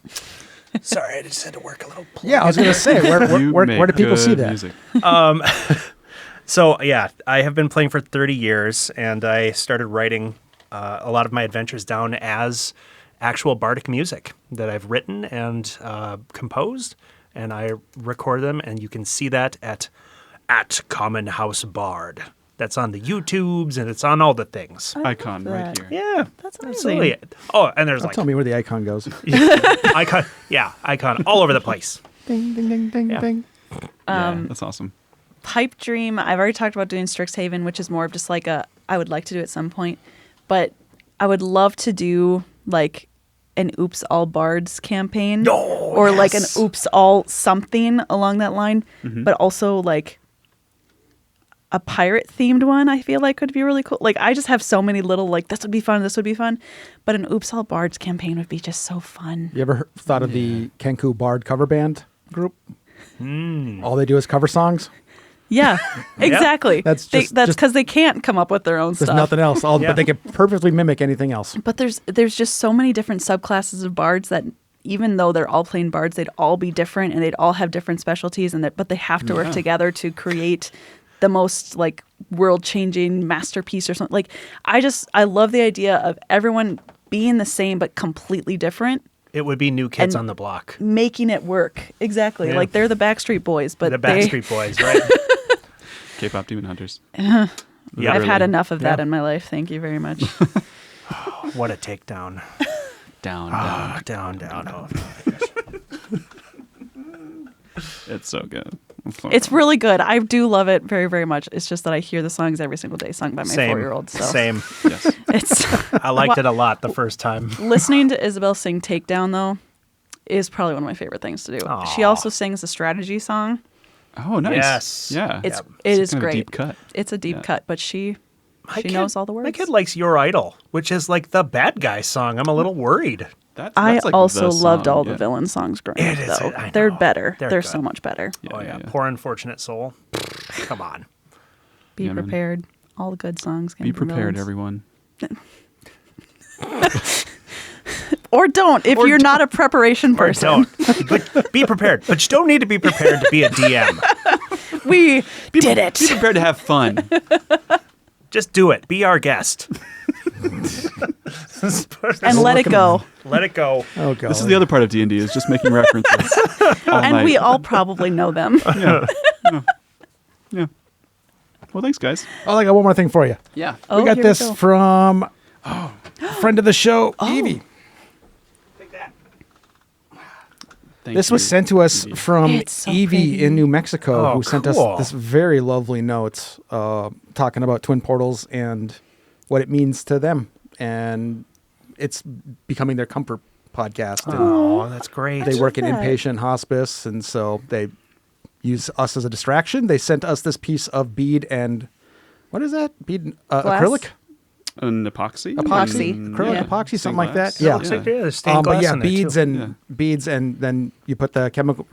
Sorry, I just had to work a little. Yeah, I was going to say, where do people see that? Music. So, yeah, I have been playing for 30 years, and I started writing a lot of my adventures down as actual bardic music that I've written and composed, and I record them, and you can see that at Common House Bard. That's on the YouTubes, and it's on all the things. Icon right that. here. Yeah, That's absolutely. amazing. Oh, and there's Don't tell me where the icon goes. icon all over the place. Ding, ding, ding, ding, Yeah. ding. Yeah, that's awesome. Pipe dream. I've already talked about doing Strixhaven, which is more of just like I would like to do at some point, but I would love to do like an Oops All Bards campaign, or like an yes. Oops All something along that line, but also like a pirate themed one. I feel like could be really cool. Like I just have so many little like this would be fun, but an Oops All Bards campaign would be just so fun. You ever thought of the Kenku Bard cover band group? All they do is cover songs. Yeah, exactly. That's that's just- because they can't come up with their own There's stuff. nothing else. Yeah. But they can perfectly mimic anything else. But there's just so many different subclasses of bards that even though they're all playing bards, they'd all be different and they'd all have different specialties, but they have to work together to create the most like world-changing masterpiece or something. Like I love the idea of everyone being the same but completely different, It would be New Kids And- on the Block. making it work. Exactly. Yeah. Like they're the Backstreet Boys, but The Backstreet Boys, right? K-pop Demon Hunters. Yeah. I've had enough of that Yeah. in my life. Thank you very much. What a takedown. Down. Down. Oh, It's so good. It's really good. I do love it very, very much. It's just that I hear the songs every single day sung by my Same. 4-year-old. So Same. Yes. it's I liked it a lot the first time. listening to Isabel sing Takedown though is probably one of my favorite things to do. Aw. She also sings a strategy song. Oh, nice. Yes. Yeah. It It's is kind of a great. deep cut. It's a deep Yeah. cut, but she My kid- knows all the words. My kid likes Your Idol, which is like the bad guy song. I'm a little worried. That's I like also the loved song, all the yeah. villain songs growing It up, is- though. I They're know. better. They're They're good. so much better. Oh, yeah. yeah. Poor Unfortunate Soul. Come on. Be Yeah, man. prepared. All the good songs. Be came from prepared, villains. everyone. Or don't if you're not a preparation Or person. don't. But be prepared. But you don't need to be prepared to be a DM. We did it. Be prepared to have fun. Just do it. Be our guest. And let it go. Let it go. Oh, God. This is the other part of D&D is just making references. all And night. we all probably know them. Yeah. Well, thanks, guys. Oh, I got one more thing for you. Yeah. Oh, We got here this go. from friend of the show, Evie. Thank This you, was sent to us Evie. from It's so Evie pretty. in New Mexico, Oh, who sent cool. us this very lovely note talking about twin portals and what it means to them. And it's becoming their comfort podcast. And Oh, that's great. they work in that. inpatient hospice, and so they use us as a distraction. They sent us this piece of bead and what is that? Bead Glass? acrylic? An epoxy? Epoxy. Acrylic Yeah. epoxy, something like glass? that. Yeah. Looks like there's stained glass But yeah, in there, beads too. and beads, and then you put the chemical.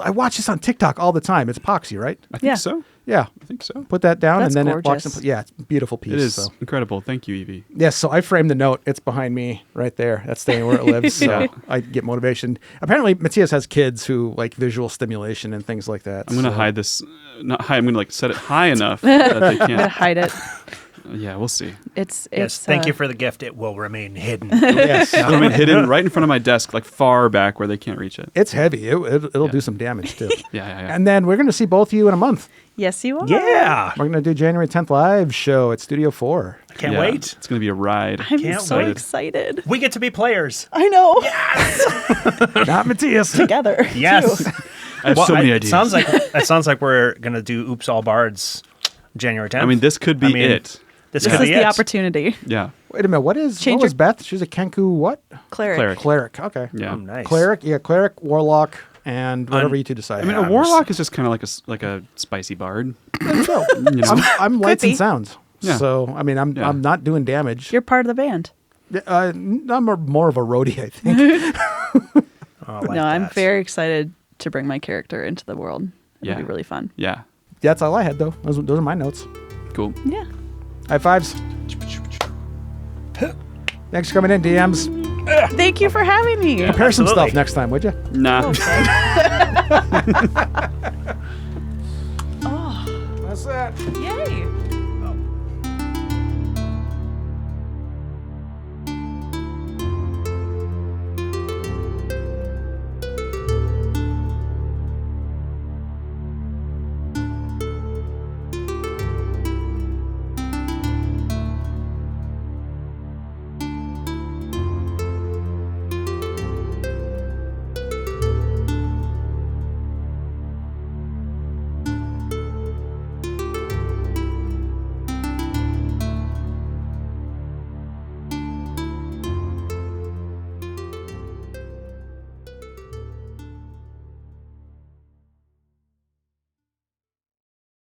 I watch this on TikTok all the time. It's epoxy, right? I think Yeah. so. Yeah. I think so. Put that down, That's and then it locks. gorgeous. Yeah, it's a beautiful piece. It is So. incredible. Thank you, Evie. Yes, so I framed the note. It's behind me right there. That's staying where it lives. So Yeah. I get motivation. Apparently, Matías has kids who like visual stimulation and things like that. I'm going to so- hide this. Not high. I'm going to like set it high enough that they I'm gonna can't. hide it. Yeah, we'll see. It's Yes, thank you for the gift. It will remain hidden. Yes. It'll be hidden right in front of my desk, like far back where they can't reach it. It's heavy. It'll Yeah. do some damage too. Yeah. And then we're going to see both of you in a month. Yes, you are. Yeah. We're going to do January 10th live show at Studio 4. Can't Yeah, wait. It's going to be a ride. I'm Can't so wait. excited. We get to be players. I know. Not Matías. Together. Yes. too. I have Well, so many it ideas. sounds like we're gonna do Oops All Bards January 10th. I mean, this could be I mean, it. This This could is be the it. opportunity. Yeah. Wait a minute. What Change was your- Beth? She's a Kenku what? Cleric. Cleric. Cleric. Okay. Yeah. Oh, nice. Cleric. Yeah, cleric, warlock, and whatever you two decide. I mean, Yeah, a warlock is just kind of like a spicy bard. So, You know? I'm lights be. and sounds. Yeah. So I mean, I'm Yeah. not doing damage. You're part of the band. I'm more of a roadie, I think. Oh, I like No, I'm that. very excited to bring my character into the world. It'll Yeah. be really fun. Yeah. That's all I had, though. Those are my notes. Cool. Yeah. High fives. Thanks for coming in, DMs. Thank you for having me. Prepare some Absolutely. stuff next time, would you? Nah. That's it. Yay.